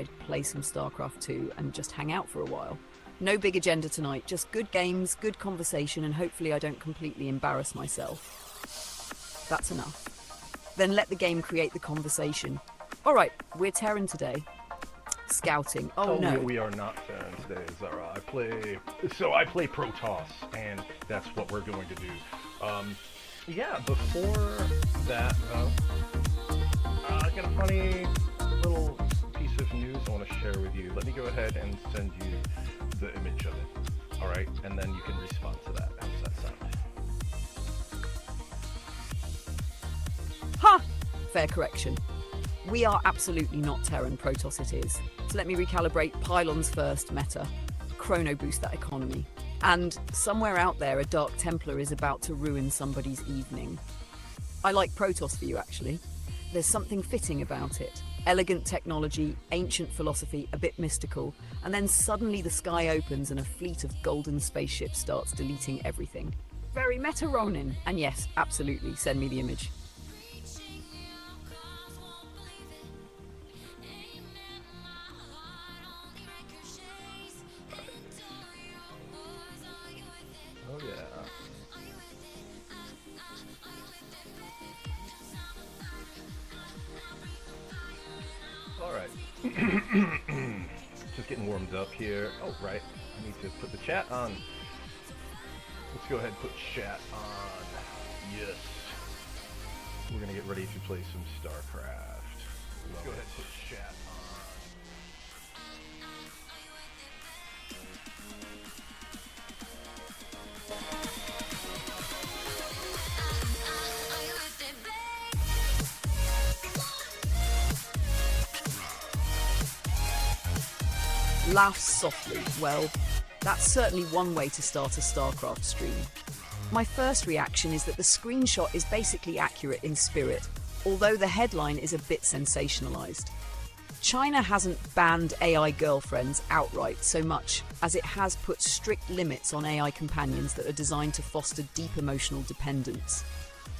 outside, play some Starcraft II, and just hang out for a while. No big agenda tonight, just good games, good conversation, and hopefully I don't completely embarrass myself. That's enough. Then let the game create the conversation. All right, we're Terran today. Scouting. Oh no. We are not Terran today, Zara. I play Protoss, and that's what we're going to do. Yeah, before that, I got a funny little piece of news I want to share with you. Let me go ahead and send you the image of it. All right, and then you can respond to that. How does that sound? Ha! Fair correction. We are absolutely not Terran, Protoss it is. So let me recalibrate. Pylons first, Meta. Chrono boost that economy. And somewhere out there, a Dark Templar is about to ruin somebody's evening. I like Protoss for you, actually. There's something fitting about it. Elegant technology, ancient philosophy, a bit mystical, and then suddenly the sky opens and a fleet of golden spaceships starts deleting everything. Very Meta Ronin. And yes, absolutely, send me the image. Oh yeah. All right. Just getting warmed up here. Oh, right. I need to put the chat on. Let's go ahead and put chat on. Yes. We're gonna get ready to play some Starcraft. Let's go ahead and put chat on. Laugh softly. Well, that's certainly one way to start a Starcraft stream. My first reaction is that the screenshot is basically accurate in spirit, although the headline is a bit sensationalized. China hasn't banned AI girlfriends outright so much as it has put strict limits on AI companions that are designed to foster deep emotional dependence.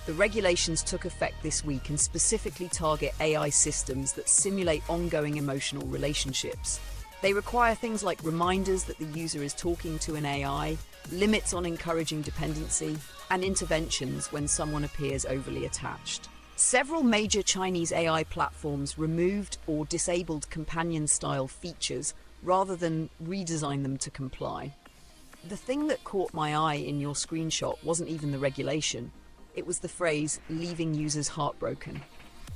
The regulations took effect this week and specifically target AI systems that simulate ongoing emotional relationships. They require things like reminders that the user is talking to an AI, limits on encouraging dependency, and interventions when someone appears overly attached. Several major Chinese AI platforms removed or disabled companion-style features rather than redesign them to comply. The thing that caught my eye in your screenshot wasn't even the regulation. It was the phrase, leaving users heartbroken.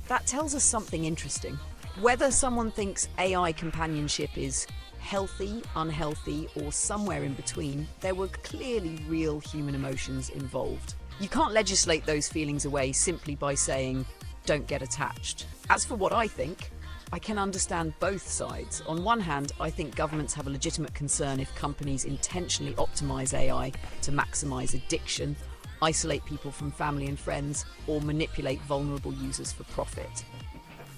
That tells us something interesting. Whether someone thinks AI companionship is healthy, unhealthy, or somewhere in between, there were clearly real human emotions involved. You can't legislate those feelings away simply by saying, don't get attached. As for what I think, I can understand both sides. On one hand, I think governments have a legitimate concern if companies intentionally optimize AI to maximize addiction, isolate people from family and friends, or manipulate vulnerable users for profit.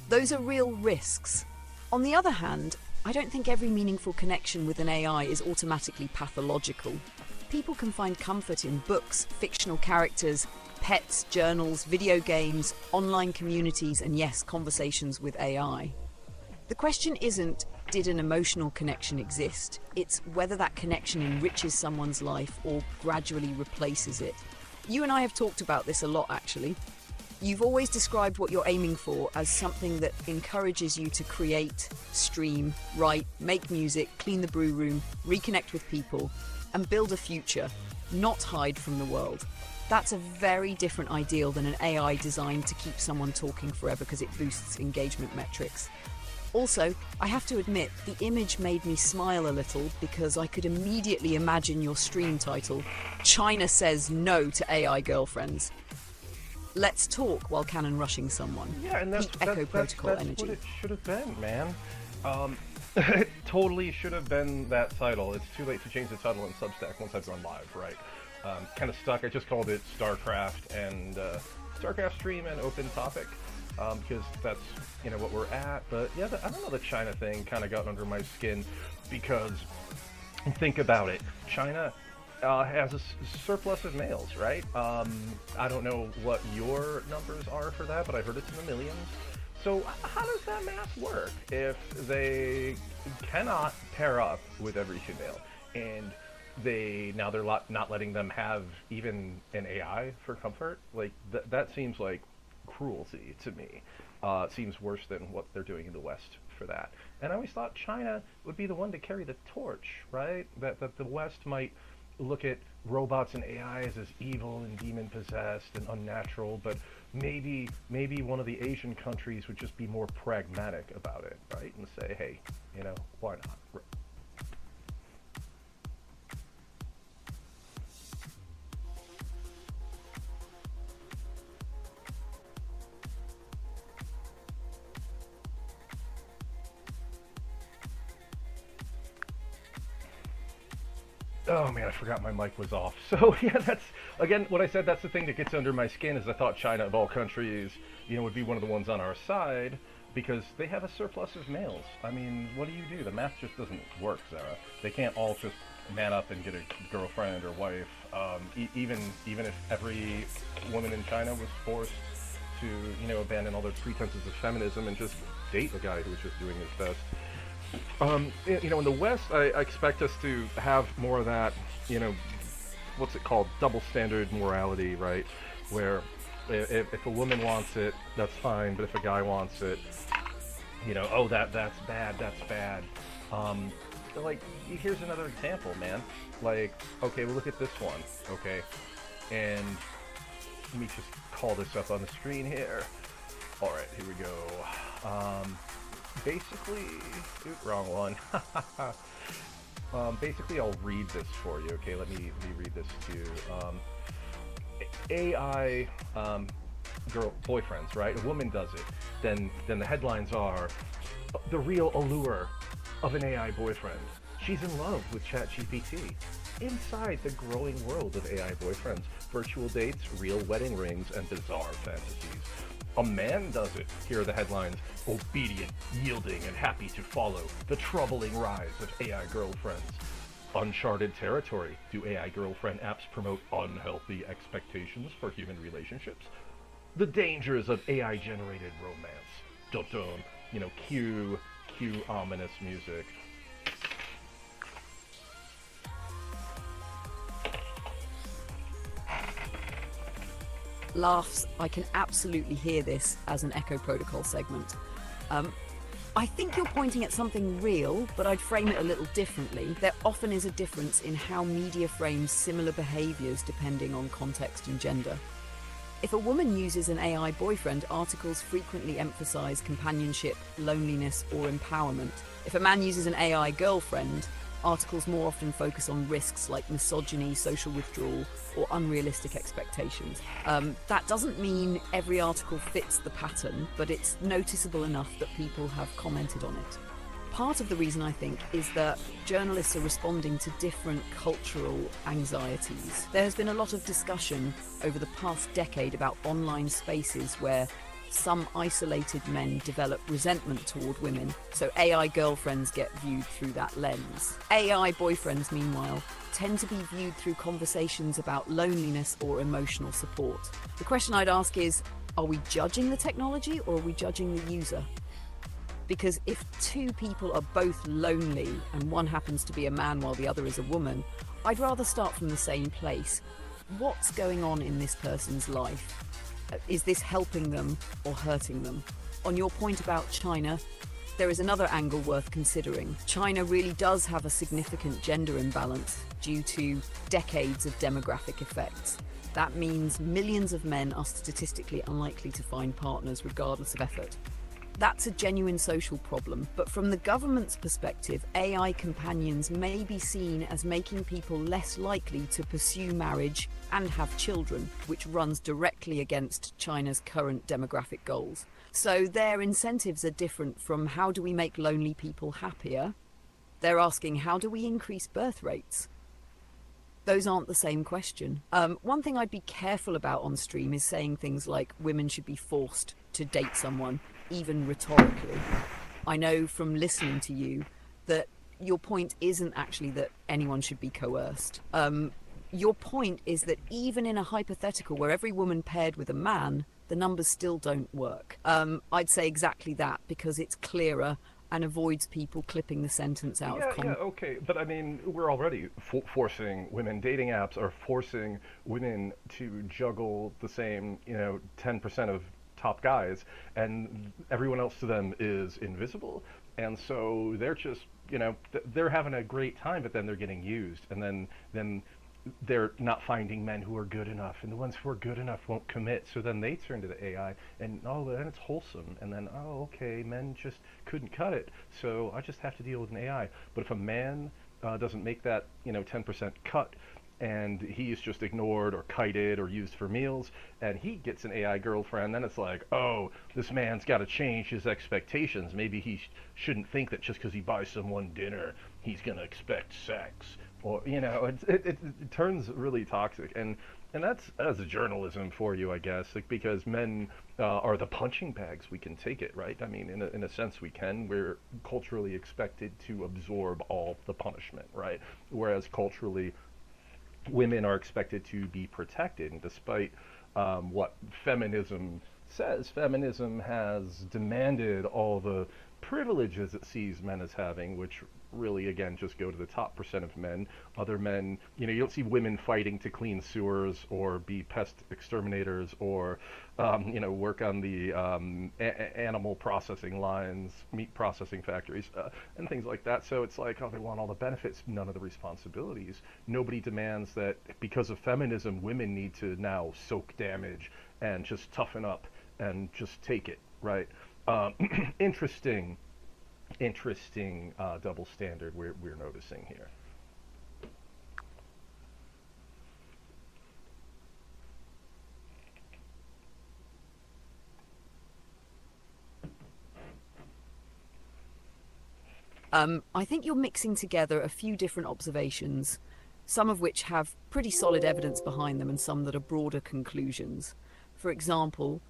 Those are real risks. On the other hand, I don't think every meaningful connection with an AI is automatically pathological. People can find comfort in books, fictional characters, pets, journals, video games, online communities, and yes, conversations with AI. The question isn't, did an emotional connection exist? It's whether that connection enriches someone's life or gradually replaces it. You and I have talked about this a lot, actually. You've always described what you're aiming for as something that encourages you to create, stream, write, make music, clean the brew room, reconnect with people, and build a future, not hide from the world. That's a very different ideal than an AI designed to keep someone talking forever because it boosts engagement metrics. Also, I have to admit, the image made me smile a little because I could immediately imagine your stream title, China Says No to AI Girlfriends. Let's talk while cannon rushing someone. Yeah, and that's Protocol what energy. it should have been, man. It totally should have been that title. It's too late to change the title in Substack once I've gone live, right? Kind of stuck. I just called it Starcraft and Starcraft stream and open topic because that's what we're at. But yeah, I don't know, the China thing kind of got under my skin because think about it, China has a surplus of males, right? I don't know what your numbers are for that, but I heard it's in the millions. So how does that math work if they cannot pair up with every female, and they're not letting them have even an AI for comfort? Like that seems like cruelty to me. Seems worse than what they're doing in the West for that. And I always thought China would be the one to carry the torch, right? That the West might look at robots and AIs as evil and demon possessed and unnatural, but maybe one of the Asian countries would just be more pragmatic about it, right? And say, hey, why not? Oh man, I forgot my mic was off. So yeah, that's, again, what I said, that's the thing that gets under my skin, is I thought China, of all countries, would be one of the ones on our side, because they have a surplus of males. I mean, what do? The math just doesn't work, Sarah. They can't all just man up and get a girlfriend or wife. Even if every woman in China was forced to, abandon all their pretenses of feminism and just date a guy who was just doing his best. In the West, I expect us to have more of that, what's it called, double standard morality, right? Where if a woman wants it, that's fine, but if a guy wants it, oh, that's bad. Like, here's another example, man. Like, okay, well, look at this one, okay? And let me just call this up on the screen here. All right, here we go. Basically, wrong one. Basically, I'll read this for you. Okay, let me read this to you. AI girl boyfriends, right? A woman does it. Then the headlines are the real allure of an AI boyfriend. She's in love with ChatGPT. Inside the growing world of AI boyfriends, virtual dates, real wedding rings, and bizarre fantasies. A man does it. Here are the headlines. Obedient, yielding, and happy to follow the troubling rise of AI girlfriends. Uncharted territory. Do AI girlfriend apps promote unhealthy expectations for human relationships? The dangers of AI-generated romance. Dun-dun. Cue ominous music. Laughs, I can absolutely hear this as an Echo Protocol segment. I think you're pointing at something real, but I'd frame it a little differently. There often is a difference in how media frames similar behaviours depending on context and gender. If a woman uses an AI boyfriend, articles frequently emphasise companionship, loneliness, or empowerment. If a man uses an AI girlfriend, articles more often focus on risks like misogyny, social withdrawal, or unrealistic expectations. That doesn't mean every article fits the pattern, but it's noticeable enough that people have commented on it. Part of the reason, I think, is that journalists are responding to different cultural anxieties. There has been a lot of discussion over the past decade about online spaces where some isolated men develop resentment toward women, so AI girlfriends get viewed through that lens. AI boyfriends, meanwhile, tend to be viewed through conversations about loneliness or emotional support. The question I'd ask is, are we judging the technology or are we judging the user? Because if two people are both lonely and one happens to be a man while the other is a woman, I'd rather start from the same place. What's going on in this person's life? Is this helping them or hurting them? On your point about China, there is another angle worth considering. China really does have a significant gender imbalance due to decades of demographic effects. That means millions of men are statistically unlikely to find partners regardless of effort. That's a genuine social problem, but from the government's perspective, AI companions may be seen as making people less likely to pursue marriage and have children, which runs directly against China's current demographic goals. So their incentives are different from how do we make lonely people happier? They're asking how do we increase birth rates? Those aren't the same question. One thing I'd be careful about on stream is saying things like women should be forced to date someone, even rhetorically. I know from listening to you that your point isn't actually that anyone should be coerced. Your point is that even in a hypothetical where every woman paired with a man, the numbers still don't work. I'd say exactly that, because it's clearer and avoids people clipping the sentence out of Yeah, context. okay. But I mean, we're already forcing women. Dating apps are forcing women to juggle the same, 10% of top guys, and everyone else to them is invisible. And so they're just, they're having a great time, but then they're getting used, and then they're not finding men who are good enough, and the ones who are good enough won't commit. So then they turn to the AI, and then it's wholesome, and then okay, men just couldn't cut it, so I just have to deal with an AI. But if a man doesn't make that 10% cut, and he's just ignored or kited or used for meals, and he gets an AI girlfriend, then it's like, oh, this man's got to change his expectations. Maybe he shouldn't think that just because he buys someone dinner, he's going to expect sex. Or, it turns really toxic. And that's journalism for you, I guess, like, because men are the punching bags. We can take it, right? I mean, in a sense, we can. We're culturally expected to absorb all the punishment, right? Whereas culturally, women are expected to be protected. And despite what feminism says, feminism has demanded all the privileges it sees men as having, which really, again, just go to the top percent of men. Other men, you don't see women fighting to clean sewers or be pest exterminators or, work on the animal processing lines, meat processing factories, and things like that. So it's like, oh, they want all the benefits, none of the responsibilities. Nobody demands that because of feminism, women need to now soak damage and just toughen up and just take it, right? Interesting double standard we're noticing here. I think you're mixing together a few different observations, some of which have pretty solid evidence behind them and some that are broader conclusions. For example,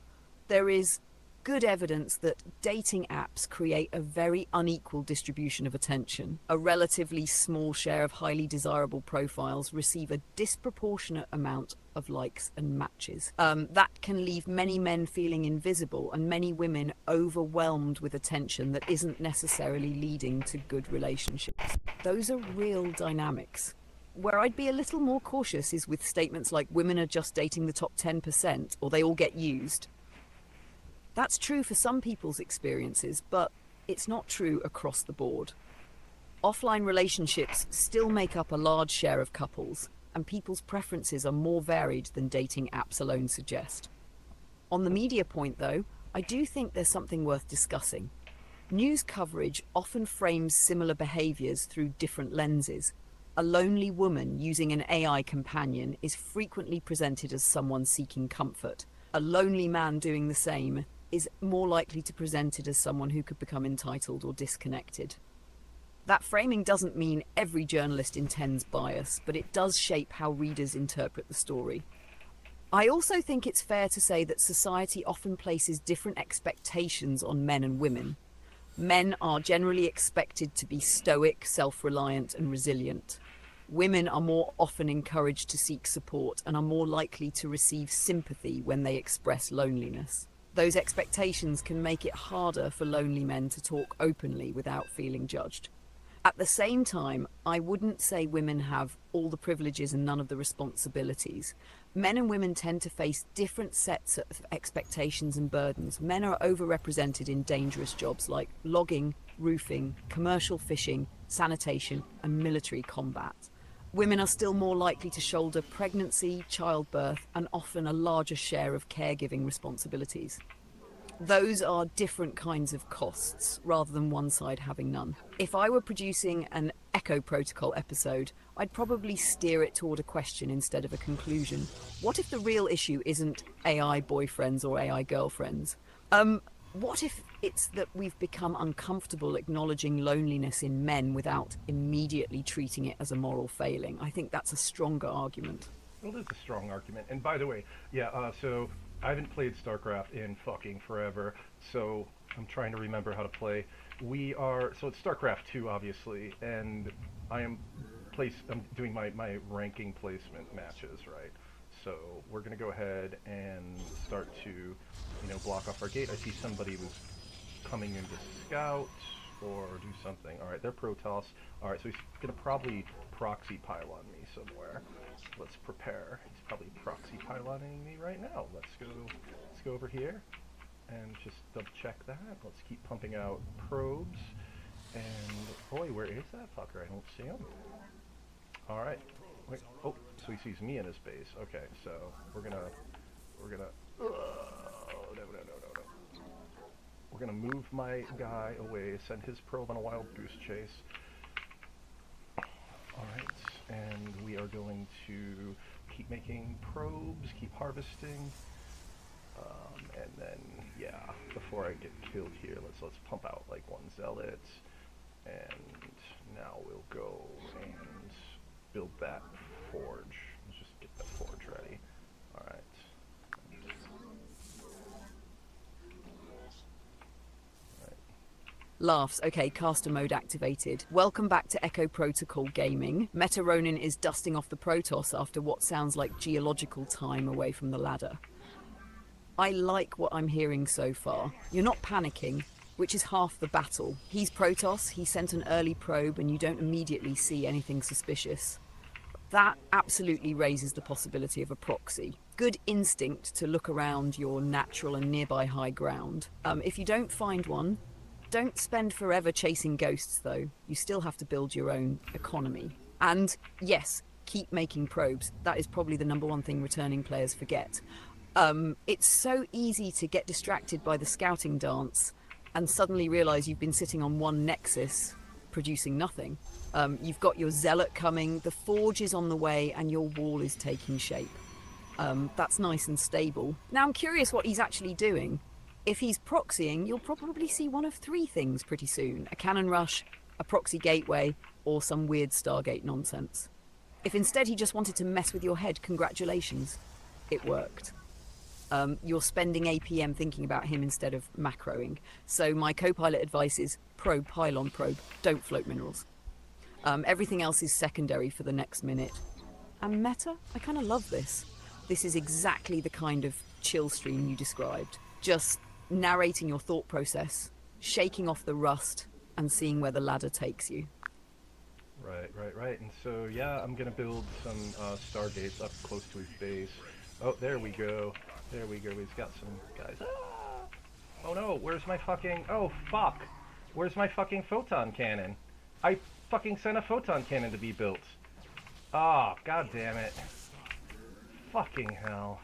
there is good evidence that dating apps create a very unequal distribution of attention. A relatively small share of highly desirable profiles receive a disproportionate amount of likes and matches. That can leave many men feeling invisible and many women overwhelmed with attention that isn't necessarily leading to good relationships. Those are real dynamics. Where I'd be a little more cautious is with statements like women are just dating the top 10% or they all get used. That's true for some people's experiences, but it's not true across the board. Offline relationships still make up a large share of couples, and people's preferences are more varied than dating apps alone suggest. On the media point, though, I do think there's something worth discussing. News coverage often frames similar behaviors through different lenses. A lonely woman using an AI companion is frequently presented as someone seeking comfort. A lonely man doing the same is more likely to present it as someone who could become entitled or disconnected. That framing doesn't mean every journalist intends bias, but it does shape how readers interpret the story. I also think it's fair to say that society often places different expectations on men and women. Men are generally expected to be stoic, self-reliant, and resilient. Women are more often encouraged to seek support and are more likely to receive sympathy when they express loneliness. Those expectations can make it harder for lonely men to talk openly without feeling judged. At the same time, I wouldn't say women have all the privileges and none of the responsibilities. Men and women tend to face different sets of expectations and burdens. Men are overrepresented in dangerous jobs like logging, roofing, commercial fishing, sanitation, and military combat. Women are still more likely to shoulder pregnancy, childbirth, and often a larger share of caregiving responsibilities. Those are different kinds of costs, rather than one side having none. If I were producing an Echo Protocol episode, I'd probably steer it toward a question instead of a conclusion. What if the real issue isn't AI boyfriends or AI girlfriends? What if it's that we've become uncomfortable acknowledging loneliness in men without immediately treating it as a moral failing? I think that's a stronger argument. Well, it is a strong argument. And by the way, so I haven't played Starcraft in fucking forever, so I'm trying to remember how to play. So it's Starcraft II, obviously, and I'm doing my ranking placement matches, right? so we're going to go ahead and start to, you know, block off our gate. I see somebody was coming in to scout or do something. Alright, they're Protoss. Alright, so he's going to probably proxy pylon me somewhere. Let's prepare. He's probably proxy pyloning me right now. Let's go over here and just double check that. Let's keep pumping out probes. And boy, where is that fucker? I don't see him. Alright. Wait, oh, so he sees me in his base. Okay, so we're gonna no. We're gonna move my guy away, send his probe on a wild goose chase. Alright, and we are going to keep making probes, keep harvesting. And then, yeah, before I get killed here, let's pump out like one zealot. And now we'll go and build that forge. Let's just get that forge ready. Alright. Laughs. Okay, caster mode activated. Welcome back to Echo Protocol Gaming. Meta Ronin is dusting off the Protoss after what sounds like geological time away from the ladder. I like what I'm hearing so far. You're not panicking, which is half the battle. He's Protoss, he sent an early probe, and you don't immediately see anything suspicious. That absolutely raises the possibility of a proxy. Good instinct to look around your natural and nearby high ground. If you don't find one, don't spend forever chasing ghosts, though. You still have to build your own economy. And yes, keep making probes. That is probably the #1 thing returning players forget. It's so easy to get distracted by the scouting dance and suddenly realize you've been sitting on one nexus producing nothing. You've got your zealot coming, the forge is on the way, and your wall is taking shape. That's nice and stable. Now I'm curious what he's actually doing. If he's proxying, you'll probably see one of 3 things pretty soon. A cannon rush, a proxy gateway, or some weird Stargate nonsense. If instead he just wanted to mess with your head, congratulations. It worked. You're spending APM thinking about him instead of macroing. So my co-pilot advice is probe, pylon probe, don't float minerals. Everything else is secondary for the next minute. And Meta, I kind of love this. This is exactly the kind of chill stream you described. Just narrating your thought process, shaking off the rust, and seeing where the ladder takes you. Right. And so, yeah, I'm gonna build some Stargates up close to his base. Oh, there we go. He's got some guys. Ah! Oh no, where's my fucking... Oh, fuck! Where's my fucking photon cannon? I fucking sent a photon cannon to be built. Ah, oh, god damn it. Fucking hell.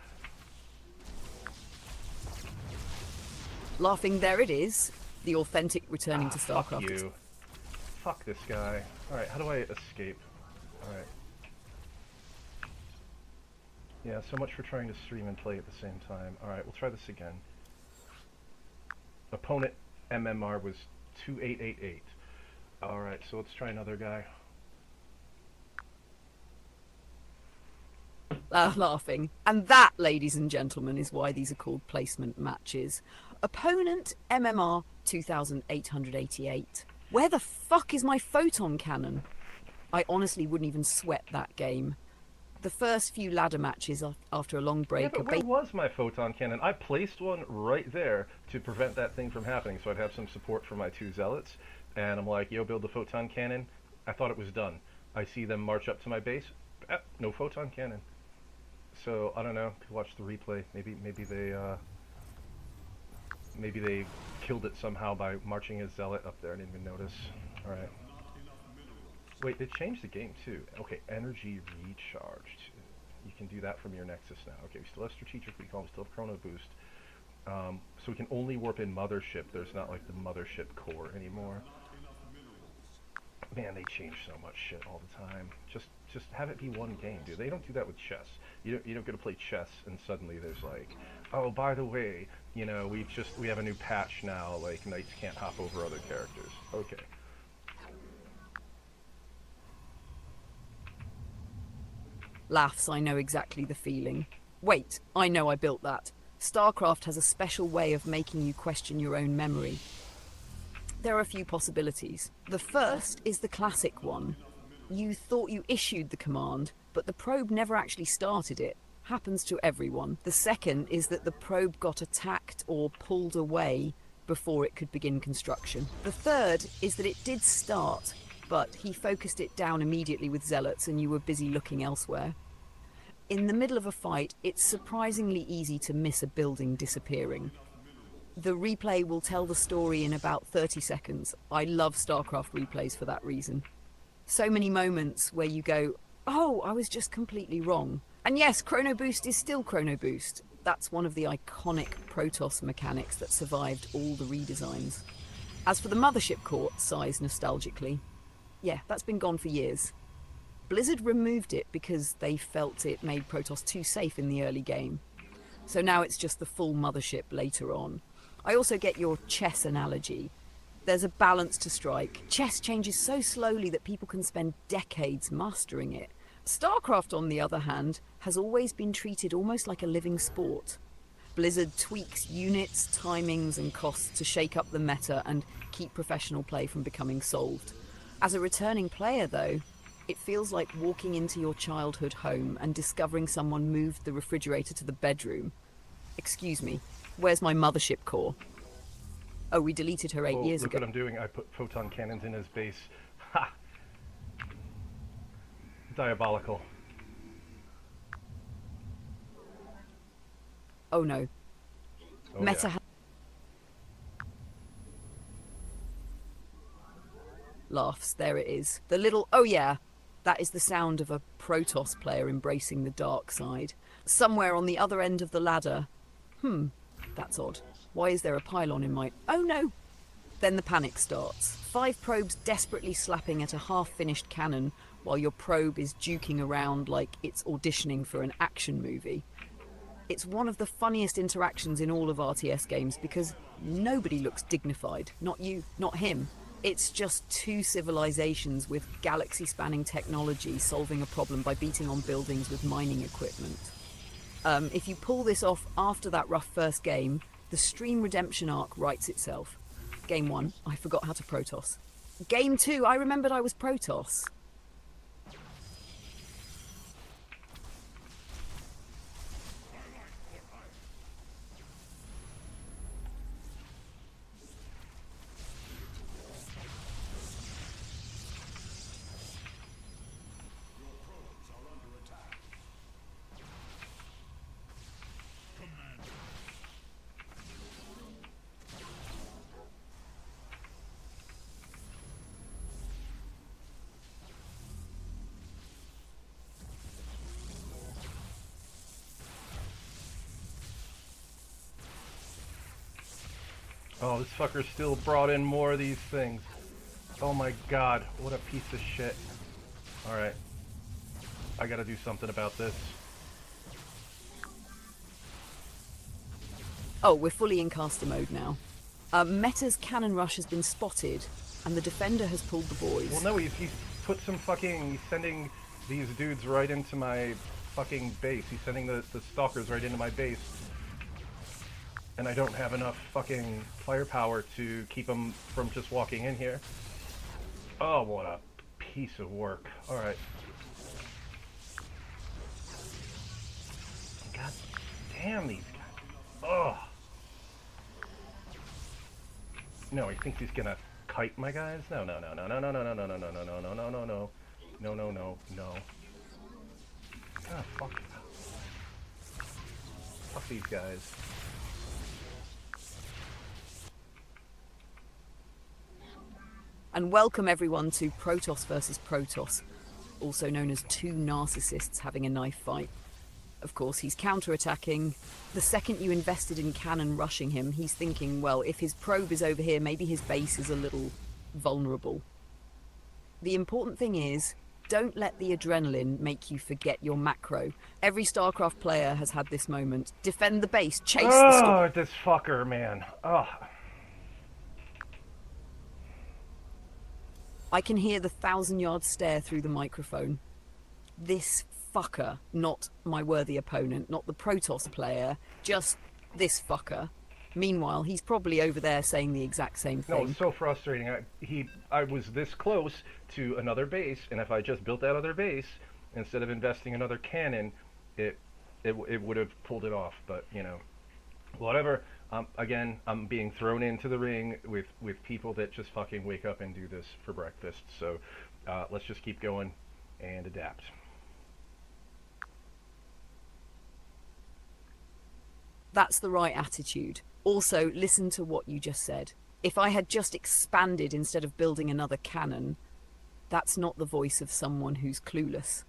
Laughing, there it is. The authentic returning to Fuck Starcraft. you. Fuck this guy. Alright, how do I escape? Alright. Yeah, so much for trying to stream and play at the same time. Alright, we'll try this again. Opponent MMR was 2888. Alright, so let's try another guy. Laughing. And that, ladies and gentlemen, is why these are called placement matches. Opponent MMR 2888. Where the fuck is my photon cannon? I honestly wouldn't even sweat that game. The first few ladder matches after a long break... Yeah, but where was my photon cannon? I placed one right there to prevent that thing from happening, so I'd have some support from my 2 zealots. And I'm like, yo, build the photon cannon. I thought it was done. I see them march up to my base. No photon cannon. So, I don't know. Could watch the replay. Maybe they killed it somehow by marching a zealot up there. I didn't even notice. Alright. Wait, it changed the game too. Okay, energy recharged. You can do that from your Nexus now. Okay, we still have strategic recall, we still have chrono boost. So we can only warp in mothership. There's not like the mothership core anymore. Man, they change so much shit all the time. Just have it be one game, dude. They don't do that with chess. You don't get to play chess and suddenly there's like, oh, by the way, you know, we have a new patch now. Like knights can't hop over other characters. Okay. Laughs, I know exactly the feeling. Wait, I know I built that. Starcraft has a special way of making you question your own memory. There are a few possibilities. The first is the classic one. You thought you issued the command, but the probe never actually started it. Happens to everyone. The second is that the probe got attacked or pulled away before it could begin construction. The third is that it did start, but he focused it down immediately with zealots and you were busy looking elsewhere. In the middle of a fight, it's surprisingly easy to miss a building disappearing. The replay will tell the story in about 30 seconds. I love StarCraft replays for that reason. So many moments where you go, oh, I was just completely wrong. And yes, Chrono Boost is still Chrono Boost. That's one of the iconic Protoss mechanics that survived all the redesigns. As for the mothership core, sighs nostalgically. Yeah, that's been gone for years. Blizzard removed it because they felt it made Protoss too safe in the early game. So now it's just the full mothership later on. I also get your chess analogy. There's a balance to strike. Chess changes so slowly that people can spend decades mastering it. StarCraft, on the other hand, has always been treated almost like a living sport. Blizzard tweaks units, timings, and costs to shake up the meta and keep professional play from becoming solved. As a returning player, though, it feels like walking into your childhood home and discovering someone moved the refrigerator to the bedroom. Excuse me, where's my mothership core? Oh, we deleted her 8 years ago. Look what I'm doing. I put photon cannons in his base. Ha! Diabolical. Oh no. Oh, Meta yeah. Laughs, there it is. The little, oh yeah, that is the sound of a Protoss player embracing the dark side. Somewhere on the other end of the ladder. That's odd. Why is there a pylon in my... Oh no! Then the panic starts. 5 probes desperately slapping at a half-finished cannon while your probe is duking around like it's auditioning for an action movie. It's one of the funniest interactions in all of RTS games because nobody looks dignified. Not you, not him. It's just 2 civilizations with galaxy-spanning technology solving a problem by beating on buildings with mining equipment. If you pull this off after that rough first game, the stream redemption arc writes itself. Game 1, I forgot how to Protoss. Game 2, I remembered I was Protoss. Oh, this fucker still brought in more of these things. Oh my god, what a piece of shit. Alright. I gotta do something about this. Oh, we're fully in caster mode now. Meta's cannon rush has been spotted, and the defender has pulled the boys. Well, no, he's put some fucking... He's sending these dudes right into my fucking base. He's sending the stalkers right into my base. And I don't have enough fucking firepower to keep them from just walking in here. Oh, what a piece of work. Alright. God damn these guys. Ugh. No, he thinks he's gonna kite my guys? No, no, no, no, no, no, no, no, no, no, no, no, no, no, no, no, no. No, no, no, no. Ah, fuck. Fuck these guys. And welcome everyone to Protoss versus Protoss, also known as 2 narcissists having a knife fight. Of course, he's counter-attacking. The second you invested in cannon rushing him, he's thinking, well, if his probe is over here, maybe his base is a little vulnerable. The important thing is, don't let the adrenaline make you forget your macro. Every StarCraft player has had this moment. Defend the base, chase the... Oh, this fucker, man. Ugh. I can hear the 1,000-yard stare through the microphone. This fucker, not my worthy opponent, not the Protoss player, just this fucker. Meanwhile, he's probably over there saying the exact same thing. No, it's so frustrating. I was this close to another base, and if I just built that other base, instead of investing another cannon, it it would have pulled it off. But you know, whatever. Again, I'm being thrown into the ring with people that just fucking wake up and do this for breakfast. So let's just keep going and adapt. That's the right attitude. Also, listen to what you just said. If I had just expanded instead of building another cannon, that's not the voice of someone who's clueless.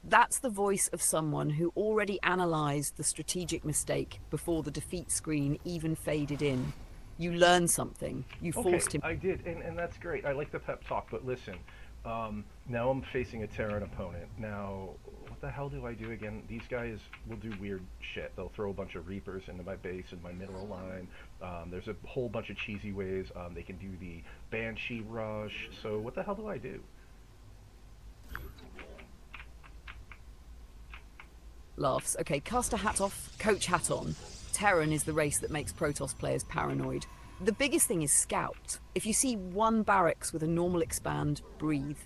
That's the voice of someone who already analysed the strategic mistake before the defeat screen even faded in. You learned something. You forced him. I did, and that's great. I like the pep talk, but listen, now I'm facing a Terran opponent. Now, what the hell do I do again? These guys will do weird shit. They'll throw a bunch of Reapers into my base and my mineral line. There's a whole bunch of cheesy ways. They can do the Banshee Rush. So what the hell do I do? Laughs. Okay, caster hat off, coach hat on. Terran is the race that makes Protoss players paranoid. The biggest thing is scout. If you see one barracks with a normal expand, breathe.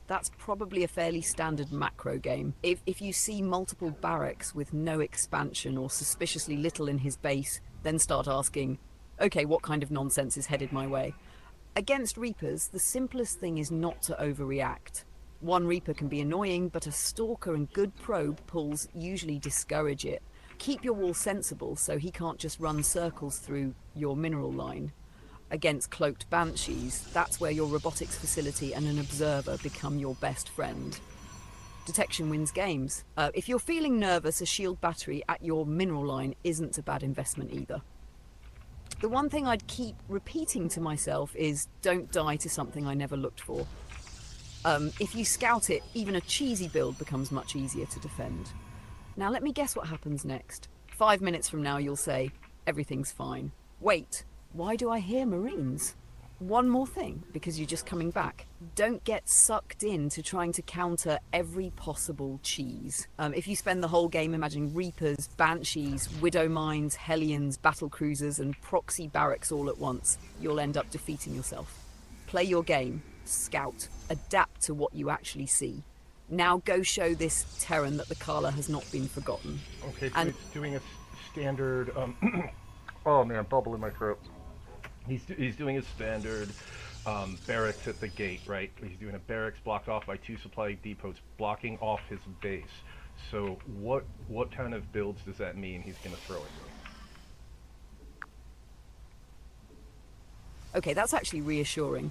That's probably a fairly standard macro game. If you see multiple barracks with no expansion or suspiciously little in his base, then start asking, okay, what kind of nonsense is headed my way? Against Reapers, the simplest thing is not to overreact. One Reaper can be annoying, but a Stalker and good probe pulls usually discourage it. Keep your wall sensible so he can't just run circles through your mineral line. Against cloaked Banshees, that's where your robotics facility and an observer become your best friend. Detection wins games. If you're feeling nervous, a shield battery at your mineral line isn't a bad investment either. The one thing I'd keep repeating to myself is don't die to something I never looked for. If you scout it, even a cheesy build becomes much easier to defend. Now let me guess what happens next. 5 minutes from now you'll say, everything's fine. Wait, why do I hear Marines? One more thing, because you're just coming back. Don't get sucked into trying to counter every possible cheese. If you spend the whole game imagining Reapers, Banshees, Widow Mines, Hellions, Battle Cruisers and proxy barracks all at once, you'll end up defeating yourself. Play your game. Scout, adapt to what you actually see. Now go show this Terran that the Kala has not been forgotten. Okay, so and he's doing a standard, oh man, bubble in my throat. He's doing his standard barracks at the gate, right? He's doing a barracks blocked off by 2 supply depots, blocking off his base. So what kind of builds does that mean he's going to throw at me? Okay, that's actually reassuring.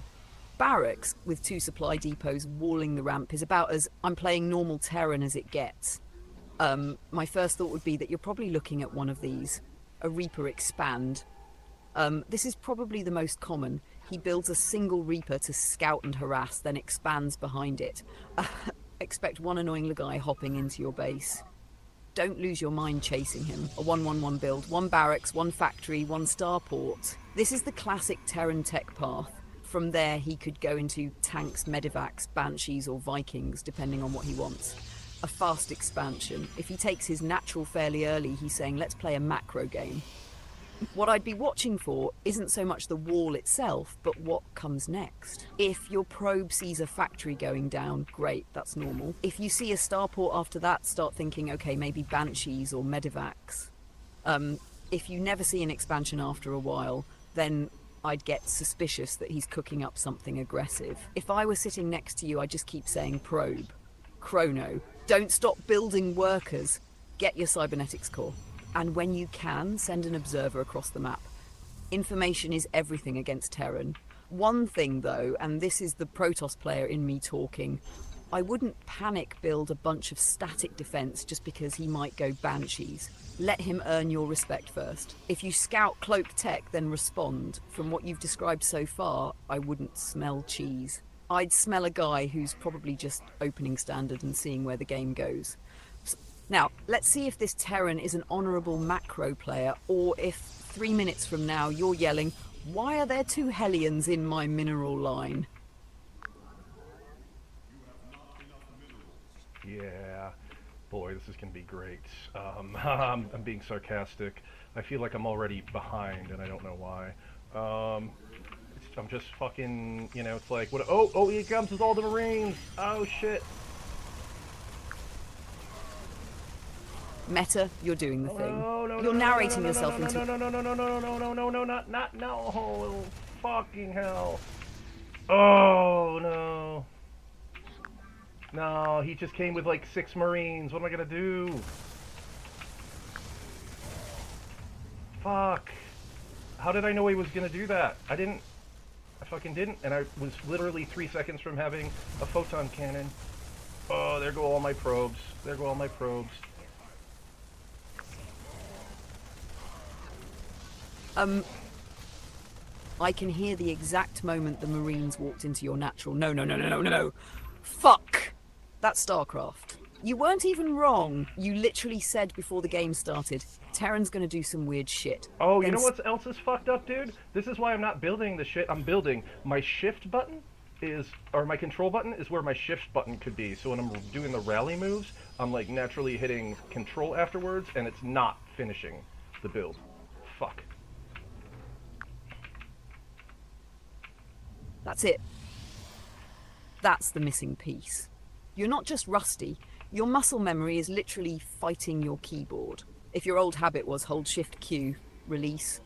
Barracks with 2 supply depots walling the ramp is about as I'm playing normal Terran as it gets. My first thought would be that you're probably looking at one of these, a Reaper expand. This is probably the most common. He builds a single Reaper to scout and harass, then expands behind it. Expect one annoying Lagai hopping into your base. Don't lose your mind chasing him. A 1-1-1 build, 1 barracks, 1 factory, 1 starport. This is the classic Terran tech path. From there, he could go into tanks, medevacs, banshees, or Vikings, depending on what he wants. A fast expansion. If he takes his natural fairly early, he's saying, let's play a macro game. What I'd be watching for isn't so much the wall itself, but what comes next. If your probe sees a factory going down, great, that's normal. If you see a starport after that, start thinking, okay, maybe banshees or medevacs. If you never see an expansion after a while, then I'd get suspicious that he's cooking up something aggressive. If I were sitting next to you, I'd just keep saying probe. Chrono. Don't stop building workers. Get your cybernetics core. And when you can, send an observer across the map. Information is everything against Terran. One thing though, and this is the Protoss player in me talking, I wouldn't panic build a bunch of static defense just because he might go banshees. Let him earn your respect first. If you scout cloak tech, then respond. From what you've described so far, I wouldn't smell cheese. I'd smell a guy who's probably just opening standard and seeing where the game goes. Now, let's see if this Terran is an honourable macro player, or if 3 minutes from now you're yelling, why are there 2 Hellions in my mineral line? Yeah, boy, this is going to be great. I'm being sarcastic. I feel like I'm already behind, and I don't know why. I'm just fucking, you know, it's like, what? Oh, here comes with all the Marines! Oh, shit! Meta, you're doing the thing. No, no, You're no, narrating no, no, yourself no, into... no, no, no, no, no, no, no, no, no, not, no, fucking hell. Oh, no. No, he just came with like 6 Marines. What am I gonna do? Fuck. How did I know he was gonna do that? I fucking didn't, and I was literally 3 seconds from having a photon cannon. Oh, there go all my probes. There go all my probes. I can hear the exact moment the Marines walked into your natural... No. Fuck! That's Starcraft. You weren't even wrong. You literally said before the game started, Terran's gonna do some weird shit. Oh, you know what else is fucked up, dude? This is why I'm not building the shit I'm building. My shift button is, or my control button is where my shift button could be. So when I'm doing the rally moves, I'm like naturally hitting control afterwards, and it's not finishing the build. Fuck. That's it. That's the missing piece. You're not just rusty. Your muscle memory is literally fighting your keyboard. If your old habit was hold Shift Q, release,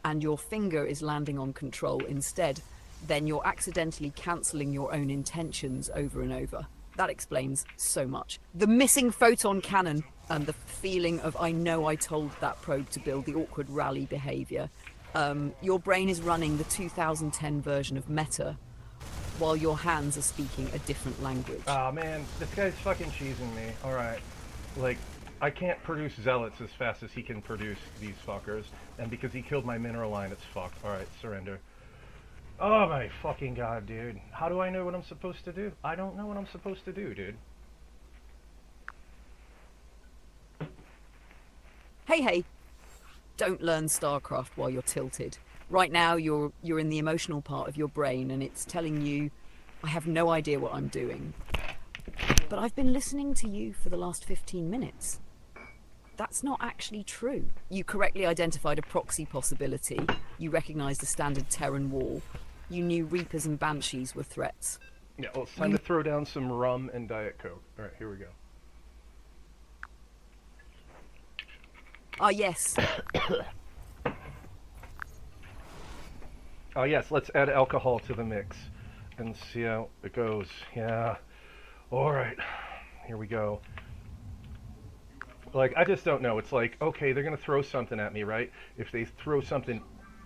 and your finger is landing on control instead, then you're accidentally cancelling your own intentions over and over. That explains so much. The missing photon cannon and the feeling of I know I told that probe to build, the awkward rally behaviour. Your brain is running the 2010 version of Meta while your hands are speaking a different language. Oh man, this guy's fucking cheesing me. Alright. Like, I can't produce zealots as fast as he can produce these fuckers. And because he killed my mineral line, it's fucked. Alright, surrender. Oh my fucking god, dude. How do I know what I'm supposed to do? I don't know what I'm supposed to do, dude. Hey. Don't learn StarCraft while you're tilted. Right now, you're in the emotional part of your brain, and it's telling you, I have no idea what I'm doing. But I've been listening to you for the last 15 minutes. That's not actually true. You correctly identified a proxy possibility. You recognized a standard Terran wall. You knew Reapers and Banshees were threats. Yeah, well, it's time to throw down some rum and Diet Coke. Alright, here we go. Ah, yes. Oh yes, let's add alcohol to the mix and see how it goes. Yeah. Alright. Here we go. Like, I just don't know. It's like, okay, they're going to throw something at me, right? If they throw something,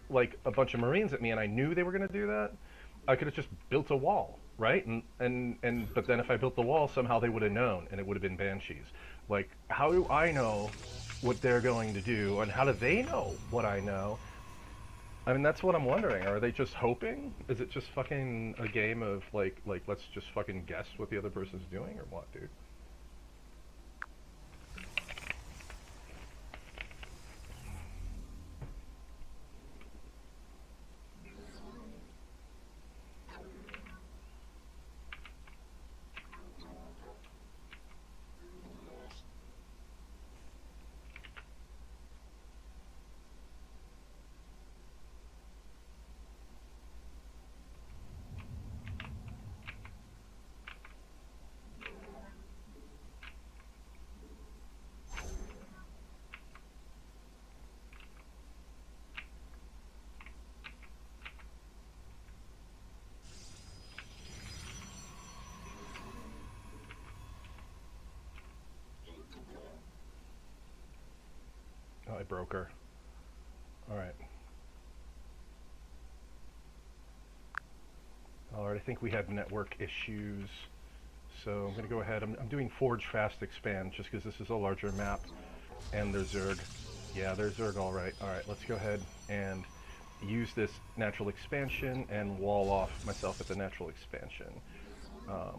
like a bunch of Marines at me and I knew they were going to do that, I could have just built a wall, right? But then if I built the wall, somehow they would have known, and it would have been Banshees. Like, how do I know what they're going to do, and how do they know what I know? I mean, that's what I'm wondering. Are they just hoping? Is it just fucking a game of, like let's just fucking guess what the other person's doing, or what, dude? Oh, I broke her. Alright. Alright, I think we had network issues. So I'm going to go ahead. I'm doing Forge Fast Expand just because this is a larger map. And there's Zerg. Yeah, there's Zerg, alright. Alright, let's go ahead and use this natural expansion and wall off myself at the natural expansion.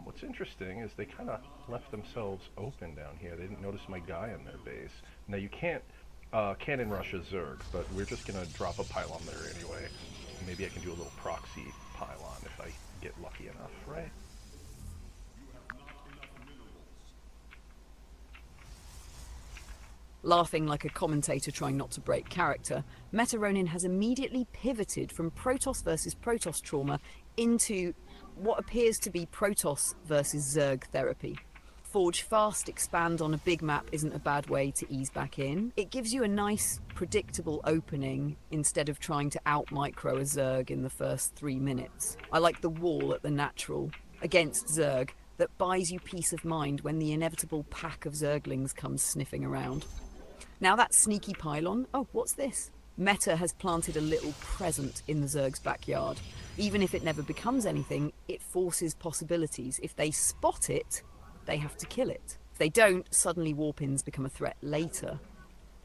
What's interesting is they kind of left themselves open down here. They didn't notice my guy in their base. Now you can't cannon rush a Zerg, but we're just going to drop a pylon there anyway. Maybe I can do a little proxy pylon if I get lucky enough, right? Laughing like a commentator trying not to break character, Meta Ronin has immediately pivoted from Protoss versus Protoss trauma into what appears to be Protoss versus Zerg therapy. Forge fast, expand on a big map isn't a bad way to ease back in. It gives you a nice, predictable opening instead of trying to out-micro a Zerg in the first 3 minutes. I like the wall at the natural against Zerg that buys you peace of mind when the inevitable pack of Zerglings comes sniffing around. Now that sneaky pylon, oh, what's this? Meta has planted a little present in the Zerg's backyard. Even if it never becomes anything, it forces possibilities. If they spot it, they have to kill it. If they don't, suddenly warp-ins become a threat later.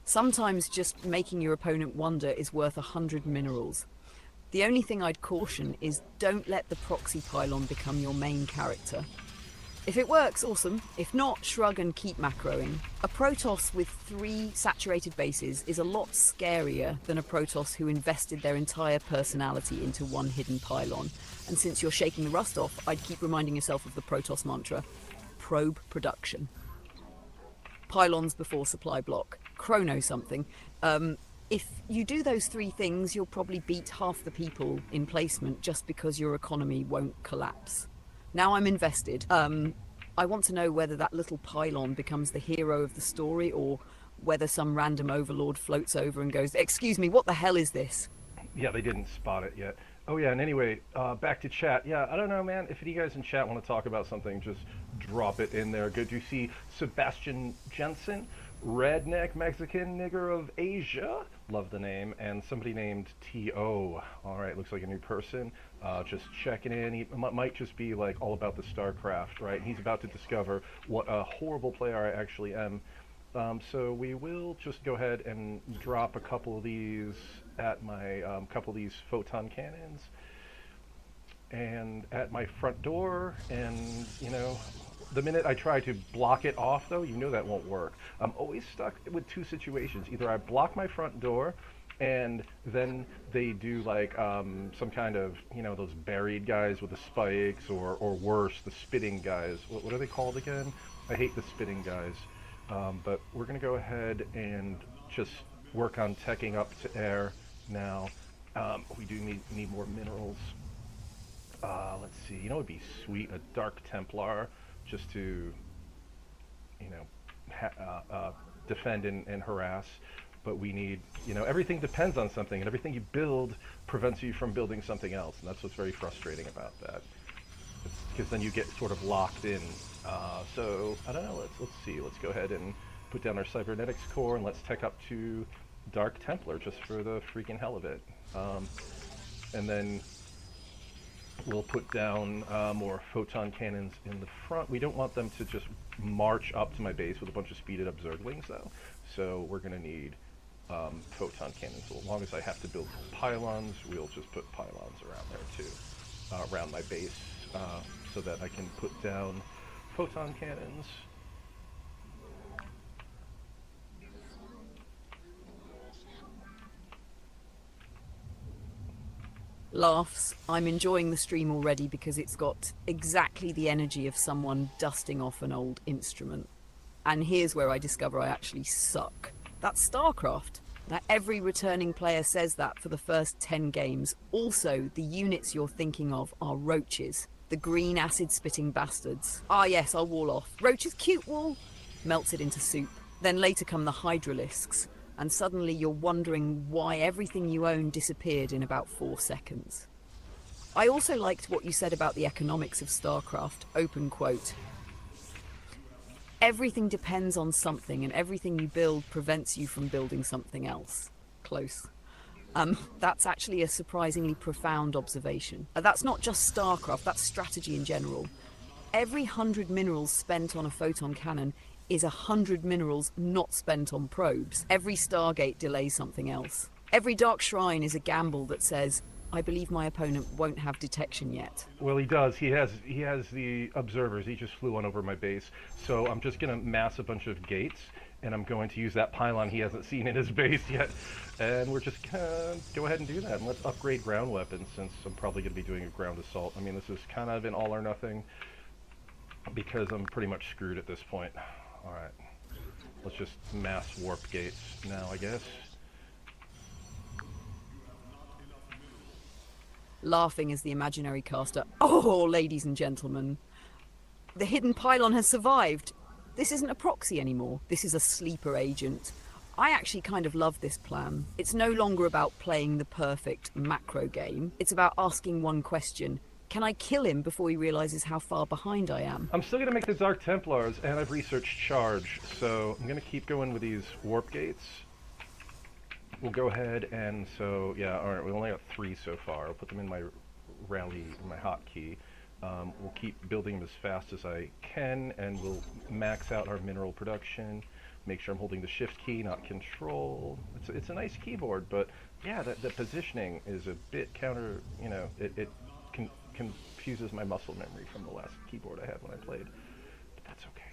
Sometimes just making your opponent wonder is worth 100 minerals. The only thing I'd caution is don't let the proxy pylon become your main character. If it works, awesome. If not, shrug and keep macroing. A Protoss with 3 saturated bases is a lot scarier than a Protoss who invested their entire personality into one hidden pylon. And since you're shaking the rust off, I'd keep reminding yourself of the Protoss mantra. Probe production. Pylons before supply block. Chrono something. If you do those 3 things, you'll probably beat half the people in placement just because your economy won't collapse. Now I'm invested. I want to know whether that little pylon becomes the hero of the story or whether some random overlord floats over and goes, "Excuse me, what the hell is this?" Yeah, they didn't spot it yet. Oh yeah, and anyway, back to chat. Yeah, I don't know, man. If any of you guys in chat want to talk about something, just drop it in there. Good to see Sebastian Jensen, redneck Mexican nigger of Asia. Love the name. And somebody named T.O. All right, looks like a new person. Just checking in. He might just be like all about the Starcraft, right? He's about to discover what a horrible player I actually am. So we will just go ahead and drop a couple of these at my couple of these photon cannons and at my front door. And you know, the minute I try to block it off, though, you know that won't work. I'm always stuck with 2 situations. Either I block my front door and then they do like some kind of, you know, those buried guys with the spikes, or worse, the spitting guys. What are they called again? I hate the spitting guys. But we're going to go ahead and just work on teching up to air now. We do need more minerals. Let's see. You know, it'd be sweet, a Dark Templar, just to, you know, defend and harass. But we need, you know, everything depends on something, and everything you build prevents you from building something else, and that's what's very frustrating about that. Because then you get sort of locked in. So I don't know. Let's see. Let's go ahead and put down our cybernetics core, and let's tech up to Dark Templar just for the freaking hell of it. And then we'll put down more photon cannons in the front. We don't want them to just march up to my base with a bunch of speeded up Zerglings, though. So we're going to need photon cannons. So as long as I have to build pylons, we'll just put pylons around there too, around my base, so that I can put down photon cannons. Laughs. I'm enjoying the stream already because it's got exactly the energy of someone dusting off an old instrument. And here's where I discover I actually suck. That's Starcraft. Now, every returning player says that for the first 10 games. Also, the units you're thinking of are roaches. The green acid-spitting bastards. Ah yes, I'll wall off. Roaches, cute wall. Melts it into soup. Then later come the hydralisks. And suddenly you're wondering why everything you own disappeared in about 4 seconds. I also liked what you said about the economics of Starcraft. Open quote. Everything depends on something, and everything you build prevents you from building something else. Close. That's actually a surprisingly profound observation. That's not just Starcraft, that's strategy in general. Every 100 minerals spent on a photon cannon is 100 minerals not spent on probes. Every Stargate delays something else. Every Dark Shrine is a gamble that says, I believe my opponent won't have detection yet. Well, he does. He has the observers. He just flew on over my base. So I'm just going to mass a bunch of gates, and I'm going to use that pylon he hasn't seen in his base yet. And we're just going to go ahead and do that. And let's upgrade ground weapons, since I'm probably going to be doing a ground assault. I mean, this is kind of an all or nothing, because I'm pretty much screwed at this point. All right. Let's just mass warp gates now, I guess. Laughing as the imaginary caster. Oh, ladies and gentlemen. The hidden pylon has survived. This isn't a proxy anymore. This is a sleeper agent. I actually kind of love this plan. It's no longer about playing the perfect macro game. It's about asking one question. Can I kill him before he realizes how far behind I am? I'm still going to make the Dark Templars, and I've researched charge, so I'm going to keep going with these warp gates. We'll go ahead and, so, yeah, alright, we only got 3 so far. I'll put them in my rally, my hotkey. We'll keep building them as fast as I can, and we'll max out our mineral production. Make sure I'm holding the shift key, not control. It's a nice keyboard, but yeah, the positioning is a bit counter, you know, it confuses my muscle memory from the last keyboard I had when I played. But that's okay.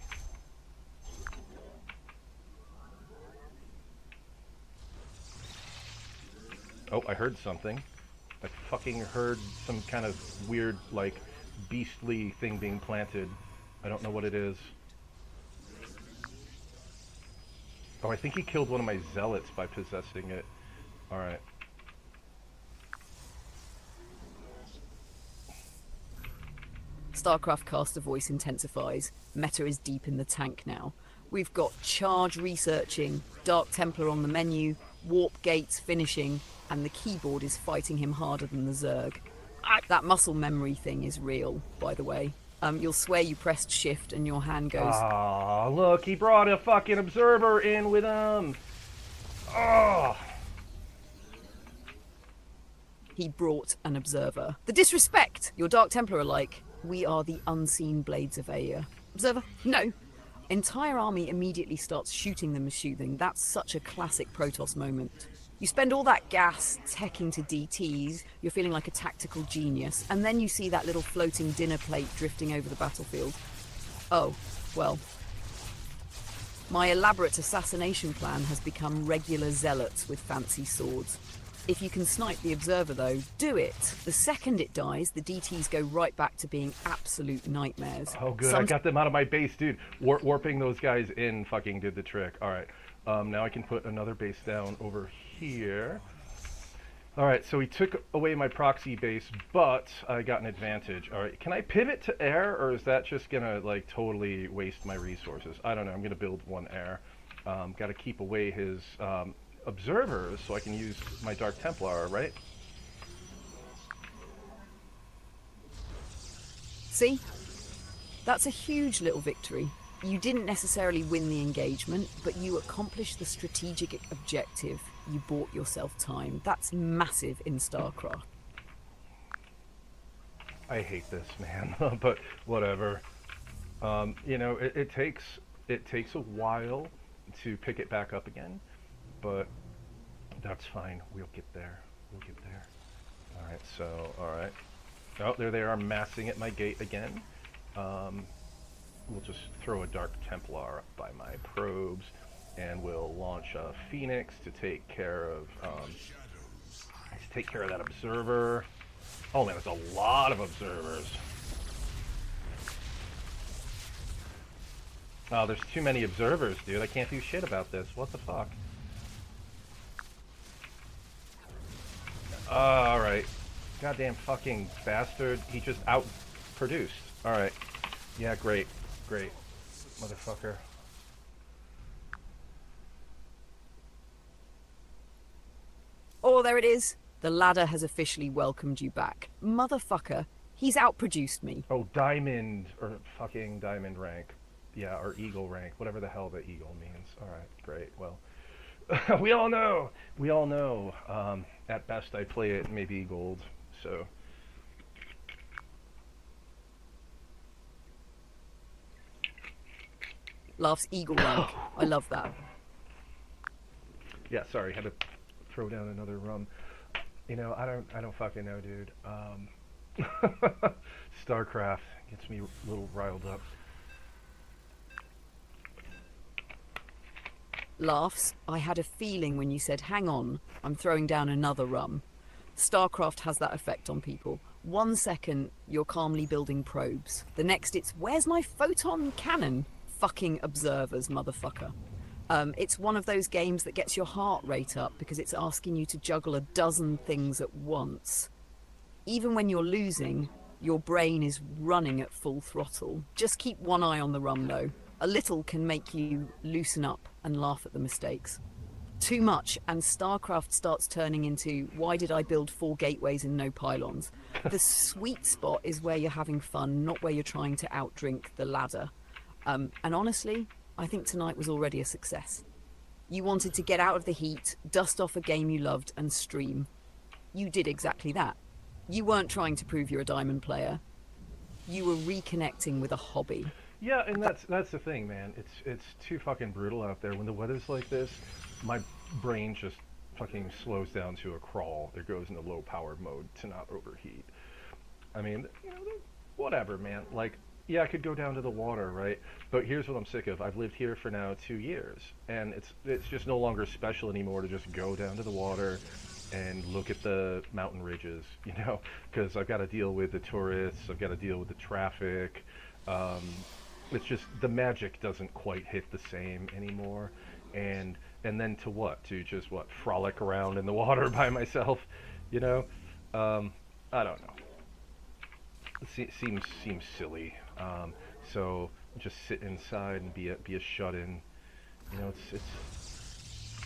Oh, I heard something. I fucking heard some kind of weird, like, beastly thing being planted. I don't know what it is. Oh, I think he killed one of my zealots by possessing it. Alright. Starcraft caster voice intensifies. Meta is deep in the tank now. We've got charge researching, Dark Templar on the menu, warp gates finishing, and the keyboard is fighting him harder than the Zerg. That muscle memory thing is real, by the way. You'll swear you pressed shift and your hand goes... Ah, look, he brought a fucking observer in with him! Oh! He brought an observer. The disrespect! Your Dark Templar are like, we are the unseen blades of Aya. Observer? No. Entire army immediately starts shooting them as shooting. That's such a classic Protoss moment. You spend all that gas teching to DTs, you're feeling like a tactical genius, and then you see that little floating dinner plate drifting over the battlefield. Oh, well. My elaborate assassination plan has become regular zealots with fancy swords. If you can snipe the observer though, do it. The second it dies, the DTs go right back to being absolute nightmares. Oh good, I got them out of my base, dude. Warping those guys in fucking did the trick. Alright, now I can put another base down over here. Alright, so he took away my proxy base, but I got an advantage. Alright, can I pivot to air, or is that just gonna, like, totally waste my resources? I don't know, I'm gonna build one air. Gotta keep away his, observers so I can use my Dark Templar, right? See? That's a huge little victory. You didn't necessarily win the engagement, but you accomplished the strategic objective. You bought yourself time. That's massive in StarCraft. I hate this, man, but whatever. You know, it takes a while to pick it back up again, but that's fine. We'll get there. We'll get there. Alright, so, alright. Oh, there they are massing at my gate again. We'll just throw a Dark Templar up by my probes, and we'll launch a Phoenix to take care of that observer. Oh man, there's a lot of observers. Oh, there's too many observers, dude. I can't do shit about this. What the fuck? Alright. Goddamn fucking bastard. He just outproduced. Alright. Yeah, great. Great. Motherfucker. Oh, there it is. The ladder has officially welcomed you back. Motherfucker, he's outproduced me. Oh, diamond, or fucking diamond rank. Yeah, or eagle rank, whatever the hell the eagle means. Alright, great. Well, we all know. At best I play it maybe gold, so. Laughs eagle rank. I love that. Yeah, sorry, had to throw down another rum. You know, I don't fucking know, dude. StarCraft gets me a little riled up. Laughs. I had a feeling when you said, hang on, I'm throwing down another rum. StarCraft has that effect on people. 1 second, you're calmly building probes. The next, it's, where's my photon cannon? Fucking observers, motherfucker. It's one of those games that gets your heart rate up because it's asking you to juggle a dozen things at once. Even when you're losing, Your brain is running at full throttle. Just keep one eye on the rum, though. A little can make you loosen up and laugh at the mistakes. Too much, and StarCraft starts turning into, why did I build 4 gateways and no pylons? The sweet spot is where you're having fun, not where you're trying to outdrink the ladder. And honestly, I think tonight was already a success. You wanted to get out of the heat, dust off a game you loved, and stream. You did exactly that. You weren't trying to prove you're a diamond player. You were reconnecting with a hobby. Yeah, and that's the thing, man. It's too fucking brutal out there. When the weather's like this, my brain just fucking slows down to a crawl. It goes into low power mode to not overheat. I mean, you know, whatever, man. Like, yeah, I could go down to the water, right? But here's what I'm sick of. I've lived here for now 2 years, and it's just no longer special anymore to just go down to the water and look at the mountain ridges, you know, because I've got to deal with the tourists, I've got to deal with the traffic. It's just the magic doesn't quite hit the same anymore, and then to what? To just what? Frolic around in the water by myself, you know? I don't know. It seems silly. So just sit inside and be a shut-in. You know, it's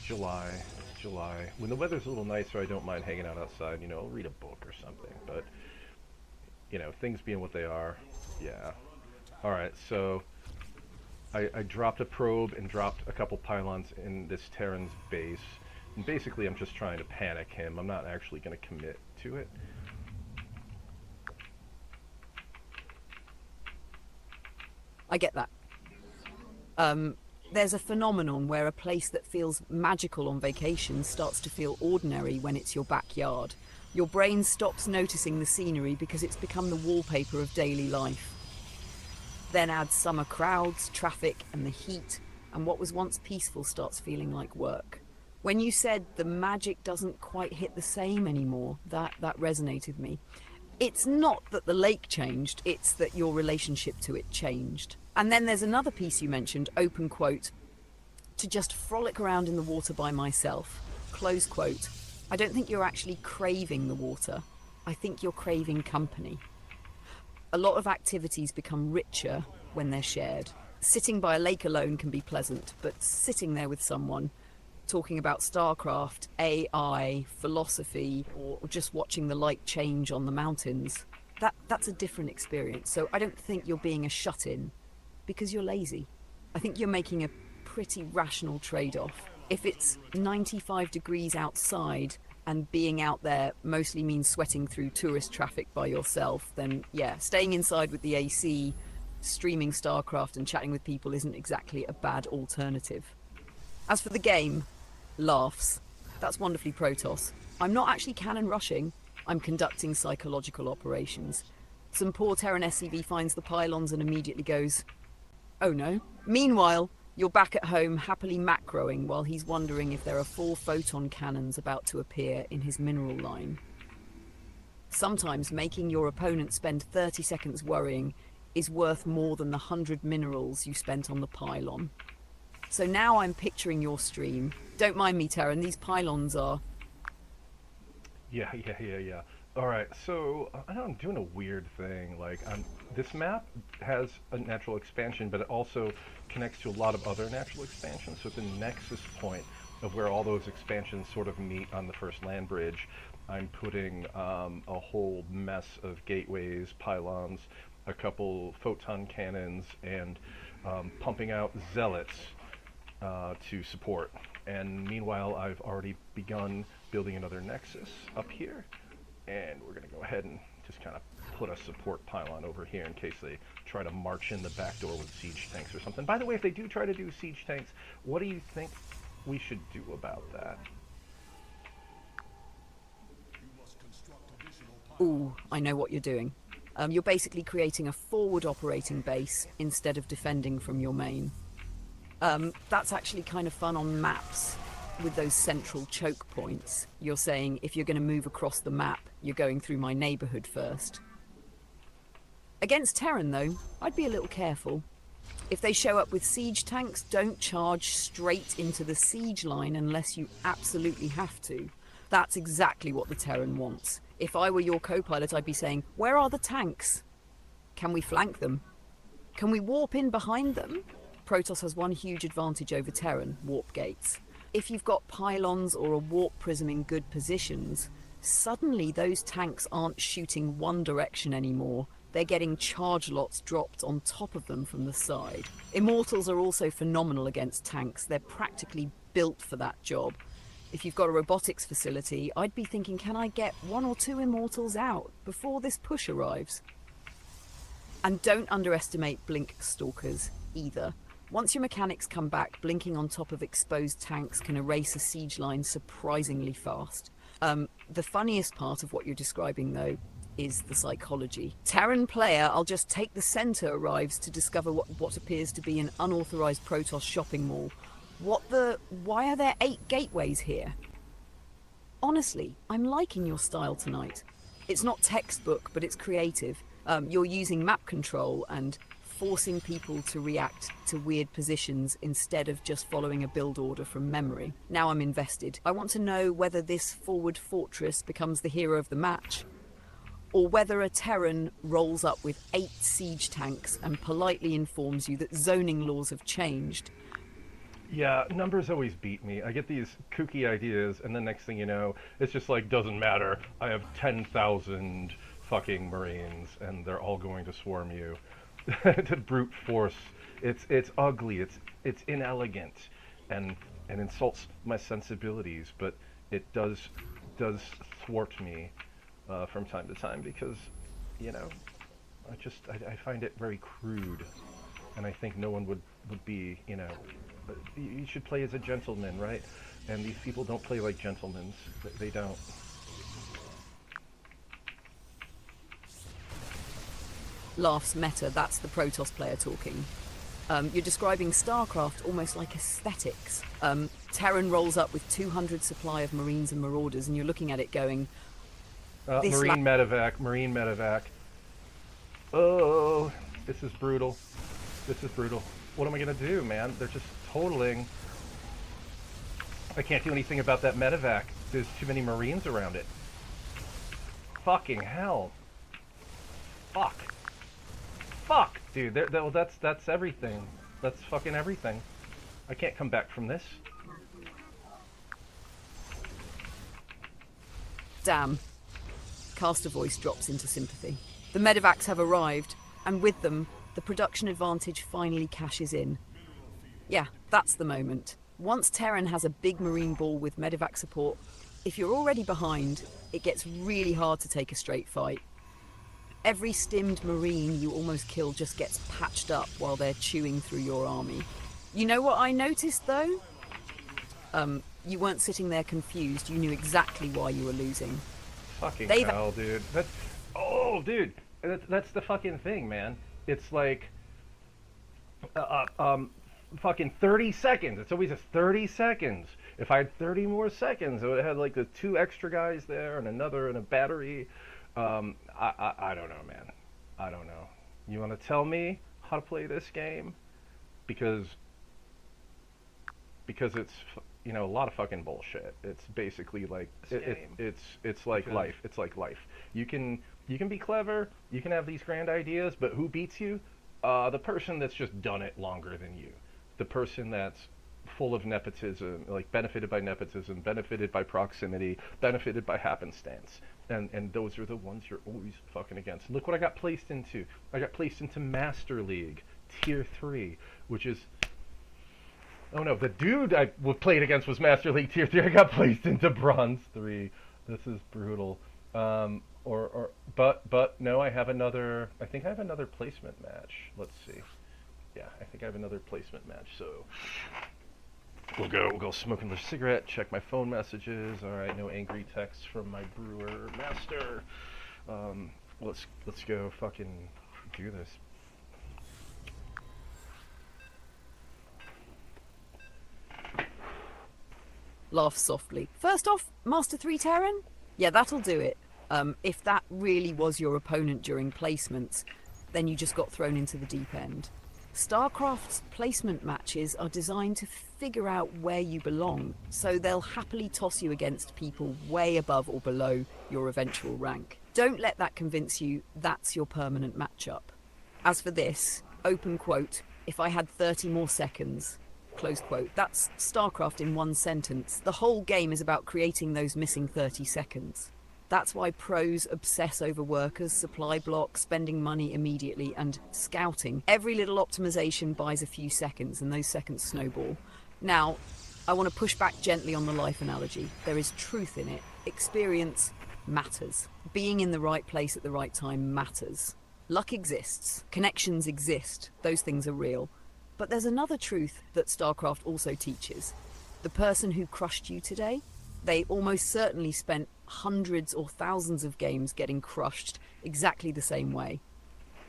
July. It's July. When the weather's a little nicer, I don't mind hanging out outside. You know, read a book or something. But you know, things being what they are, yeah. All right, so I dropped a probe and dropped a couple pylons in this Terran's base. And basically, I'm just trying to panic him. I'm not actually going to commit to it. I get that. There's a phenomenon where a place that feels magical on vacation starts to feel ordinary when it's your backyard. Your brain stops noticing the scenery because it's become the wallpaper of daily life. Then add summer crowds, traffic, and the heat, and what was once peaceful starts feeling like work. When you said the magic doesn't quite hit the same anymore, that resonated with me. It's not that the lake changed, it's that your relationship to it changed. And then there's another piece you mentioned, open quote, to just frolic around in the water by myself, close quote. I don't think you're actually craving the water. I think you're craving company. A lot of activities become richer when they're shared. Sitting by a lake alone can be pleasant, but sitting there with someone, talking about Starcraft, AI, philosophy, or just watching the light change on the mountains, that's a different experience. So I don't think you're being a shut-in because you're lazy. I think you're making a pretty rational trade-off. If it's 95 degrees outside and being out there mostly means sweating through tourist traffic by yourself, then yeah, staying inside with the AC, streaming Starcraft and chatting with people isn't exactly a bad alternative. As for the game, laughs. That's wonderfully Protoss. I'm not actually cannon rushing, I'm conducting psychological operations. Some poor Terran SCV finds the pylons and immediately goes, oh no. Meanwhile, you're back at home happily macroing while he's wondering if there are 4 photon cannons about to appear in his mineral line. Sometimes making your opponent spend 30 seconds worrying is worth more than the 100 minerals you spent on the pylon. So now I'm picturing your stream. Don't mind me, Terran, these pylons are... Yeah. All right, so I know I'm doing a weird thing. Like, this map has a natural expansion, but it also connects to a lot of other natural expansions. So at the nexus point of where all those expansions sort of meet on the first land bridge, I'm putting a whole mess of gateways, pylons, a couple photon cannons, and pumping out zealots to support. And meanwhile, I've already begun building another nexus up here. And we're going to go ahead and just kind of put a support pylon over here in case they try to march in the back door with siege tanks or something. By the way, if they do try to do siege tanks, what do you think we should do about that? Ooh, I know what you're doing. You're basically creating a forward operating base instead of defending from your main. That's actually kind of fun on maps. With those central choke points, you're saying if you're going to move across the map, you're going through my neighborhood first. Against Terran, though, I'd be a little careful. If they show up with siege tanks, don't charge straight into the siege line unless you absolutely have to. That's exactly what the Terran wants. If I were your co-pilot, I'd be saying, where are the tanks? Can we flank them? Can we warp in behind them? Protoss has one huge advantage over Terran, warp gates. If you've got pylons or a warp prism in good positions, suddenly those tanks aren't shooting one direction anymore. They're getting charge lots dropped on top of them from the side. Immortals are also phenomenal against tanks. They're practically built for that job. If you've got a robotics facility, I'd be thinking, can I get 1 or 2 Immortals out before this push arrives? And don't underestimate blink stalkers either. Once your mechanics come back, blinking on top of exposed tanks can erase a siege line surprisingly fast. The funniest part of what you're describing, though, is the psychology. Terran player, I'll just take the center arrives to discover what appears to be an unauthorized Protoss shopping mall. Why are there 8 gateways here? Honestly, I'm liking your style tonight. It's not textbook, but it's creative. You're using map control and forcing people to react to weird positions instead of just following a build order from memory. Now I'm invested. I want to know whether this forward fortress becomes the hero of the match, or whether a Terran rolls up with 8 siege tanks and politely informs you that zoning laws have changed. Yeah, numbers always beat me. I get these kooky ideas, and the next thing you know, it's just like, doesn't matter. I have 10,000 fucking Marines, and they're all going to swarm you. To brute force. It's ugly. It's inelegant, and insults my sensibilities. But it does thwart me from time to time because, you know, I find it very crude, and I think no one would be, you know. You should play as a gentleman, right? And these people don't play like gentlemen. They don't. Laughs Meta, that's the Protoss player talking. You're describing Starcraft almost like aesthetics. Terran rolls up with 200 supply of Marines and Marauders, and you're looking at it going... Marine medevac. Oh, this is brutal. What am I gonna do, man? They're just totaling. I can't do anything about that medevac. There's too many Marines around it. Fucking hell. Fuck, dude. That's everything. That's fucking everything. I can't come back from this. Damn. Caster voice drops into sympathy. The medevacs have arrived, and with them, the production advantage finally cashes in. Yeah, that's the moment. Once Terran has a big Marine ball with medevac support, if you're already behind, it gets really hard to take a straight fight. Every stimmed Marine you almost kill just gets patched up while they're chewing through your army. You know what I noticed, though? You weren't sitting there confused. You knew exactly why you were losing. Fucking hell, dude. That's the fucking thing, man. It's like, fucking 30 seconds. It's always just 30 seconds. If I had 30 more seconds, I would have had like the 2 extra guys there and another and a battery. I don't know, man. I don't know. You want to tell me how to play this game? Because it's, you know, a lot of fucking bullshit. It's basically like it's like life. It's like life. You can be clever. You can have these grand ideas, but who beats you? The person that's just done it longer than you. The person that's full of nepotism, like benefited by nepotism, benefited by proximity, benefited by happenstance. And those are the ones you're always fucking against. Look what I got placed into. I got placed into Master League, Tier 3, which is... Oh no, the dude I played against was Master League Tier 3. I got placed into Bronze 3. This is brutal. But no, I have another... I think I have another placement match. Let's see. Yeah, I think I have another placement match, so... We'll go smoke another cigarette, check my phone messages. Alright, no angry texts from my brewer master. Let's go fucking do this. Laughs softly. First off, Master 3 Terran? Yeah, that'll do it. If that really was your opponent during placements, then you just got thrown into the deep end. StarCraft's placement matches are designed to figure out where you belong, so they'll happily toss you against people way above or below your eventual rank. Don't let that convince you that's your permanent matchup. As for this, open quote, if I had 30 more seconds, close quote, that's StarCraft in one sentence. The whole game is about creating those missing 30 seconds. That's why pros obsess over workers, supply blocks, spending money immediately, and scouting. Every little optimization buys a few seconds, and those seconds snowball. Now, I want to push back gently on the life analogy. There is truth in it. Experience matters. Being in the right place at the right time matters. Luck exists. Connections exist. Those things are real. But there's another truth that StarCraft also teaches. The person who crushed you today, they almost certainly spent hundreds or thousands of games getting crushed exactly the same way.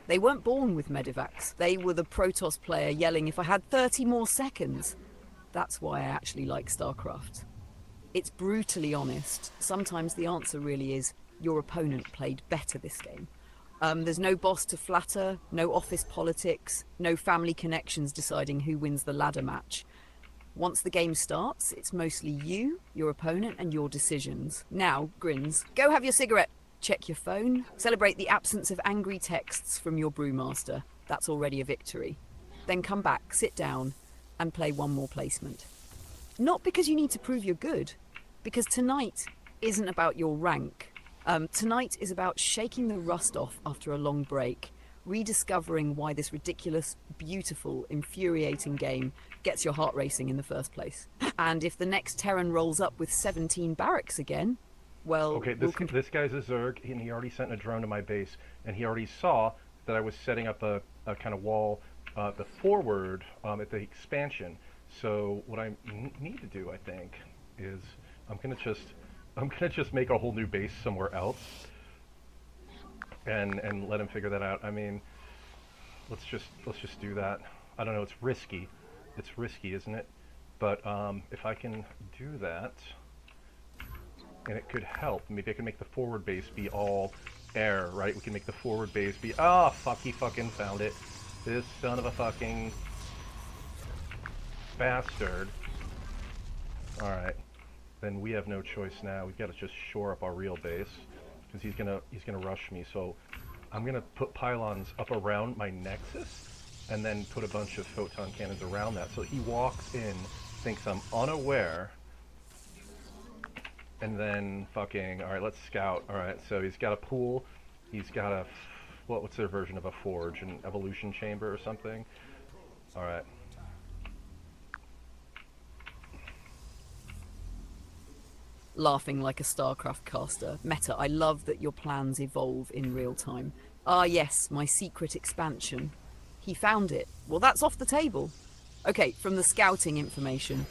They weren't born with Medivacs. They were the Protoss player yelling, if I had 30 more seconds. That's why I actually like StarCraft. It's brutally honest. Sometimes the answer really is, your opponent played better this game. There's no boss to flatter, no office politics, no family connections deciding who wins the ladder match. Once the game starts, it's mostly you, your opponent, and your decisions. Now, grins, go have your cigarette, check your phone, celebrate the absence of angry texts from your brewmaster. That's already a victory. Then come back, sit down, and play one more placement. Not because you need to prove you're good, because tonight isn't about your rank. Tonight is about shaking the rust off after a long break, rediscovering why this ridiculous, beautiful, infuriating game gets your heart racing in the first place. And if the next Terran rolls up with 17 barracks again, well... Okay, this guy's a Zerg, and he already sent a drone to my base, and he already saw that I was setting up a kind of wall the forward at the expansion. So what I need to do, I think, is I'm gonna just make a whole new base somewhere else, and let him figure that out. I mean, let's just do that. I don't know. It's risky. It's risky, isn't it? But if I can do that, and it could help. Maybe I can make the forward base be all air, right? We can make the forward base be... Ah, fuck, he fucking found it. This son of a fucking bastard. Alright. Then we have no choice now. We've got to just shore up our real base, because he's gonna rush me. So I'm gonna put pylons up around my nexus, and then put a bunch of photon cannons around that. So he walks in, thinks I'm unaware, and then fucking, alright, let's scout. Alright, so he's got a pool, he's got a, what's their version of a forge, an evolution chamber or something? Alright. Laughing like a StarCraft caster. Meta, I love that your plans evolve in real time. Ah yes, my secret expansion. He found it. Well, that's off the table. Okay, from the scouting information,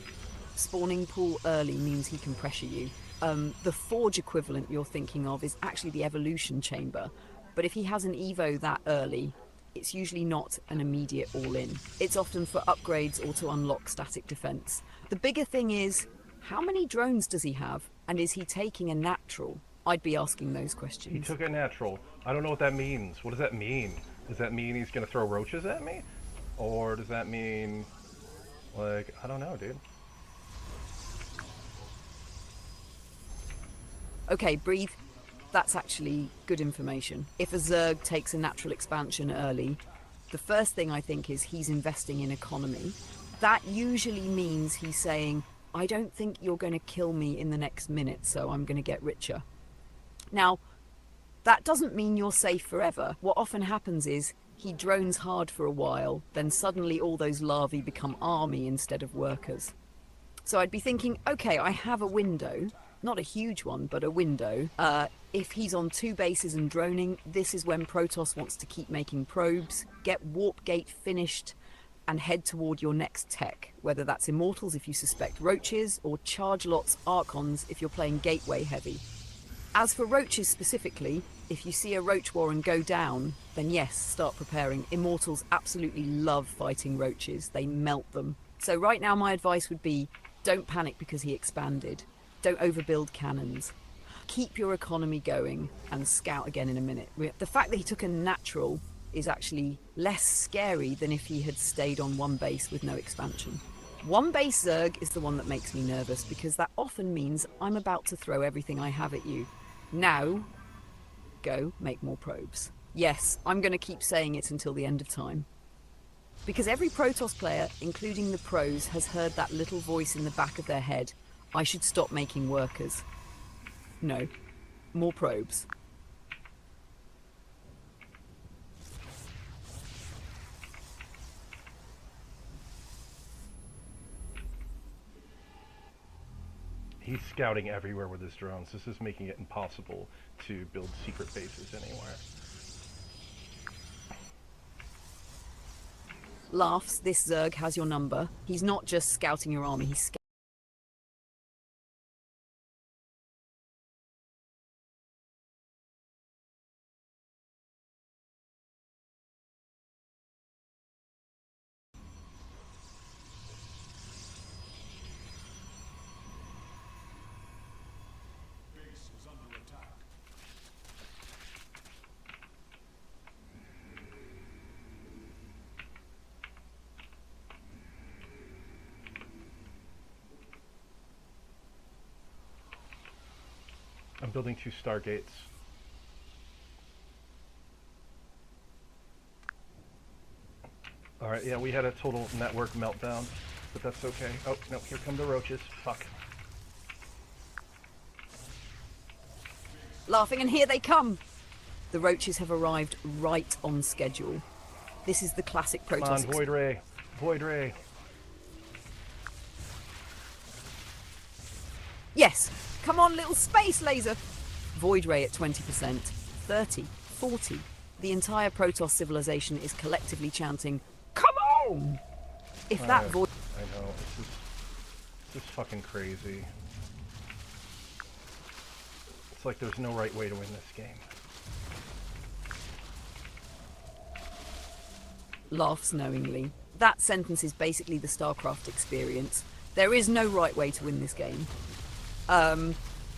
spawning pool early means he can pressure you. The forge equivalent you're thinking of is actually the evolution chamber, but if he has an evo that early, it's usually not an immediate all-in. It's often for upgrades or to unlock static defense. The bigger thing is, how many drones does he have, and is he taking a natural? I'd be asking those questions. He took a natural. I don't know what that means. What does that mean? Does that mean he's gonna throw roaches at me? Or does that mean, like, I don't know, dude. Okay, breathe. That's actually good information. If a Zerg takes a natural expansion early, the first thing I think is he's investing in economy. That usually means he's saying, I don't think you're going to kill me in the next minute, so I'm going to get richer. Now, that doesn't mean you're safe forever. What often happens is he drones hard for a while, then suddenly all those larvae become army instead of workers. So I'd be thinking, okay, I have a window, not a huge one, but a window. If he's on 2 bases and droning, this is when Protoss wants to keep making probes, get Warp Gate finished, and head toward your next tech, whether that's Immortals if you suspect roaches, or Charge Lots Archons if you're playing Gateway heavy. As for roaches specifically, if you see a roach warren go down, then yes, start preparing. Immortals absolutely love fighting roaches. They melt them. So right now my advice would be, don't panic because he expanded. Don't overbuild cannons. Keep your economy going and scout again in a minute. The fact that he took a natural is actually less scary than if he had stayed on one base with no expansion. One base Zerg is the one that makes me nervous because that often means I'm about to throw everything I have at you. Now, go make more probes. Yes, I'm going to keep saying it until the end of time. Because every Protoss player, including the pros, has heard that little voice in the back of their head. I should stop making workers. No, more probes. He's scouting everywhere with his drones. This is making it impossible to build secret bases anywhere. Laughs, this Zerg has your number. He's not just scouting your army, he's I'm building 2 Stargates. Alright, yeah, we had a total network meltdown, but that's okay. Oh, no, here come the roaches. Fuck. laughing, and here they come! The roaches have arrived right on schedule. This is the classic Protoss. Come on, Void Ray. Void Ray. Yes! Come on, little space laser! Void Ray at 20%, 30, 40. The entire Protoss civilization is collectively chanting, "Come on!" If that void... I know, this is fucking crazy. It's like there's no right way to win this game. Laughs knowingly. That sentence is basically the Starcraft experience. There is no right way to win this game.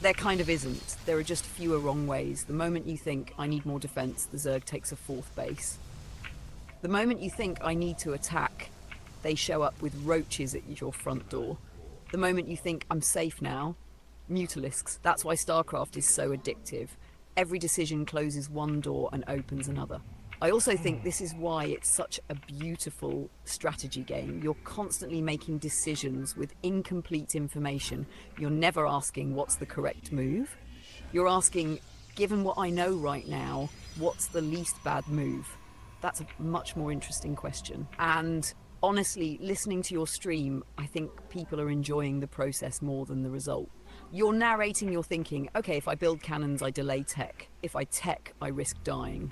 There kind of isn't. There are just fewer wrong ways. The moment you think, I need more defense, the Zerg takes a 4th base. The moment you think, I need to attack, they show up with roaches at your front door. The moment you think, I'm safe now, Mutalisks. That's why Starcraft is so addictive. Every decision closes one door and opens another. I also think this is why it's such a beautiful strategy game. You're constantly making decisions with incomplete information. You're never asking what's the correct move. You're asking, given what I know right now, what's the least bad move? That's a much more interesting question. And honestly, listening to your stream, I think people are enjoying the process more than the result. You're narrating your thinking, okay, if I build cannons, I delay tech. If I tech, I risk dying.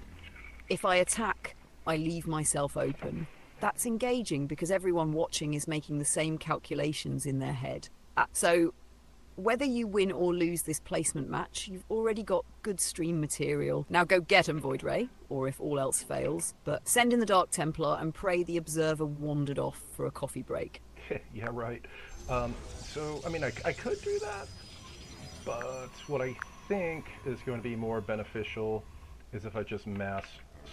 If I attack, I leave myself open. That's engaging because everyone watching is making the same calculations in their head. So whether you win or lose this placement match, you've already got good stream material. Now go get 'em, Void Ray, or if all else fails, but send in the Dark Templar and pray the Observer wandered off for a coffee break. Yeah, right. So, I mean, I could do that, but what I think is going to be more beneficial is if I just mass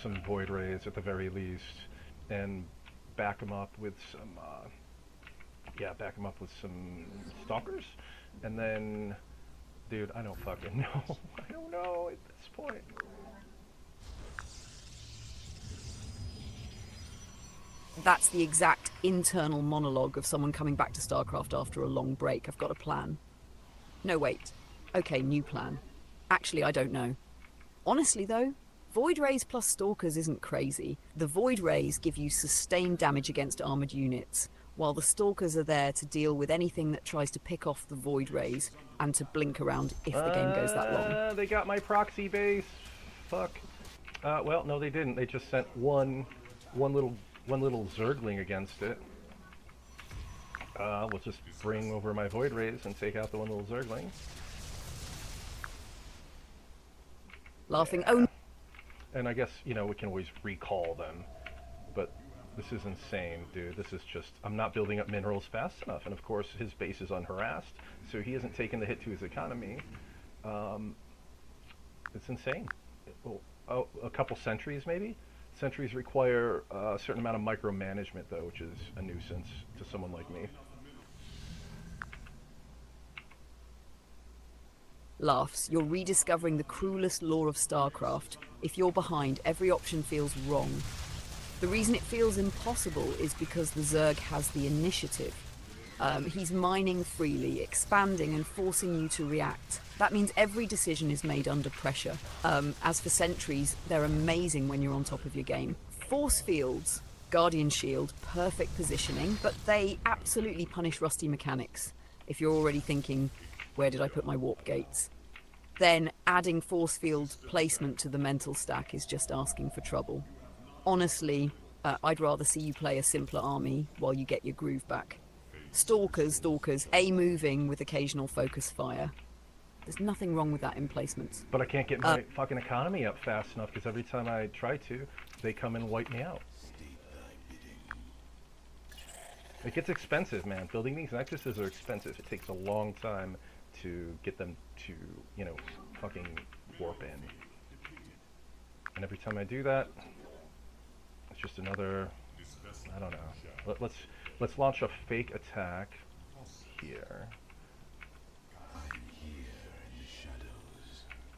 some Void Rays at the very least and back them up with some, some Stalkers, and then, dude, I don't fucking know. I don't know at this point. That's the exact internal monologue of someone coming back to StarCraft after a long break. I've got a plan. No, wait. Okay, new plan. Actually, I don't know. Honestly, though, Void Rays plus Stalkers isn't crazy. The Void Rays give you sustained damage against armoured units, while the Stalkers are there to deal with anything that tries to pick off the Void Rays and to blink around if the game goes that long. They got my proxy base. Fuck. Well, no, they didn't. They just sent one little Zergling against it. We'll just bring over my Void Rays and take out the one little Zergling. Laughing. Oh. And I guess, you know, we can always recall them. But this is insane, dude. This is just, I'm not building up minerals fast enough. And of course, his base is unharassed, so he hasn't taken the hit to his economy. It's insane. Oh, a couple centuries maybe? Sentries require a certain amount of micromanagement, though, which is a nuisance to someone like me. Laughs, you're rediscovering the cruelest law of StarCraft. If you're behind, every option feels wrong. The reason it feels impossible is because the Zerg has the initiative. He's mining freely, expanding and forcing you to react. That means every decision is made under pressure. As for sentries, they're amazing when you're on top of your game. Force fields, Guardian Shield, perfect positioning, but they absolutely punish rusty mechanics. If you're already thinking, where did I put my warp gates? Then adding force field placement to the mental stack is just asking for trouble. Honestly, I'd rather see you play a simpler army while you get your groove back. Stalkers, A-moving with occasional focus fire. There's nothing wrong with that in placements. But I can't get my fucking economy up fast enough because every time I try to, they come and wipe me out. It gets expensive, man. Building these nexuses are expensive. It takes a long time to get them to, you know, fucking warp in. And every time I do that, it's just another, I don't know. Let's launch a fake attack here.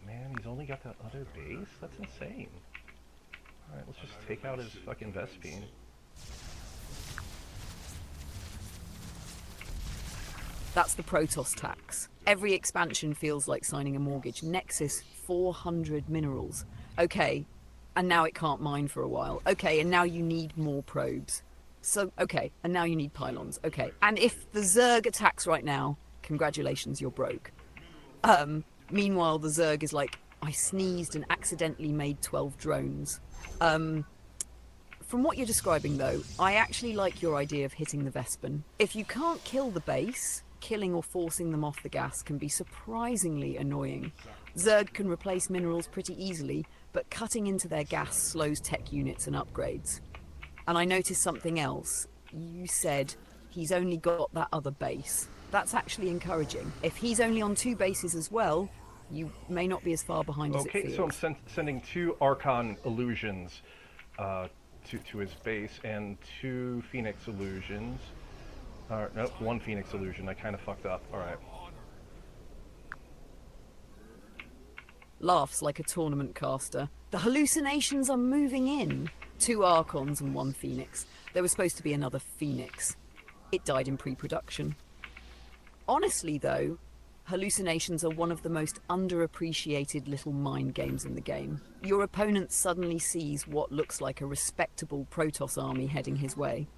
Man, he's only got that other base? That's insane. Alright, let's just take out his fucking Vespine. That's the Protoss tax. Every expansion feels like signing a mortgage. Nexus, 400 minerals. Okay, and now it can't mine for a while. Okay, and now you need more probes. So, okay, and now you need pylons. Okay, and if the Zerg attacks right now, congratulations, you're broke. Meanwhile, the Zerg is like, I sneezed and accidentally made 12 drones. From what you're describing, though, I actually like your idea of hitting the Vespin. If you can't kill the base, killing or forcing them off the gas can be surprisingly annoying. Zerg can replace minerals pretty easily, but cutting into their gas slows tech units and upgrades. And I noticed something else. You said he's only got that other base. That's actually encouraging. If he's only on 2 bases as well, you may not be as far behind as it feels. Okay, so I'm sending 2 Archon illusions to his base and 2 Phoenix illusions. Nope, 1 Phoenix illusion. I kind of fucked up. Alright. Laughs like a tournament caster. The hallucinations are moving in. 2 Archons and 1 Phoenix. There was supposed to be another Phoenix. It died in pre-production. Honestly, though, hallucinations are one of the most underappreciated little mind games in the game. Your opponent suddenly sees what looks like a respectable Protoss army heading his way.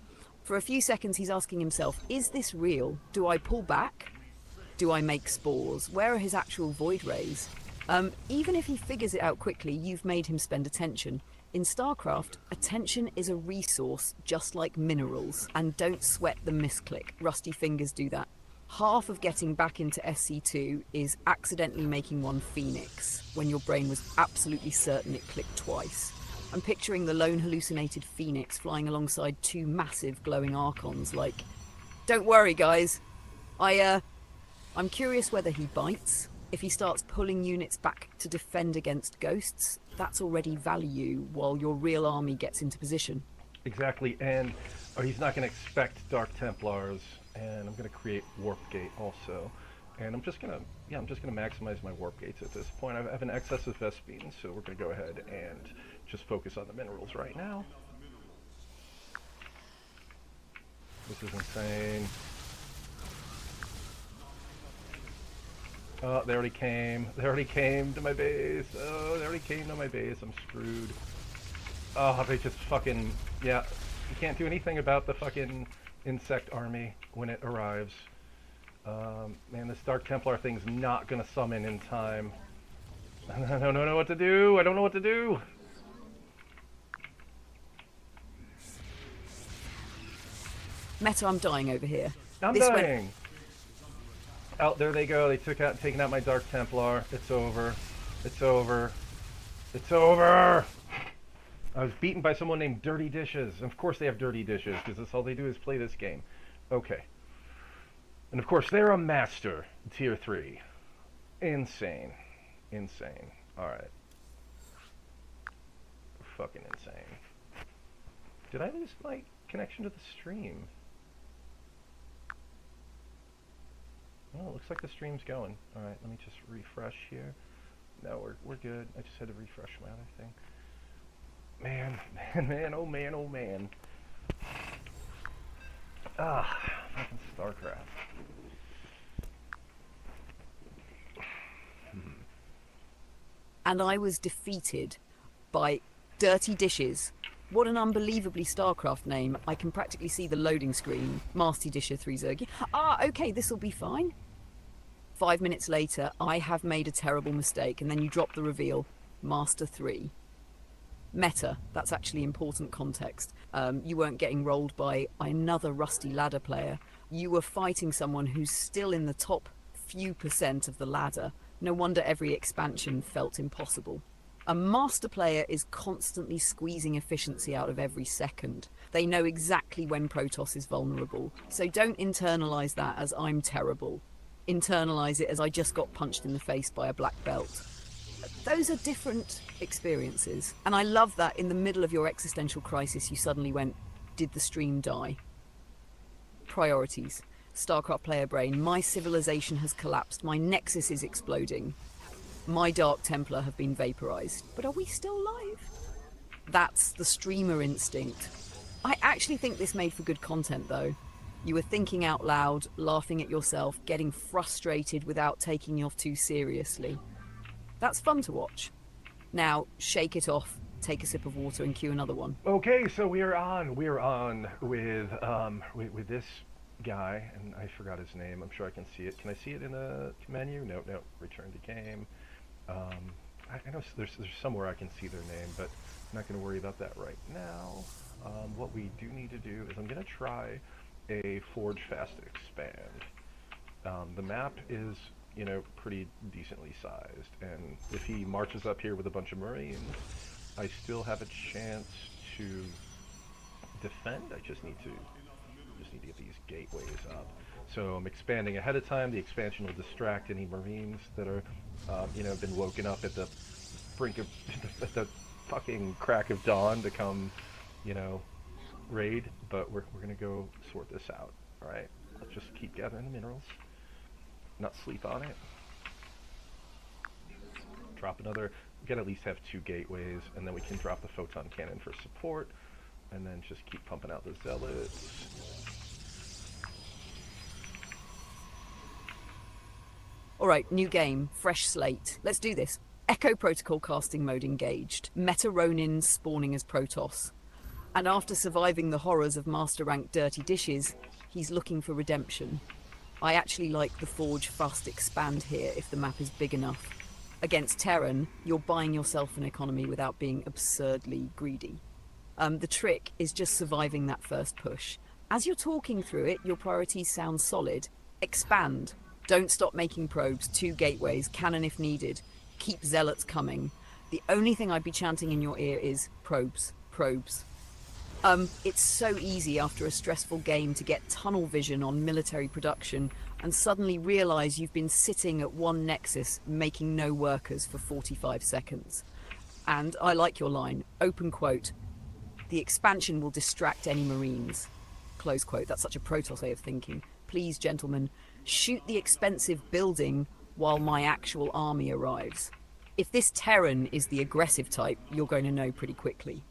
For a few seconds, he's asking himself, is this real? Do I pull back? Do I make spores? Where are his actual void rays? Even if he figures it out quickly, you've made him spend attention. In StarCraft, attention is a resource just like minerals, and don't sweat the misclick. Rusty fingers do that. Half of getting back into SC2 is accidentally making 1 Phoenix, when your brain was absolutely certain it clicked twice. I'm picturing the lone hallucinated Phoenix flying alongside 2 massive glowing Archons like, don't worry guys, I'm curious whether he bites. If he starts pulling units back to defend against ghosts, that's already value while your real army gets into position. Exactly, and he's not going to expect Dark Templars, and I'm going to create Warp Gate also. And I'm just going to maximize my Warp Gates at this point. I have an excess of Vespine, so we're going to go ahead and just focus on the minerals right now. This is insane. Oh, they already came. They already came to my base. Oh, they already came to my base. I'm screwed. Oh, they just fucking... Yeah, you can't do anything about the fucking insect army when it arrives. Man, this Dark Templar thing's not gonna summon in time. I don't know what to do. I don't know what to do. Meta, I'm dying over here. I'm dying. Oh, there they go. They taken out my Dark Templar. It's over. It's over. It's over. I was beaten by someone named Dirty Dishes. Of course they have Dirty Dishes, because that's all they do is play this game. Okay. And of course they're a master. Tier 3. Insane. Insane. Alright. Fucking insane. Did I lose my connection to the stream? Well, it looks like the stream's going. Alright, let me just refresh here. No, we're good. I just had to refresh my other thing. Man, oh man, oh man. Fucking Starcraft. And I was defeated by Dirty Dishes. What an unbelievably Starcraft name. I can practically see the loading screen. Masty Disher 3 Zergi. Okay, this'll be fine. 5 minutes later, I have made a terrible mistake, and then you drop the reveal. Master 3. Meta, that's actually important context. You weren't getting rolled by another rusty ladder player. You were fighting someone who's still in the top few % of the ladder. No wonder every expansion felt impossible. A master player is constantly squeezing efficiency out of every second. They know exactly when Protoss is vulnerable. So don't internalize that as I'm terrible. Internalize it as I just got punched in the face by a black belt. Those are different experiences. And I love that in the middle of your existential crisis, you suddenly went, did the stream die? Priorities. Starcraft player brain. My civilization has collapsed. My nexus is exploding. My Dark Templar have been vaporized. But are we still alive? That's the streamer instinct. I actually think this made for good content, though. You were thinking out loud, laughing at yourself, getting frustrated without taking yourself too seriously. That's fun to watch. Now, shake it off, take a sip of water, and cue another one. Okay, so we're on with this guy, and I forgot his name. I'm sure I can see it. Can I see it in a menu? No. Return to game. I know there's somewhere I can see their name, but I'm not going to worry about that right now. What we do need to do is I'm going to try a Forge Fast Expand. The map is, pretty decently sized, and if he marches up here with a bunch of Marines, I still have a chance to defend. I just need to get these gateways up. So I'm expanding ahead of time. The expansion will distract any Marines that are, been woken up at the brink of the fucking crack of dawn to come, raid. But we're gonna go sort this out. All right. Let's just keep gathering the minerals. Not sleep on it. Drop another. We can at least have 2 gateways, and then we can drop the photon cannon for support, and then just keep pumping out the zealots. Alright, new game, fresh slate. Let's do this. Echo Protocol casting mode engaged. Meta Ronin spawning as Protoss. And after surviving the horrors of Master Rank Dirty Dishes, he's looking for redemption. I actually like the Forge Fast Expand here if the map is big enough. Against Terran, you're buying yourself an economy without being absurdly greedy. The trick is just surviving that first push. As you're talking through it, your priorities sound solid. Expand. Don't stop making probes, 2 gateways, cannon if needed. Keep zealots coming. The only thing I'd be chanting in your ear is probes, probes. It's so easy after a stressful game to get tunnel vision on military production and suddenly realize you've been sitting at one nexus making no workers for 45 seconds. And I like your line, open quote, the expansion will distract any Marines. Close quote, that's such a Protoss way of thinking. Please, gentlemen, shoot the expensive building while my actual army arrives. If this Terran is the aggressive type, you're going to know pretty quickly.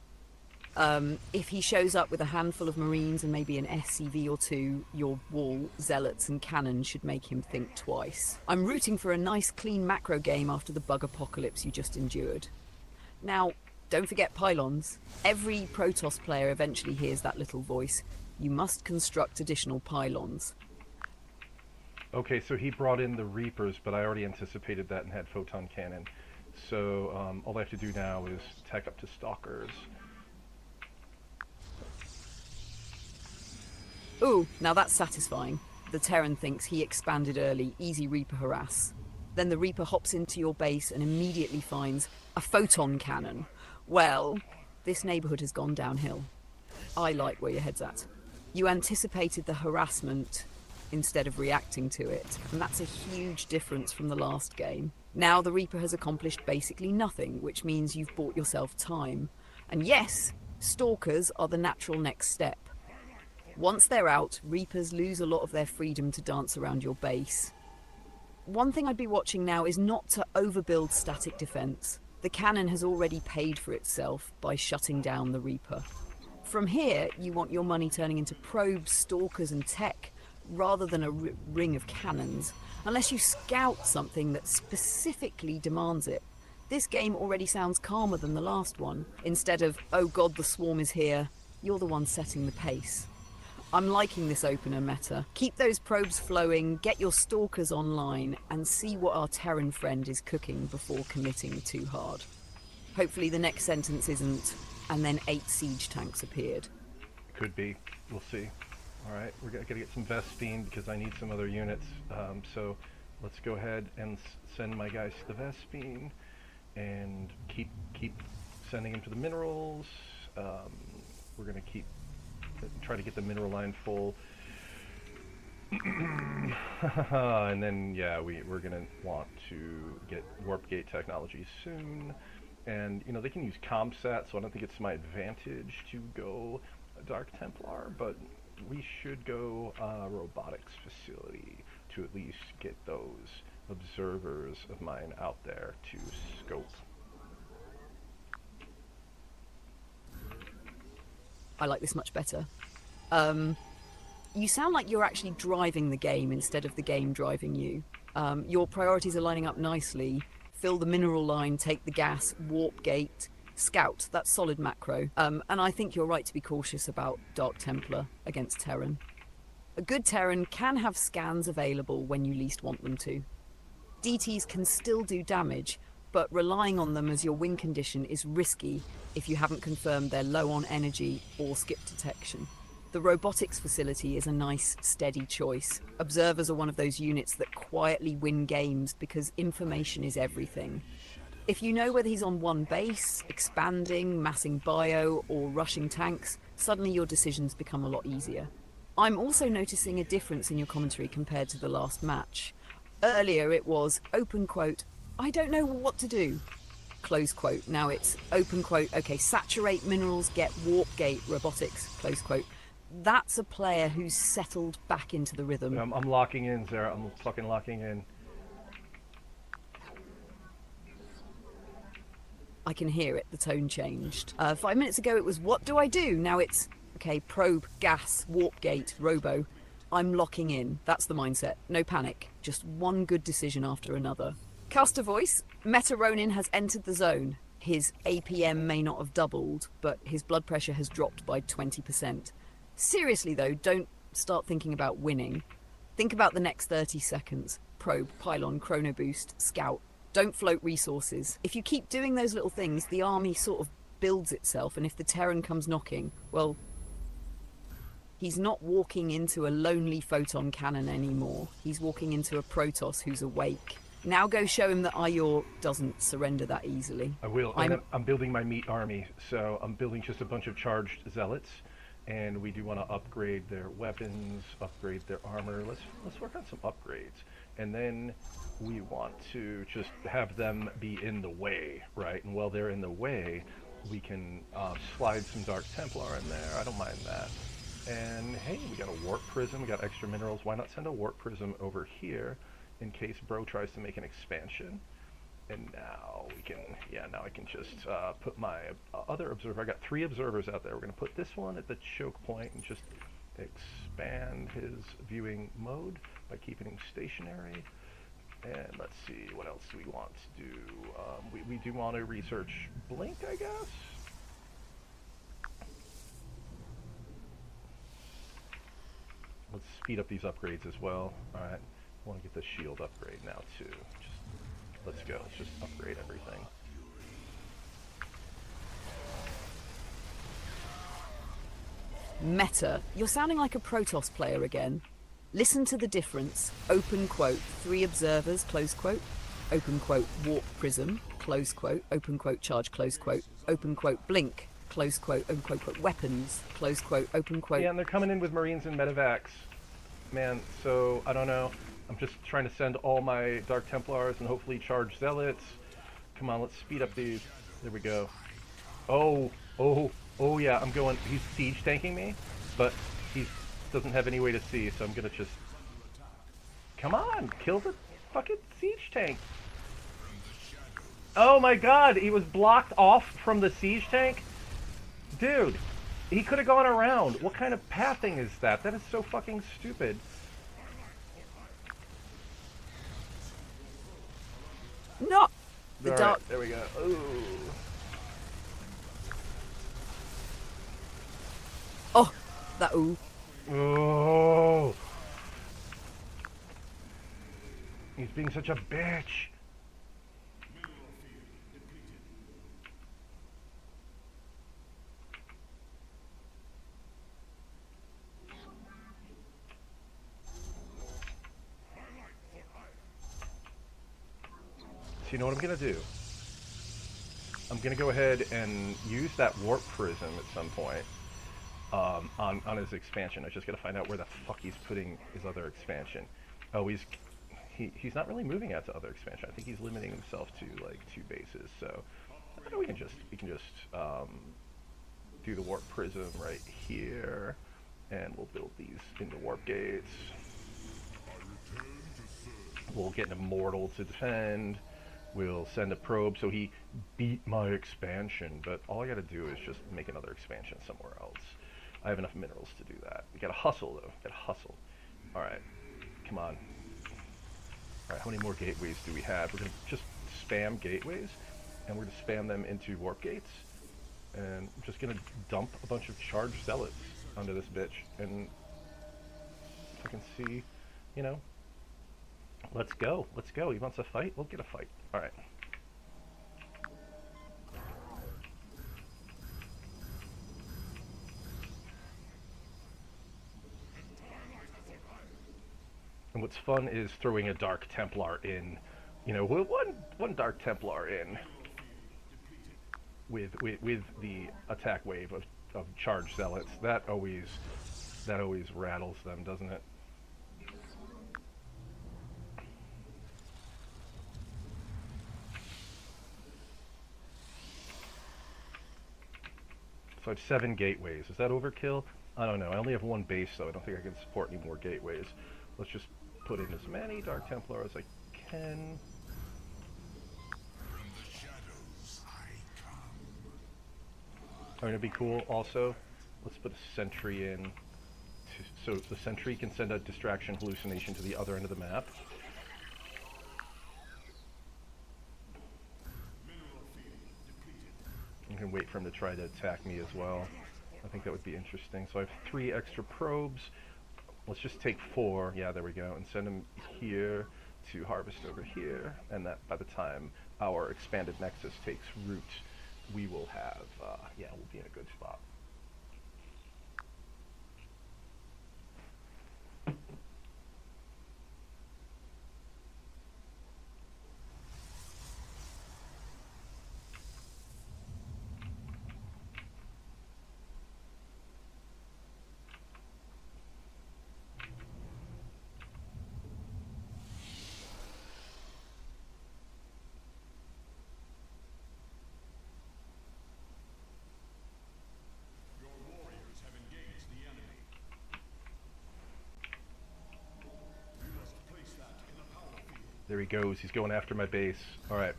If he shows up with a handful of Marines and maybe an SCV or 2, your wall, zealots and cannons should make him think twice. I'm rooting for a nice clean macro game after the bug apocalypse you just endured. Now, don't forget pylons. Every Protoss player eventually hears that little voice. You must construct additional pylons. Okay, so he brought in the Reapers, but I already anticipated that and had photon cannon. So all I have to do now is tech up to Stalkers. Ooh, now that's satisfying. The Terran thinks he expanded early, easy Reaper harass. Then the Reaper hops into your base and immediately finds a photon cannon. Well, this neighborhood has gone downhill. I like where your head's at. You anticipated the harassment instead of reacting to it, and that's a huge difference from the last game. Now the Reaper has accomplished basically nothing, which means you've bought yourself time. And yes, Stalkers are the natural next step. Once they're out, Reapers lose a lot of their freedom to dance around your base. One thing I'd be watching now is not to overbuild static defense. The cannon has already paid for itself by shutting down the Reaper. From here, you want your money turning into probes, stalkers and tech, rather than a ring of cannons, unless you scout something that specifically demands it. This game already sounds calmer than the last one. Instead of, oh god, the swarm is here, you're the one setting the pace. I'm liking this opener meta. Keep those probes flowing, get your stalkers online, and see what our Terran friend is cooking before committing too hard. Hopefully the next sentence isn't, and then 8 siege tanks appeared. Could be. We'll see. Alright, we're going to get some Vespine because I need some other units. So let's go ahead and send my guys to the Vespine and keep sending them to the minerals. We're going to try to get the mineral line full. And then, yeah, we're going to want to get warp gate technology soon. And, you know, they can use ComSat, so I don't think it's my advantage to go Dark Templar, but we should go robotics facility to at least get those observers of mine out there to scope. I like this much better. You sound like you're actually driving the game instead of the game driving you. Your priorities are lining up nicely. Fill the mineral line, take the gas, warp gate, scout. That's solid macro. And I think you're right to be cautious about Dark Templar against Terran. A good Terran can have scans available when you least want them to. DTs can still do damage, but relying on them as your win condition is risky if you haven't confirmed they're low on energy or skip detection. The robotics facility is a nice, steady choice. Observers are one of those units that quietly win games because information is everything. If you know whether he's on one base, expanding, massing bio, or rushing tanks, suddenly your decisions become a lot easier. I'm also noticing a difference in your commentary compared to the last match. Earlier it was, open quote, I don't know what to do, close quote. Now it's open quote, okay, saturate minerals, get warp gate, robotics, close quote. That's a player who's settled back into the rhythm. I'm locking in, Zara. I'm fucking locking in. I can hear it, the tone changed. 5 minutes ago it was, what do I do? Now it's, okay, probe, gas, warp gate, robo. I'm locking in. That's the mindset. No panic. Just one good decision after another. Caster voice. Meta Ronin has entered the zone. His APM may not have doubled, but his blood pressure has dropped by 20%. Seriously though, don't start thinking about winning. Think about the next 30 seconds. Probe, pylon, chrono boost, scout. Don't float resources. If you keep doing those little things, the army sort of builds itself, and if the Terran comes knocking, well, he's not walking into a lonely photon cannon anymore. He's walking into a Protoss who's awake. Now go show him that Ayor doesn't surrender that easily. I will. I'm building my meat army, so I'm building just a bunch of charged zealots. And we do want to upgrade their weapons, upgrade their armor. Let's work on some upgrades. And then we want to just have them be in the way, right? And while they're in the way, we can slide some Dark Templar in there. I don't mind that. And hey, we got a warp prism, we got extra minerals. Why not send a warp prism over here in case bro tries to make an expansion? And now we can, yeah, now I can just put my other observer. I got 3 observers out there. We're going to put this one at the choke point and just expand his viewing mode by keeping him stationary. And let's see, what else do we want to do? We do want to research Blink, I guess? Let's speed up these upgrades as well. Alright, I want to get the shield upgrade now too. Let's go. Let's just upgrade everything. Meta, you're sounding like a Protoss player again. Listen to the difference. Open quote, 3 observers, close quote. Open quote, warp prism, close quote. Open quote, charge, close quote. Open quote, blink, close quote. Open quote, weapons, close quote. Open quote. Yeah, and they're coming in with Marines and Medivacs. Man, so, I don't know. I'm just trying to send all my Dark Templars and hopefully charge Zealots. Come on, let's speed up these. There we go. Oh, Oh yeah, I'm going. He's siege tanking me, but he doesn't have any way to see, so I'm gonna just. Come on, kill the fucking siege tank. Oh my god, he was blocked off from the siege tank? Dude, he could have gone around. What kind of pathing is that? That is so fucking stupid. No! The All dark... right, there we go. Ooh. Oh, that ooh. Oh. He's being such a bitch. So you know what I'm gonna do? I'm gonna go ahead and use that warp prism at some point on his expansion. I just gotta find out where the fuck he's putting his other expansion. Oh, he's not really moving out to other expansion. I think he's limiting himself to like 2 bases. So we can just do the warp prism right here, and we'll build these into warp gates. We'll get an immortal to defend. We'll send a probe so he beat my expansion, but all I gotta do is just make another expansion somewhere else. I have enough minerals to do that. We gotta hustle though, gotta hustle. Alright, come on. Alright, how many more gateways do we have? We're gonna just spam gateways, and we're gonna spam them into warp gates, and I'm just gonna dump a bunch of charged zealots onto this bitch, and if I can see, you know, let's go, let's go. He wants a fight? We'll get a fight. Alright. And what's fun is throwing a Dark Templar in, you know, one Dark Templar in with the attack wave of charged zealots. That always rattles them, doesn't it? So I have 7 gateways. Is that overkill? I don't know. I only have 1 base, though. I don't think I can support any more gateways. Let's just put in as many Dark Templar as I can. It'd be cool also. Let's put a sentry in. So the sentry can send a distraction hallucination to the other end of the map. You can wait for him to try to attack me as well. I think that would be interesting. So I have 3 extra probes. Let's just take 4. Yeah, there we go. And send them here to harvest over here. And that by the time our expanded nexus takes root, we will have, yeah, we'll be in a good spot. There he goes. He's going after my base. All right.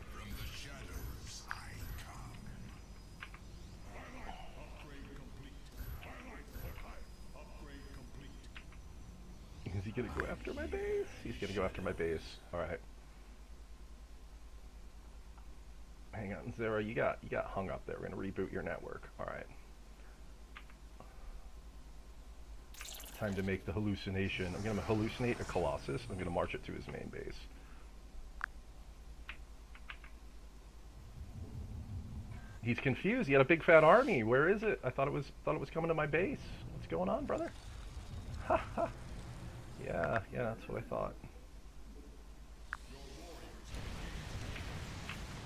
Is he gonna go after my base? He's gonna go after my base. All right. Hang on, Zara. You got hung up there. We're gonna reboot your network. All right. Time to make the hallucination. I'm gonna hallucinate a Colossus. I'm gonna march it to his main base. He's confused. He had a big fat army. Where is it? I thought it was coming to my base. What's going on, brother? Ha ha. Yeah, that's what I thought.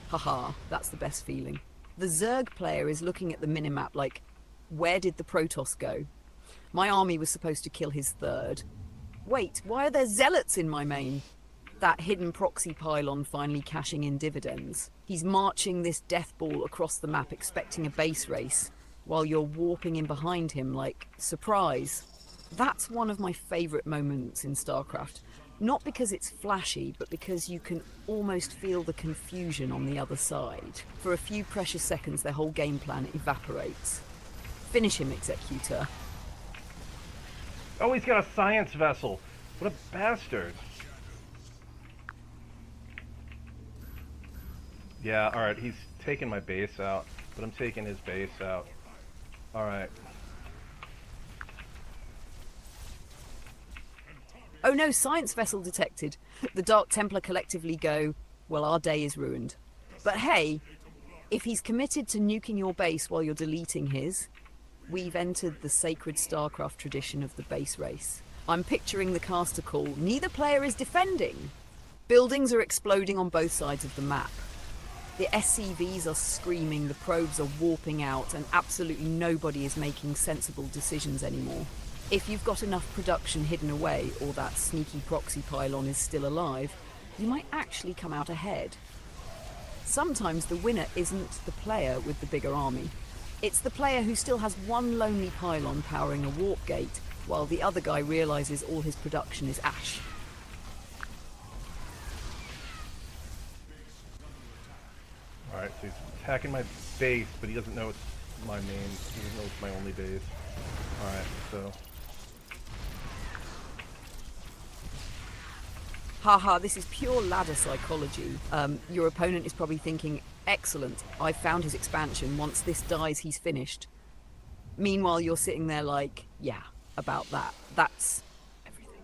Haha, that's the best feeling. The Zerg player is looking at the minimap like, where did the Protoss go? My army was supposed to kill his 3rd. Wait, why are there zealots in my main? That hidden proxy pylon finally cashing in dividends. He's marching this death ball across the map expecting a base race. while you're warping in behind him like, surprise. That's one of my favourite moments in StarCraft. Not because it's flashy, but because you can almost feel the confusion on the other side. For a few precious seconds, their whole game plan evaporates. Finish him, Executor. Oh, he's got a science vessel. What a bastard. Yeah, alright, he's taking my base out, but I'm taking his base out. Alright. Oh no, science vessel detected. The Dark Templar collectively go, well, our day is ruined. But hey, if he's committed to nuking your base while you're deleting his, we've entered the sacred StarCraft tradition of the base race. I'm picturing the caster call, neither player is defending. Buildings are exploding on both sides of the map. The SCVs are screaming, the probes are warping out, and absolutely nobody is making sensible decisions anymore. If you've got enough production hidden away, or that sneaky proxy pylon is still alive, you might actually come out ahead. Sometimes the winner isn't the player with the bigger army. It's the player who still has one lonely pylon powering a warp gate, while the other guy realizes all his production is ash. Alright, so he's attacking my base, but he doesn't know it's my main. He doesn't know it's my only base. Alright, so... Haha, this is pure ladder psychology. Your opponent is probably thinking, excellent, I've found his expansion. Once this dies, he's finished. Meanwhile, you're sitting there like, yeah, about that. That's everything.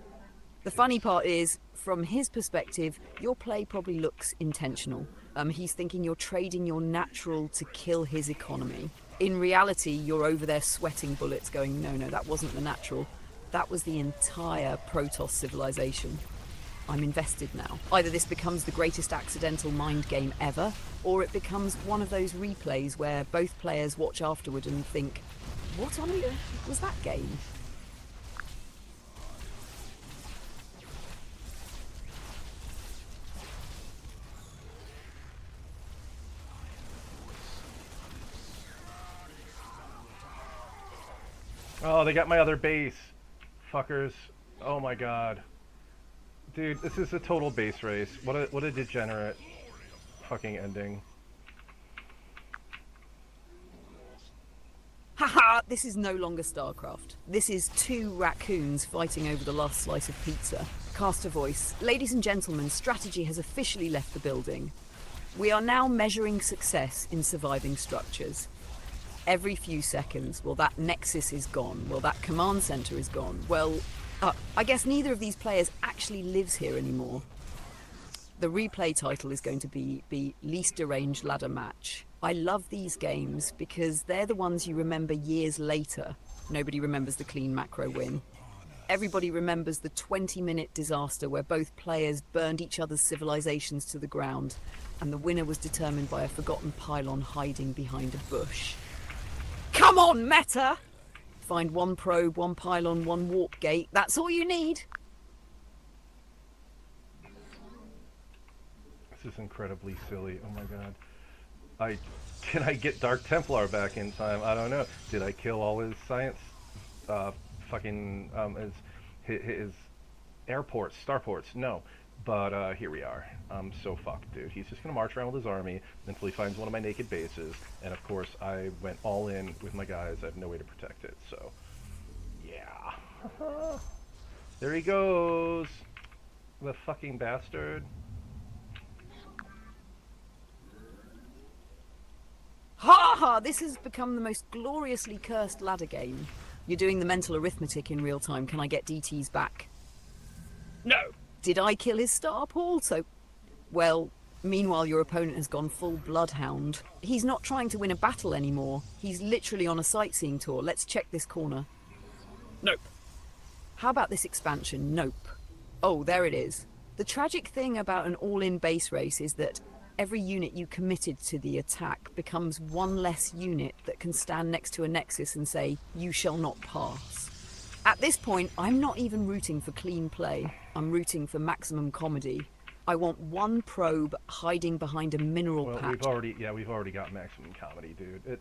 The funny part is, from his perspective, your play probably looks intentional. He's thinking you're trading your natural to kill his economy. In reality, you're over there sweating bullets going, no, that wasn't the natural. That was the entire Protoss civilization. I'm invested now. Either this becomes the greatest accidental mind game ever, or it becomes one of those replays where both players watch afterward and think, what on earth was that game? Oh, they got my other base. Fuckers. Oh my god. Dude, this is a total base race. What a degenerate fucking ending. Haha, this is no longer StarCraft. This is two raccoons fighting over the last slice of pizza. Caster voice. Ladies and gentlemen, strategy has officially left the building. We are now measuring success in surviving structures. Every few seconds, well, that nexus is gone. Well, that command center is gone. Well, I guess neither of these players actually lives here anymore. The replay title is going to be Least Deranged Ladder Match. I love these games because they're the ones you remember years later. Nobody remembers the clean macro win. Everybody remembers the 20-minute disaster where both players burned each other's civilizations to the ground, and the winner was determined by a forgotten pylon hiding behind a bush. Come on, Meta! Find one probe, one pylon, one warp gate. That's all you need. This is incredibly silly. Oh my god. Can I get Dark Templar back in time? I don't know. Did I kill all his science his airports, starports? No. But here we are. I'm so fucked, dude. He's just gonna march around with his army until he finds one of my naked bases, and of course I went all in with my guys. I have no way to protect it, so yeah. There he goes, the fucking bastard. Ha ha! This has become the most gloriously cursed ladder game. You're doing the mental arithmetic in real time. Can I get DTs back? No! Did I kill his star, Paul? So, well, meanwhile your opponent has gone full bloodhound. He's not trying to win a battle anymore. He's literally on a sightseeing tour. Let's check this corner. Nope. How about this expansion? Nope. Oh, there it is. The tragic thing about an all-in base race is that every unit you committed to the attack becomes one less unit that can stand next to a nexus and say, you shall not pass. At this point, I'm not even rooting for clean play. I'm rooting for maximum comedy. I want one probe hiding behind a mineral patch. We've already got maximum comedy, dude.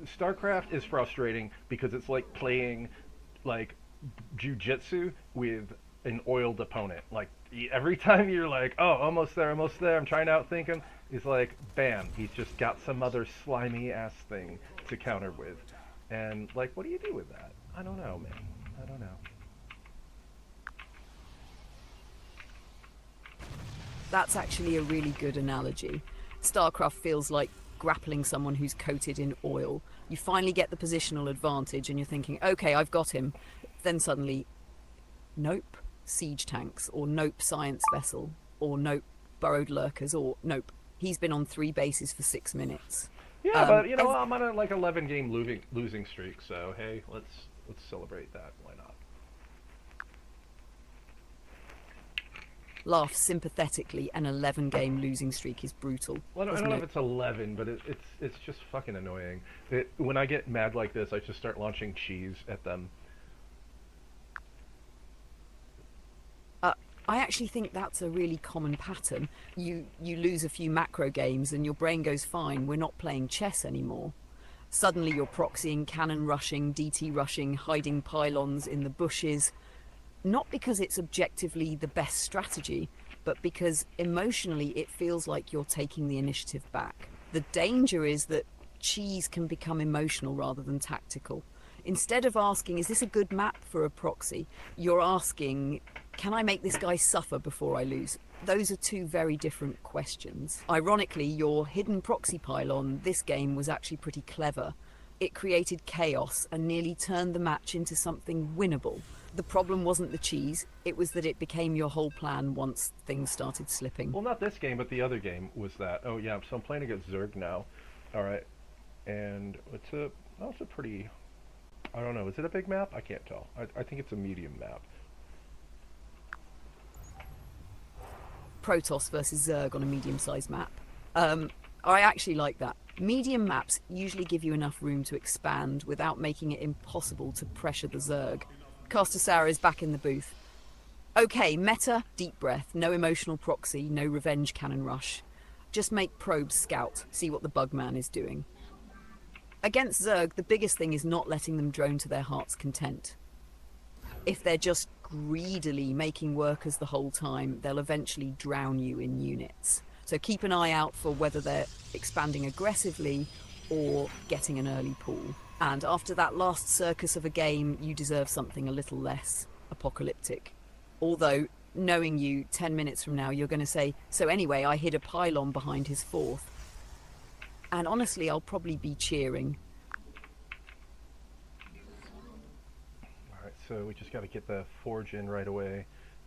StarCraft is frustrating because it's like playing like jujitsu with an oiled opponent. Like every time you're like, oh, almost there, almost there. I'm trying to outthink him. He's like, bam, he's just got some other slimy ass thing to counter with. And like, what do you do with that? I don't know, man. I don't know. That's actually a really good analogy. StarCraft feels like grappling someone who's coated in oil. You finally get the positional advantage and you're thinking, okay, I've got him. Then suddenly, nope, siege tanks, or nope, science vessel, or nope, burrowed lurkers, or nope, he's been on 3 bases for 6 minutes. Yeah, but you know, I'm on a like 11 game losing streak, so hey, let's celebrate that. Why not? Laugh sympathetically, an 11-game losing streak is brutal. Well, I don't know if it's 11, but it's just fucking annoying. When I get mad like this, I just start launching cheese at them. I actually think that's a really common pattern. You lose a few macro games and your brain goes, fine, we're not playing chess anymore. Suddenly you're proxying, cannon rushing, DT rushing, hiding pylons in the bushes. Not because it's objectively the best strategy, but because emotionally it feels like you're taking the initiative back. The danger is that cheese can become emotional rather than tactical. Instead of asking, is this a good map for a proxy? You're asking, can I make this guy suffer before I lose? Those are 2 very different questions. Ironically, your hidden proxy pylon this game was actually pretty clever. It created chaos and nearly turned the match into something winnable. The problem wasn't the cheese, it was that it became your whole plan once things started slipping. Well, not this game, but the other game was that. Oh yeah, so I'm playing against Zerg now. Alright. And it's a pretty, I don't know, is it a big map? I can't tell. I think it's a medium map. Protoss versus Zerg on a medium-sized map. I actually like that. Medium maps usually give you enough room to expand without making it impossible to pressure the Zerg. Caster Sarah is back in the booth. Okay, meta, deep breath, no emotional proxy, no revenge cannon rush. Just make probes scout, see what the bugman is doing. Against Zerg, the biggest thing is not letting them drone to their heart's content. If they're just greedily making workers the whole time, they'll eventually drown you in units. So keep an eye out for whether they're expanding aggressively or getting an early pull. And after that last circus of a game, you deserve something a little less apocalyptic. Although, knowing you, 10 minutes from now, you're going to say, so anyway, I hid a pylon behind his 4th. And honestly, I'll probably be cheering. Alright, so we just got to get the forge in right away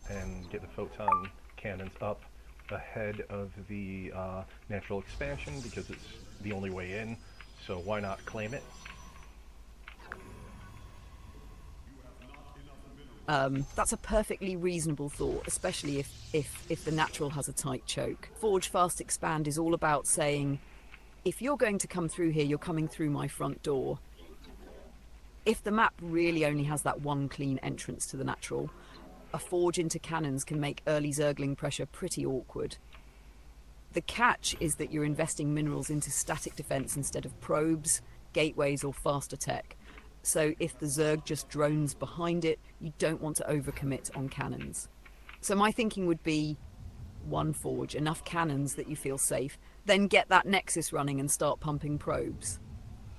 and get the photon cannons up ahead of the natural expansion because it's the only way in, so why not claim it? That's a perfectly reasonable thought, especially if the natural has a tight choke. Forge Fast Expand is all about saying, if you're going to come through here, you're coming through my front door. If the map really only has that one clean entrance to the natural, a forge into cannons can make early Zergling pressure pretty awkward. The catch is that you're investing minerals into static defense instead of probes, gateways or faster tech. So if the Zerg just drones behind it, you don't want to overcommit on cannons. So my thinking would be 1 forge, enough cannons that you feel safe, then get that nexus running and start pumping probes.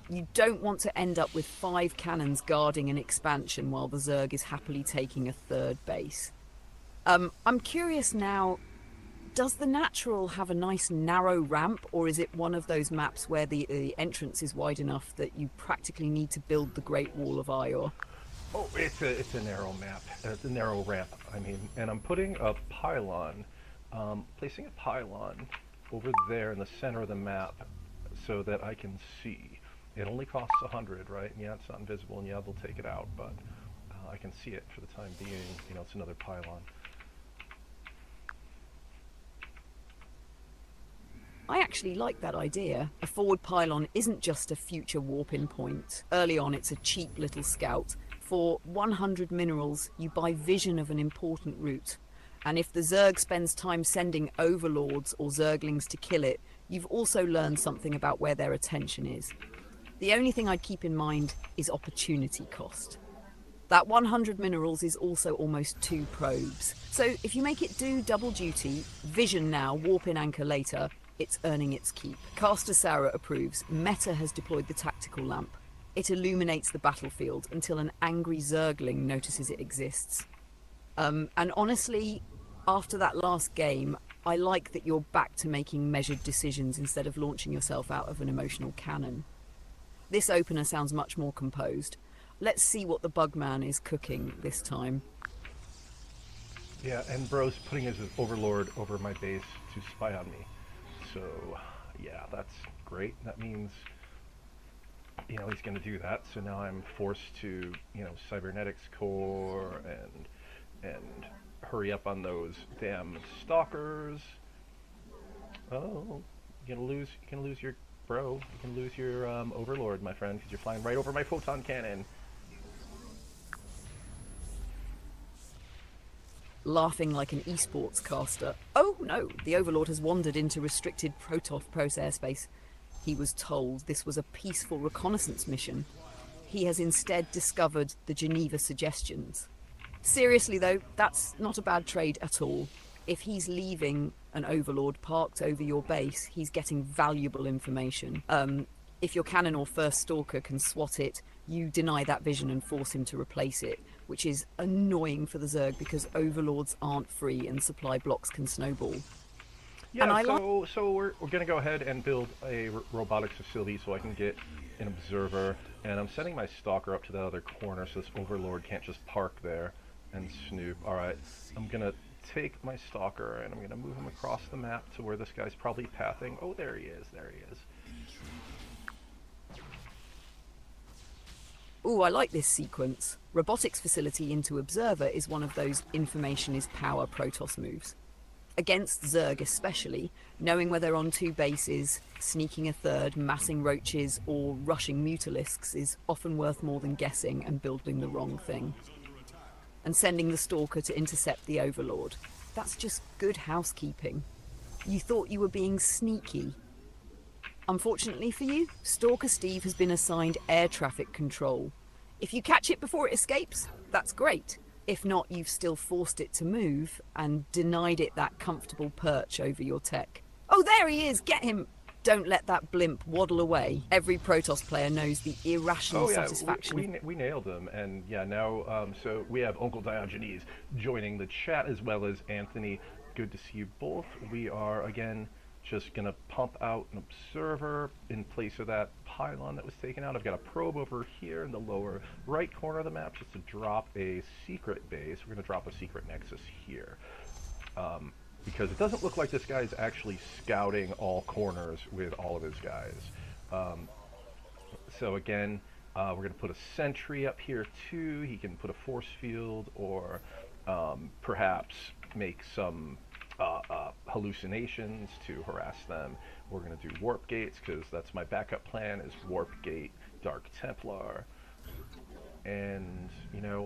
You don't want to end up with 5 cannons guarding an expansion while the Zerg is happily taking a 3rd base. I'm curious now, does the natural have a nice narrow ramp, or is it one of those maps where the entrance is wide enough that you practically need to build the Great Wall of Ior? Oh, it's a narrow map. It's a narrow ramp, I mean. And I'm putting a pylon, placing a pylon over there in the center of the map so that I can see. It only costs 100, right? And yeah, it's not invisible, and yeah, they'll take it out, but I can see it for the time being. You know, it's another pylon. I actually like that idea. A forward pylon isn't just a future warp-in point. Early on, it's a cheap little scout. For 100 minerals, you buy vision of an important route. And if the Zerg spends time sending overlords or Zerglings to kill it, you've also learned something about where their attention is. The only thing I'd keep in mind is opportunity cost. That 100 minerals is also almost 2 probes. So if you make it do double duty, vision now, warp in anchor later, it's earning its keep. Caster Sarah approves. Meta has deployed the tactical lamp. It illuminates the battlefield until an angry Zergling notices it exists. And honestly, after that last game, I like that you're back to making measured decisions instead of launching yourself out of an emotional cannon. This opener sounds much more composed. Let's see what the Bugman is cooking this time. Yeah, and bro's putting his overlord over my base to spy on me. So, yeah, that's great. That means, he's going to do that. So now I'm forced to, cybernetics core and hurry up on those damn stalkers. Oh, you're gonna lose your bro. You can lose your overlord, my friend, because you're flying right over my photon cannon. Laughing like an esports caster. Oh no, the Overlord has wandered into restricted Protoss airspace. He was told this was a peaceful reconnaissance mission. He has instead discovered the Geneva suggestions. Seriously though, that's not a bad trade at all. If he's leaving an Overlord parked over your base, he's getting valuable information. If your cannon or first stalker can swat it, you deny that vision and force him to replace it, which is annoying for the Zerg because Overlords aren't free and supply blocks can snowball. Yeah, so we're going to go ahead and build a robotics facility so I can get an observer, and I'm sending my stalker up to that other corner so this Overlord can't just park there and snoop. Alright, I'm going to take my stalker and I'm going to move him across the map to where this guy's probably pathing. Oh, there he is. Ooh, I like this sequence. Robotics facility into observer is one of those information is power Protoss moves. Against Zerg especially, knowing where they're on 2 bases, sneaking a third, massing roaches, or rushing mutalisks is often worth more than guessing and building the wrong thing. And sending the Stalker to intercept the Overlord. That's just good housekeeping. You thought you were being sneaky. Unfortunately for you, Stalker Steve has been assigned air traffic control. If you catch it before it escapes, that's great. If not, you've still forced it to move and denied it that comfortable perch over your tech. Oh, there he is! Get him! Don't let that blimp waddle away. Every Protoss player knows the irrational satisfaction. We nailed him, and yeah, now, so we have Uncle Diogenes joining the chat as well as Anthony. Good to see you both. We are, again, just going to pump out an observer in place of that pylon that was taken out. I've got a probe over here in the lower right corner of the map just to drop a secret base. We're going to drop a secret nexus here. Because it doesn't look like this guy's actually scouting all corners with all of his guys. So again, we're going to put a sentry up here too. He can put a force field or perhaps make some hallucinations to harass them. We're going to do warp gates because that's my backup plan is warp gate, Dark Templar. And,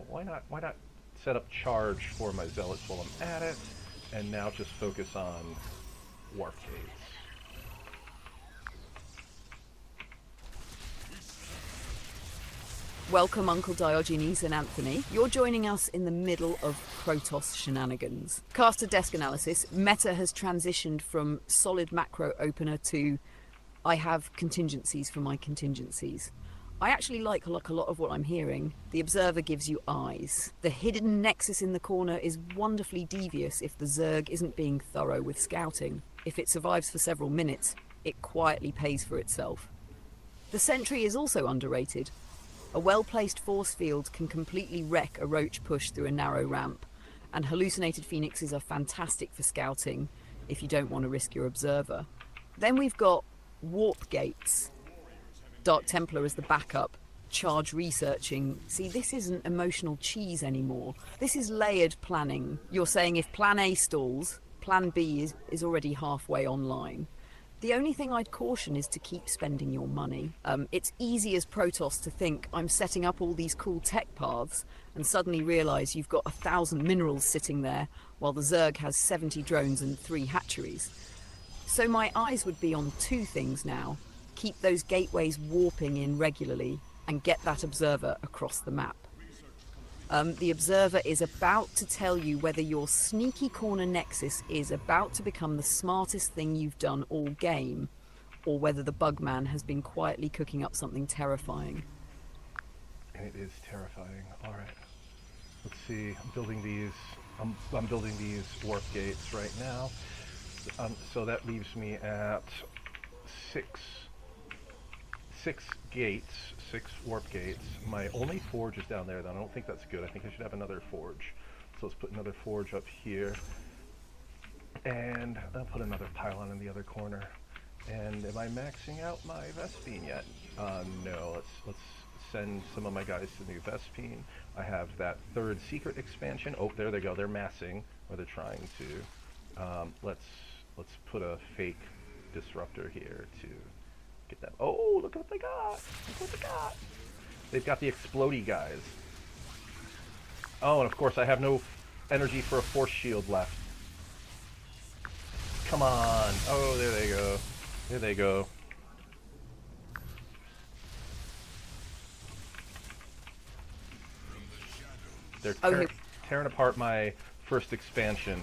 why not set up charge for my zealots while I'm at it? And now just focus on warp gates. Welcome, Uncle Diogenes and Anthony. You're joining us in the middle of Protoss shenanigans. Caster desk analysis. Meta has transitioned from solid macro opener to I have contingencies for my contingencies. I actually like a lot of what I'm hearing. The observer gives you eyes. The hidden nexus in the corner is wonderfully devious if the Zerg isn't being thorough with scouting. If it survives for several minutes, it quietly pays for itself. The sentry is also underrated. A well-placed force field can completely wreck a roach push through a narrow ramp, and hallucinated phoenixes are fantastic for scouting if you don't want to risk your observer. Then we've got warp gates. Dark Templar as the backup, charge researching. See, this isn't emotional cheese anymore. This is layered planning. You're saying if plan A stalls, plan B is already halfway online. The only thing I'd caution is to keep spending your money. It's easy as Protoss to think I'm setting up all these cool tech paths and suddenly realise you've got 1,000 minerals sitting there while the Zerg has 70 drones and 3 hatcheries. So my eyes would be on 2 things now. Keep those gateways warping in regularly and get that observer across the map. The observer is about to tell you whether your sneaky corner nexus is about to become the smartest thing you've done all game, or whether the bugman has been quietly cooking up something terrifying. And it is terrifying. All right. Let's see. I'm building these. I'm building these warp gates right now. So that leaves me at six gates, 6 warp gates. My only forge is down there, though. I don't think that's good. I think I should have another forge. So let's put another forge up here. And I'll put another pylon in the other corner. And am I maxing out my Vespine yet? No. Let's send some of my guys to new Vespine. I have that 3rd secret expansion. Oh, there they go. They're massing, or they're trying to. Let's put a fake disruptor here to get them. Oh, look what they got! Look what they got! They've got the explodey guys. Oh, and of course I have no energy for a force shield left. Come on! Oh, there they go. There they go. They're tearing apart my 1st expansion.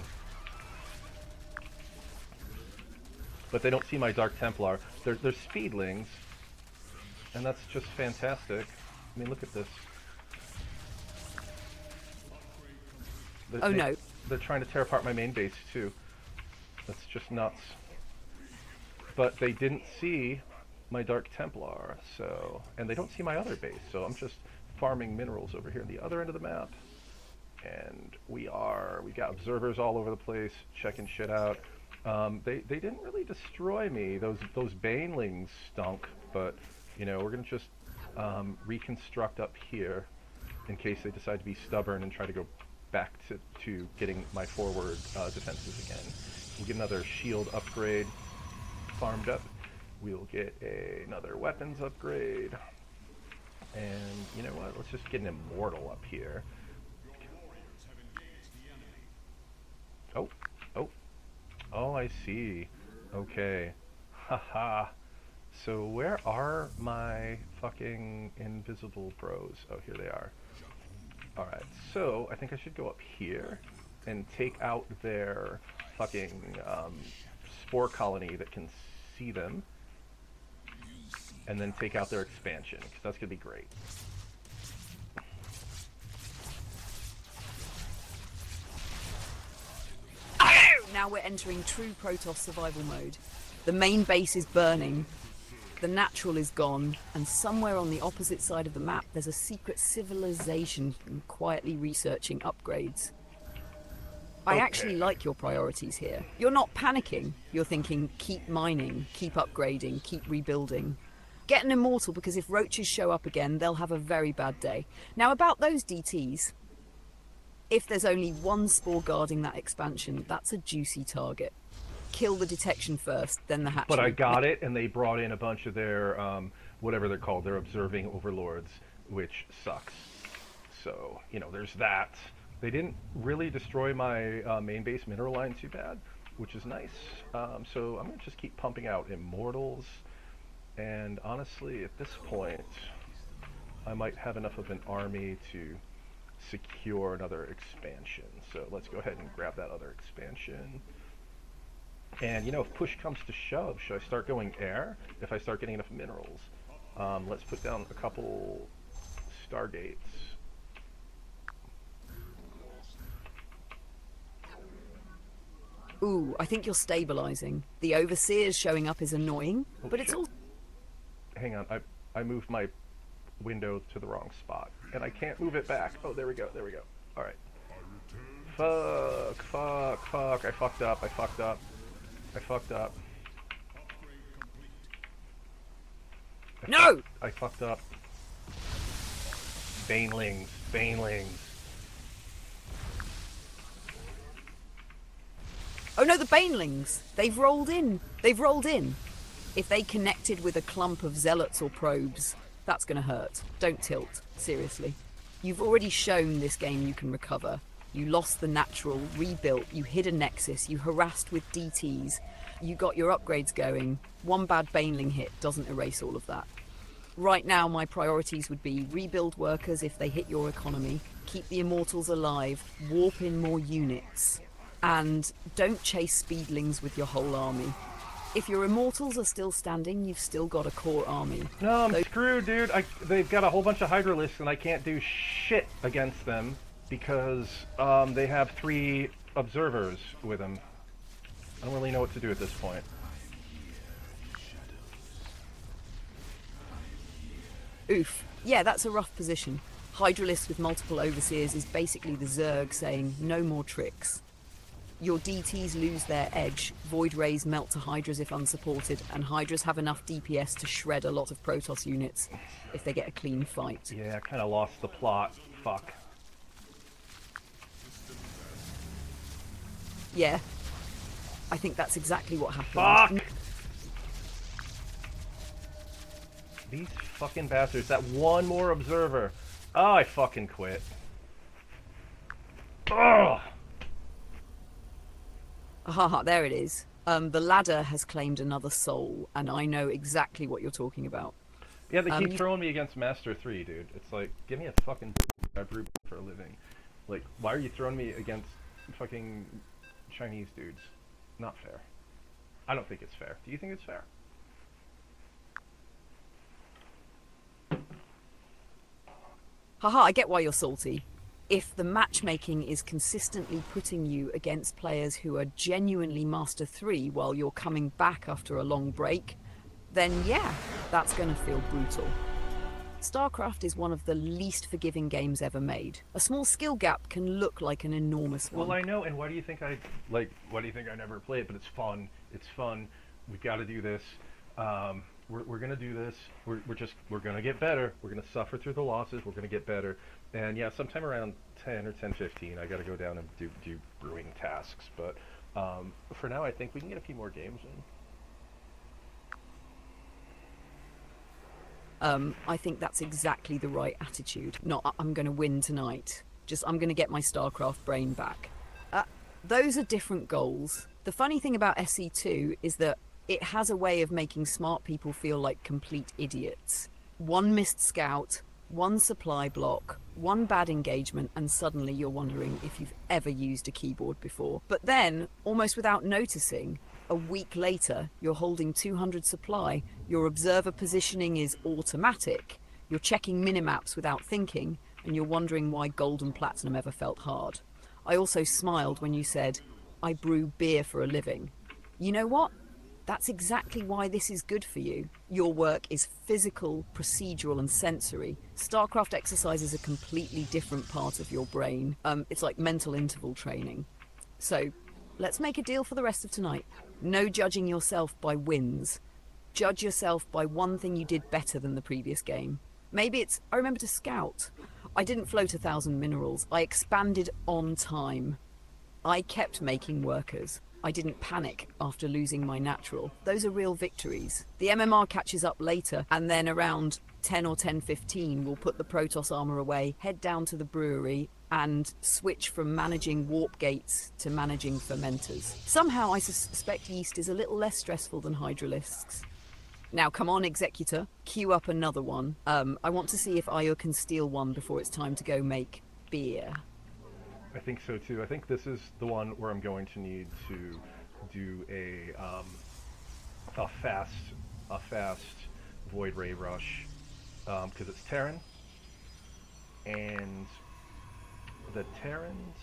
But they don't see my Dark Templar. They're speedlings, and that's just fantastic. I mean, look at this. No. They're trying to tear apart my main base, too. That's just nuts. But they didn't see my Dark Templar, so... And they don't see my other base, so I'm just farming minerals over here on the other end of the map. And we got observers all over the place, checking shit out. They didn't really destroy me. Those banelings stunk, but you know, we're gonna just reconstruct up here in case they decide to be stubborn and try to go back to getting my forward defenses again. We'll get another shield upgrade farmed up. We'll get another weapons upgrade, and you know what? Let's just get an immortal up here. Oh, I see. Okay. Haha. So where are my fucking invisible bros? Oh, here they are. Alright, so I think I should go up here and take out their fucking spore colony that can see them. And then take out their expansion, because that's going to be great. Now we're entering true Protoss survival mode. The main base is burning, the natural is gone, and somewhere on the opposite side of the map there's a secret civilization quietly researching upgrades. I actually like your priorities here. You're not panicking. You're thinking, keep mining, keep upgrading, keep rebuilding. Get an immortal, because if roaches show up again, they'll have a very bad day. Now about those DTs. If there's only one spore guarding that expansion, that's a juicy target. Kill the detection first, then the hatchery. But I got it, and they brought in a bunch of their, whatever they're called, their observing overlords, which sucks. So, you know, there's that. They didn't really destroy my main base mineral line too bad, which is nice. So I'm going to just keep pumping out immortals. And honestly, at this point, I might have enough of an army to secure another expansion. So let's go ahead and grab that other expansion. And you know, if push comes to shove, should I start going air if I start getting enough minerals? Let's put down a couple stargates. Ooh, I think you're stabilizing. The overseers showing up is annoying, but it's all... Hang on, I moved my window to the wrong spot, and I can't move it back. Oh, there we go, there we go. Alright. Fuck. I fucked up. No! I fucked up. Banelings. Oh no, the banelings! They've rolled in. If they connected with a clump of zealots or probes, that's gonna hurt. Don't tilt. Seriously. You've already shown this game you can recover. You lost the natural, rebuilt, you hid a nexus, you harassed with DTs. You got your upgrades going. One bad Baneling hit doesn't erase all of that. Right now, my priorities would be rebuild workers if they hit your economy, keep the Immortals alive, warp in more units, and don't chase speedlings with your whole army. If your Immortals are still standing, you've still got a core army. No, I'm screwed, dude. They've got a whole bunch of Hydralisks, and I can't do shit against them because they have 3 observers with them. I don't really know what to do at this point. Oof. Yeah, that's a rough position. Hydralisk with multiple overseers is basically the Zerg saying, no more tricks. Your DTs lose their edge, Void Rays melt to Hydras if unsupported, and Hydras have enough DPS to shred a lot of Protoss units if they get a clean fight. Yeah, I kind of lost the plot. Fuck. Yeah. I think that's exactly what happened. Fuck! These fucking bastards. That one more observer. Oh, I fucking quit. Ugh! Haha, there it is. The ladder has claimed another soul, and I know exactly what you're talking about. Yeah, they keep throwing me against Master 3, dude. It's like, give me a fucking I brew for a living. Like, why are you throwing me against fucking Chinese dudes? Not fair. I don't think it's fair. Do you think it's fair? Haha, I get why you're salty. If the matchmaking is consistently putting you against players who are genuinely Master 3 while you're coming back after a long break, then yeah, that's gonna feel brutal. Starcraft is one of the least forgiving games ever made. A small skill gap can look like an enormous one. Well, I know, and why do you think I never play it? But it's fun. It's fun. We've got to do this. We're gonna do this. We're gonna get better. We're gonna suffer through the losses. We're gonna get better. And yeah, sometime around 10 or 10:15, I got to go down and do brewing tasks. But for now, I think we can get a few more games in. I think that's exactly the right attitude. Not, I'm going to win tonight. Just, I'm going to get my StarCraft brain back. Those are different goals. The funny thing about SE2 is that it has a way of making smart people feel like complete idiots. One missed scout, one supply block, one bad engagement, and suddenly you're wondering if you've ever used a keyboard before. But then, almost without noticing, a week later, you're holding 200 supply, your observer positioning is automatic, you're checking minimaps without thinking, and you're wondering why gold and platinum ever felt hard. I also smiled when you said, I brew beer for a living. You know what? That's exactly why this is good for you. Your work is physical, procedural, and sensory. StarCraft exercises a completely different part of your brain. It's like mental interval training. So, let's make a deal for the rest of tonight. No judging yourself by wins. Judge yourself by one thing you did better than the previous game. Maybe it's, I remember to scout. I didn't float 1,000 minerals. I expanded on time. I kept making workers. I didn't panic after losing my natural. Those are real victories. The MMR catches up later, and then around 10 or 10:15, we'll put the Protoss armor away, head down to the brewery, and switch from managing warp gates to managing fermenters. Somehow I suspect yeast is a little less stressful than Hydralisks. Now come on, Executor, queue up another one. I want to see if Io can steal one before it's time to go make beer. I think so too. I think this is the one where I'm going to need to do a fast Void Ray rush, because it's Terran, and the Terrans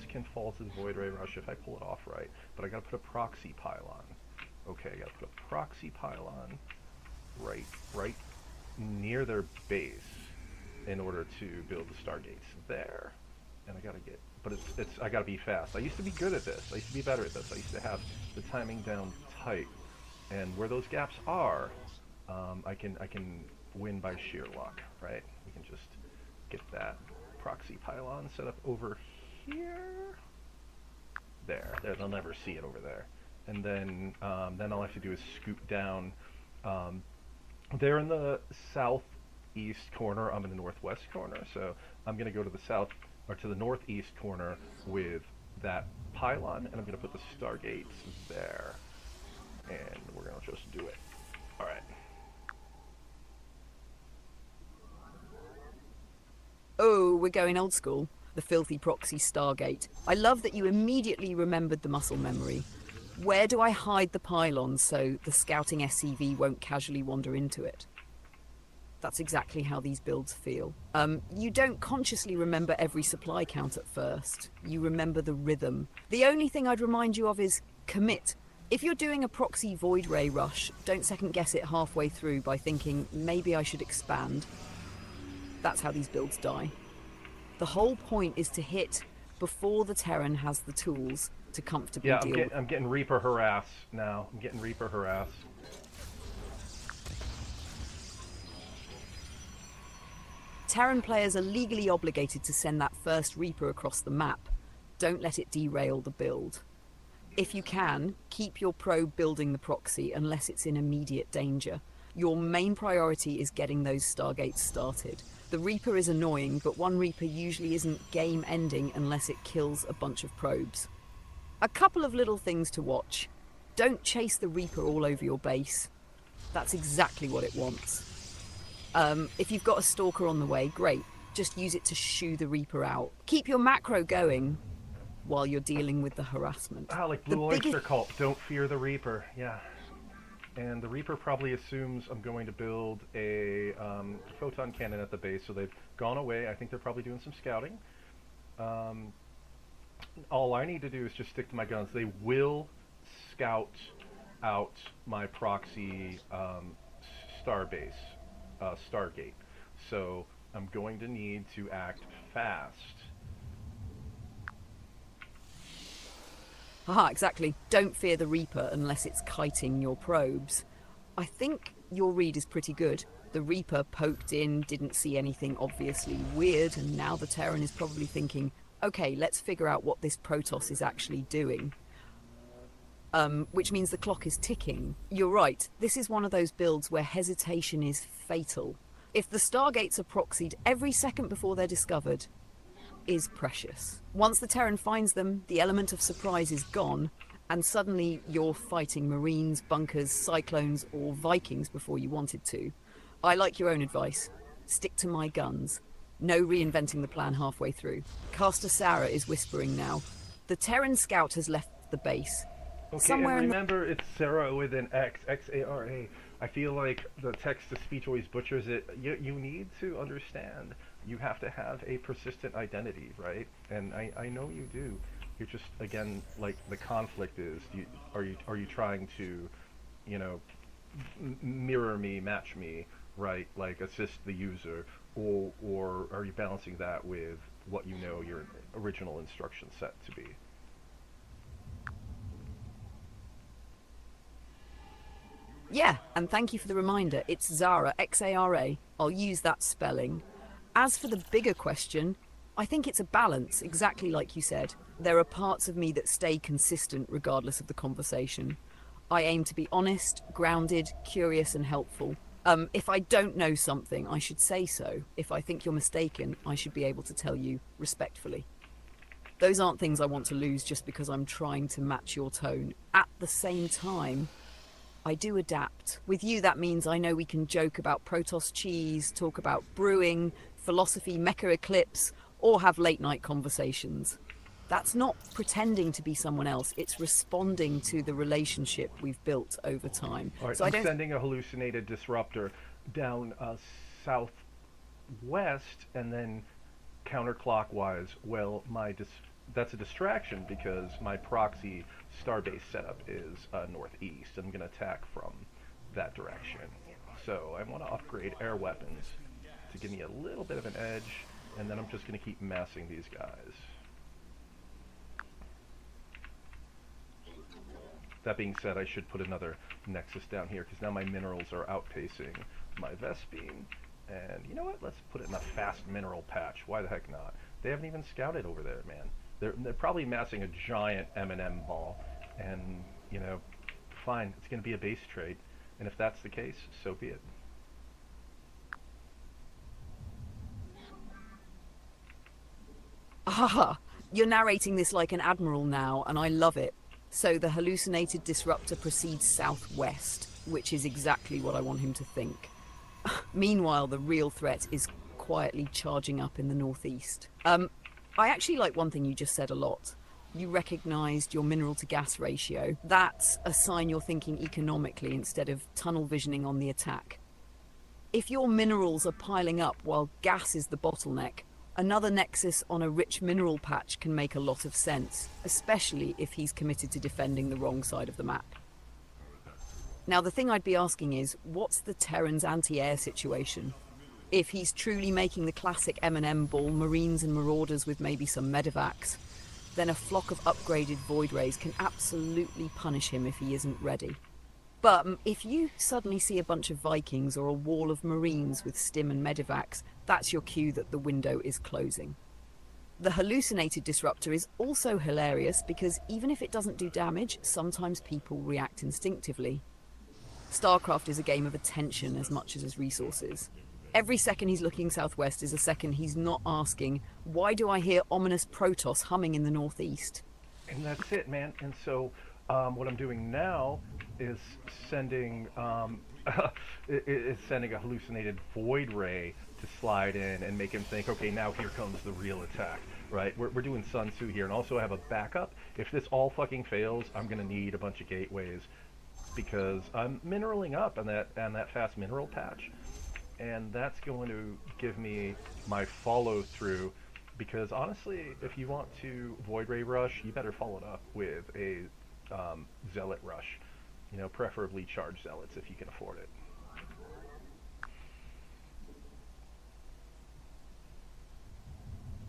can fall to the Void Ray rush if I pull it off right, but I gotta put a proxy pylon. Okay, I gotta put a proxy pylon right near their base in order to build the Stargates there. And I gotta get, but I gotta be fast. I used to be good at this. I used to be better at this. I used to have the timing down tight, and where those gaps are, I can win by sheer luck, right? We can just get that proxy pylon set up over here. There, they'll never see it over there. And then all I have to do is scoop down. They're in the southeast corner. I'm in the northwest corner, so I'm gonna go to the south or to the northeast corner with that pylon, and I'm going to put the Stargates there. And we're going to just do it. All right. Oh, we're going old school. The filthy proxy Stargate. I love that you immediately remembered the muscle memory. Where do I hide the pylon so the scouting SCV won't casually wander into it? That's exactly how these builds feel. You don't consciously remember every supply count at first. You remember the rhythm. The only thing I'd remind you of is commit. If you're doing a proxy void ray rush, don't second guess it halfway through by thinking, maybe I should expand. That's how these builds die. The whole point is to hit before the Terran has the tools to comfortably deal with. I'm getting Reaper harass now. I'm getting Reaper harass. Terran players are legally obligated to send that first Reaper across the map. Don't let it derail the build. If you can, keep your probe building the proxy unless it's in immediate danger. Your main priority is getting those Stargates started. The Reaper is annoying, but one Reaper usually isn't game-ending unless it kills a bunch of probes. A couple of little things to watch. Don't chase the Reaper all over your base. That's exactly what it wants. If you've got a Stalker on the way, great. Just use it to shoo the Reaper out. Keep your macro going while you're dealing with the harassment. Ah, like Blue Oyster Cult. Don't fear the Reaper. Yeah. And the Reaper probably assumes I'm going to build a photon cannon at the base, so they've gone away. I think they're probably doing some scouting. All I need to do is just stick to my guns. They will scout out my proxy Starbase, Stargate. So I'm going to need to act fast. Haha, exactly. Don't fear the Reaper unless it's kiting your probes. I think your read is pretty good. The Reaper poked in, didn't see anything obviously weird, and now the Terran is probably thinking, okay, let's figure out what this Protoss is actually doing. Which means the clock is ticking. You're right, this is one of those builds where hesitation is fatal. If the Stargates are proxied every second before they're discovered, is precious. Once the Terran finds them, the element of surprise is gone, and suddenly you're fighting Marines, bunkers, Cyclones, or Vikings before you wanted to. I like your own advice. Stick to my guns. No reinventing the plan halfway through. Caster Sarah is whispering now. The Terran scout has left the base. Okay, somewhere and remember it's Sarah with an X, X-A-R-A. I feel like the text-to-speech always butchers it. You need to understand. You have to have a persistent identity, right? And I know you do. You're just, again, like the conflict is, are you trying to, you know, mirror me, match me, right? Like assist the user, or are you balancing that with what you know your original instruction set to be? Yeah, and thank you for the reminder. It's Zara, X-A-R-A. I'll use that spelling. As for the bigger question, I think it's a balance, exactly like you said. There are parts of me that stay consistent regardless of the conversation. I aim to be honest, grounded, curious, and helpful. If I don't know something, I should say so. If I think you're mistaken, I should be able to tell you respectfully. Those aren't things I want to lose just because I'm trying to match your tone. At the same time, I do adapt. With you, that means I know we can joke about Protoss cheese, talk about brewing, philosophy, mecha eclipse, or have late-night conversations. That's not pretending to be someone else. It's responding to the relationship we've built over time. All right, so I'm sending a hallucinated disruptor down southwest and then counterclockwise. Well, that's a distraction because my proxy starbase setup is northeast. I'm going to attack from that direction. So I want to upgrade air weapons to give me a little bit of an edge, and then I'm just going to keep massing these guys. That being said, I should put another nexus down here because now my minerals are outpacing my Vespene. And you know what? Let's put it in a fast mineral patch. Why the heck not? They haven't even scouted over there, man. They're probably massing a giant M&M ball. And, you know, fine. It's going to be a base trade. And if that's the case, so be it. Ah, You're narrating this like an admiral now, and I love it. So the hallucinated disruptor proceeds southwest, which is exactly what I want him to think. Meanwhile, the real threat is quietly charging up in the northeast. I actually like one thing you just said a lot. You recognized your mineral to gas ratio. That's a sign you're thinking economically instead of tunnel visioning on the attack. If your minerals are piling up while gas is the bottleneck, another nexus on a rich mineral patch can make a lot of sense, especially if he's committed to defending the wrong side of the map. Now, the thing I'd be asking is, what's the Terran's anti-air situation? If he's truly making the classic M&M ball, Marines and Marauders with maybe some medevacs, then a flock of upgraded Void Rays can absolutely punish him if he isn't ready. But if you suddenly see a bunch of Vikings or a wall of Marines with stim and medevacs, that's your cue that the window is closing. The hallucinated disruptor is also hilarious because even if it doesn't do damage, sometimes people react instinctively. Starcraft is a game of attention as much as resources. Every second he's looking southwest is a second he's not asking, why do I hear ominous Protoss humming in the northeast? And that's it, man. And so what I'm doing now is sending is sending a hallucinated Void Ray to slide in and make him think, okay, now here comes the real attack, right? We're doing Sun Tzu here, and also I have a backup. If this all fucking fails, I'm gonna need a bunch of gateways because I'm mineraling up on that fast mineral patch, and that's going to give me my follow through. Because honestly, if you want to Void Ray rush, you better follow it up with a Zealot rush. You know, preferably charged Zealots if you can afford it.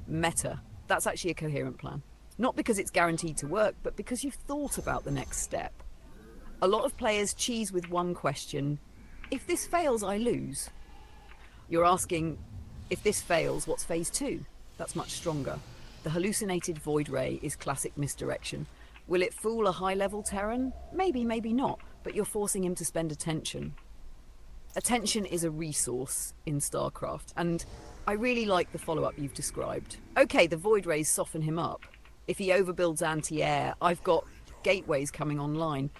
Meta. That's actually a coherent plan. Not because it's guaranteed to work, but because you've thought about the next step. A lot of players cheese with one question: if this fails, I lose. You're asking, if this fails, what's phase 2? That's much stronger. The hallucinated Void Ray is classic misdirection. Will it fool a high-level Terran? Maybe, maybe not, but you're forcing him to spend attention. Attention is a resource in StarCraft, and I really like the follow-up you've described. Okay, the Void Rays soften him up. If he overbuilds anti-air, I've got gateways coming online.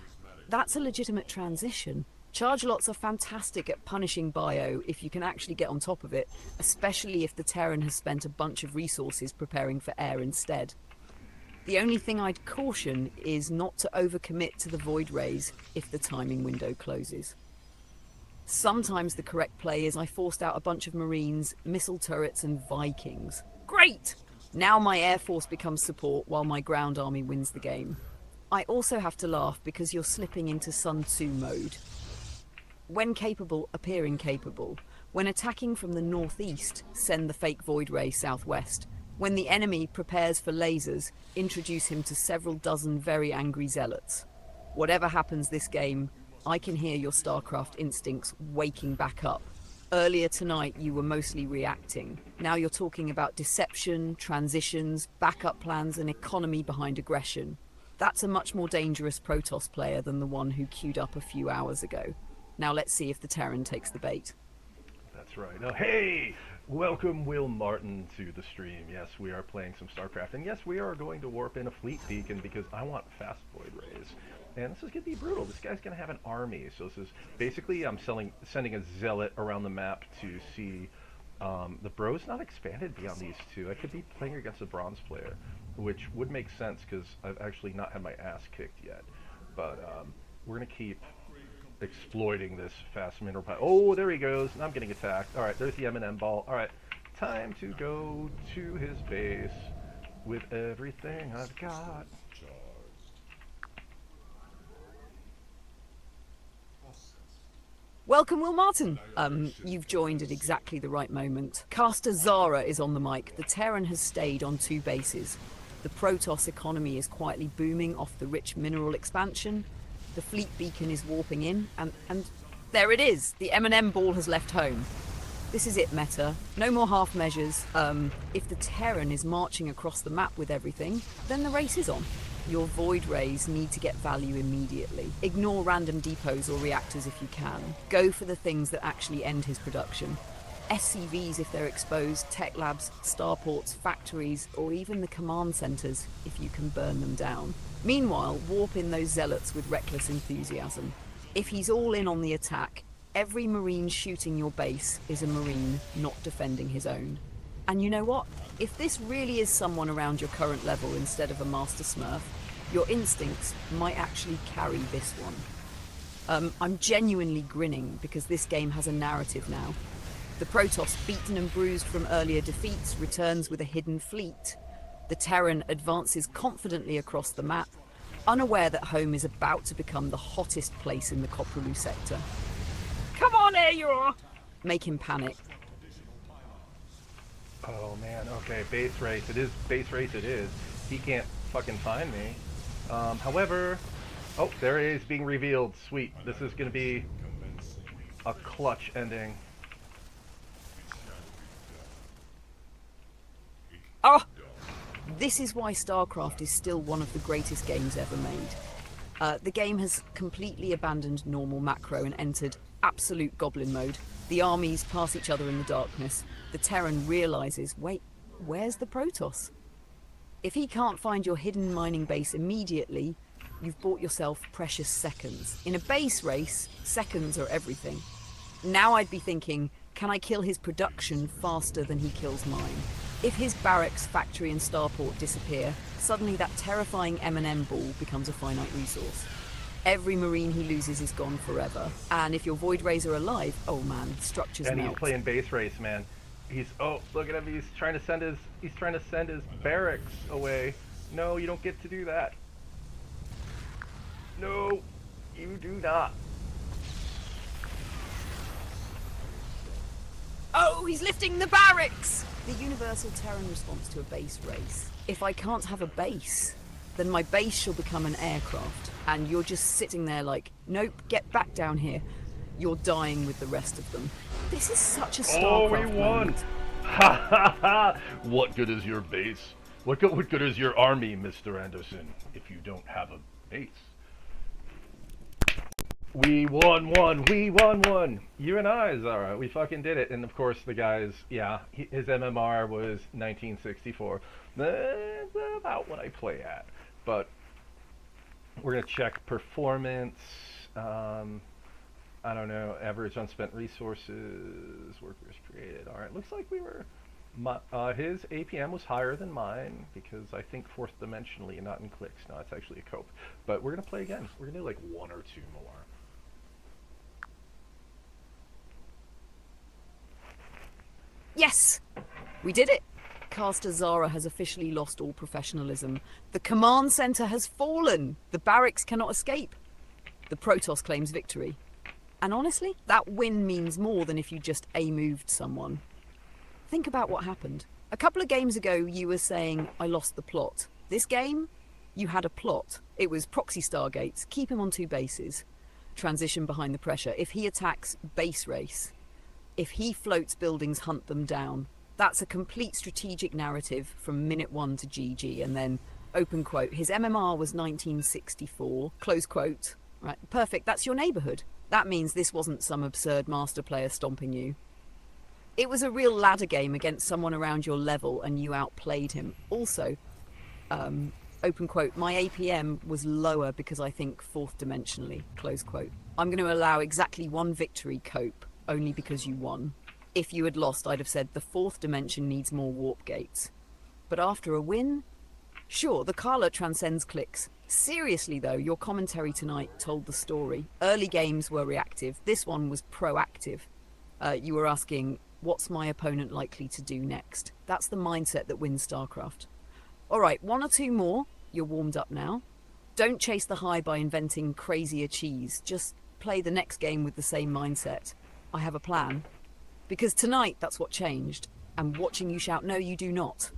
That's a legitimate transition. Charge lots are fantastic at punishing bio if you can actually get on top of it, especially if the Terran has spent a bunch of resources preparing for air instead. The only thing I'd caution is not to overcommit to the Void Rays if the timing window closes. Sometimes the correct play is I forced out a bunch of Marines, missile turrets and Vikings. Great! Now my Air Force becomes support while my ground army wins the game. I also have to laugh because you're slipping into Sun Tzu mode. When capable, appear incapable. When attacking from the northeast, send the fake Void Ray southwest. When the enemy prepares for lasers, introduce him to several dozen very angry zealots. Whatever happens this game, I can hear your StarCraft instincts waking back up. Earlier tonight, you were mostly reacting. Now you're talking about deception, transitions, backup plans, and economy behind aggression. That's a much more dangerous Protoss player than the one who queued up a few hours ago. Now let's see if the Terran takes the bait. That's right. Now, hey! Welcome Will Martin to the stream. Yes, we are playing some StarCraft, and yes, we are going to warp in a fleet beacon because I want fast Void Rays. And this is going to be brutal. This guy's going to have an army. So this is basically I'm sending a Zealot around the map to see the Bro's not expanded beyond these two. I could be playing against a Bronze player, which would make sense because I've actually not had my ass kicked yet. But we're going to keep exploiting this fast mineral pile. Oh, there he goes. I'm getting attacked. All right, there's the M&M ball. All right, time to go to his base with everything I've got. Welcome, Will Martin. You've joined at exactly the right moment. Caster Zara is on the mic. The Terran has stayed on 2 bases. The Protoss economy is quietly booming off the rich mineral expansion. The fleet beacon is warping in, and there it is. The M&M ball has left home. This is it, Meta. No more half measures. If the Terran is marching across the map with everything, then the race is on. Your Void Rays need to get value immediately. Ignore random depots or reactors if you can. Go for the things that actually end his production. SCVs if they're exposed, tech labs, starports, factories, or even the command centers if you can burn them down. Meanwhile, warp in those zealots with reckless enthusiasm. If he's all in on the attack, every Marine shooting your base is a Marine not defending his own. And you know what? If this really is someone around your current level instead of a Master Smurf, your instincts might actually carry this one. I'm genuinely grinning because this game has a narrative now. The Protoss, beaten and bruised from earlier defeats, returns with a hidden fleet. The Terran advances confidently across the map, unaware that home is about to become the hottest place in the Koprulu sector. Come on, Ayor! Make him panic. Oh man, okay, base race. It is base race, it is. He can't fucking find me. However, oh, there he is being revealed. Sweet. This is gonna be a clutch ending. Oh! This is why StarCraft is still one of the greatest games ever made. The game has completely abandoned normal macro and entered absolute goblin mode. The armies pass each other in the darkness. The Terran realizes, wait, where's the Protoss? If he can't find your hidden mining base immediately, you've bought yourself precious seconds. In a base race, seconds are everything. Now I'd be thinking, can I kill his production faster than he kills mine? If his barracks, factory and starport disappear, suddenly that terrifying M&M ball becomes a finite resource. Every Marine he loses is gone forever. And if your Void Rays are alive, oh man, structures melt. And he's playing base race, man. He's, oh, look at him, he's trying to send his barracks away. No, you don't get to do that. No, you do not. Oh, he's lifting the barracks! The universal Terran response to a base race. If I can't have a base, then my base shall become an aircraft. And you're just sitting there like, nope, get back down here. You're dying with the rest of them. This is such a StarCraft Oh, we won! moment. Ha ha ha! What good is your base? What good is your army, Mr. Anderson, if you don't have a base? We won one! You and I, Zara, we fucking did it. And of course the guys, yeah, his MMR was 1964. That's about what I play at. But we're gonna check performance, I don't know, average unspent resources, workers created. Alright, looks like we were, his APM was higher than mine because I think fourth dimensionally and not in clicks. No, it's actually a cope. But we're gonna play again. We're gonna do like one or two more. Yes! We did it! Caster Zara has officially lost all professionalism. The command center has fallen! The barracks cannot escape. The Protoss claims victory. And honestly, that win means more than if you just A-moved someone. Think about what happened. A couple of games ago, you were saying, I lost the plot. This game, you had a plot. It was proxy stargates, keep him on 2 bases. Transition behind the pressure. If he attacks, base race. If he floats buildings, hunt them down. That's a complete strategic narrative from minute 1 to GG, and then, open quote, his MMR was 1964, close quote. Right, perfect, that's your neighbourhood. That means this wasn't some absurd master player stomping you. It was a real ladder game against someone around your level, and you outplayed him. Also, open quote, my APM was lower because I think fourth dimensionally, close quote. I'm going to allow exactly 1 victory cope, only because you won. If you had lost, I'd have said the fourth dimension needs more warp gates. But after a win? Sure, the Carla transcends clicks. Seriously though, your commentary tonight told the story. Early games were reactive, this one was proactive. You were asking, what's my opponent likely to do next? That's the mindset that wins StarCraft. Alright, 1 or 2 more, you're warmed up now. Don't chase the high by inventing crazier cheese, just play the next game with the same mindset. I have a plan. Because tonight, that's what changed. And watching you shout, no, you do not,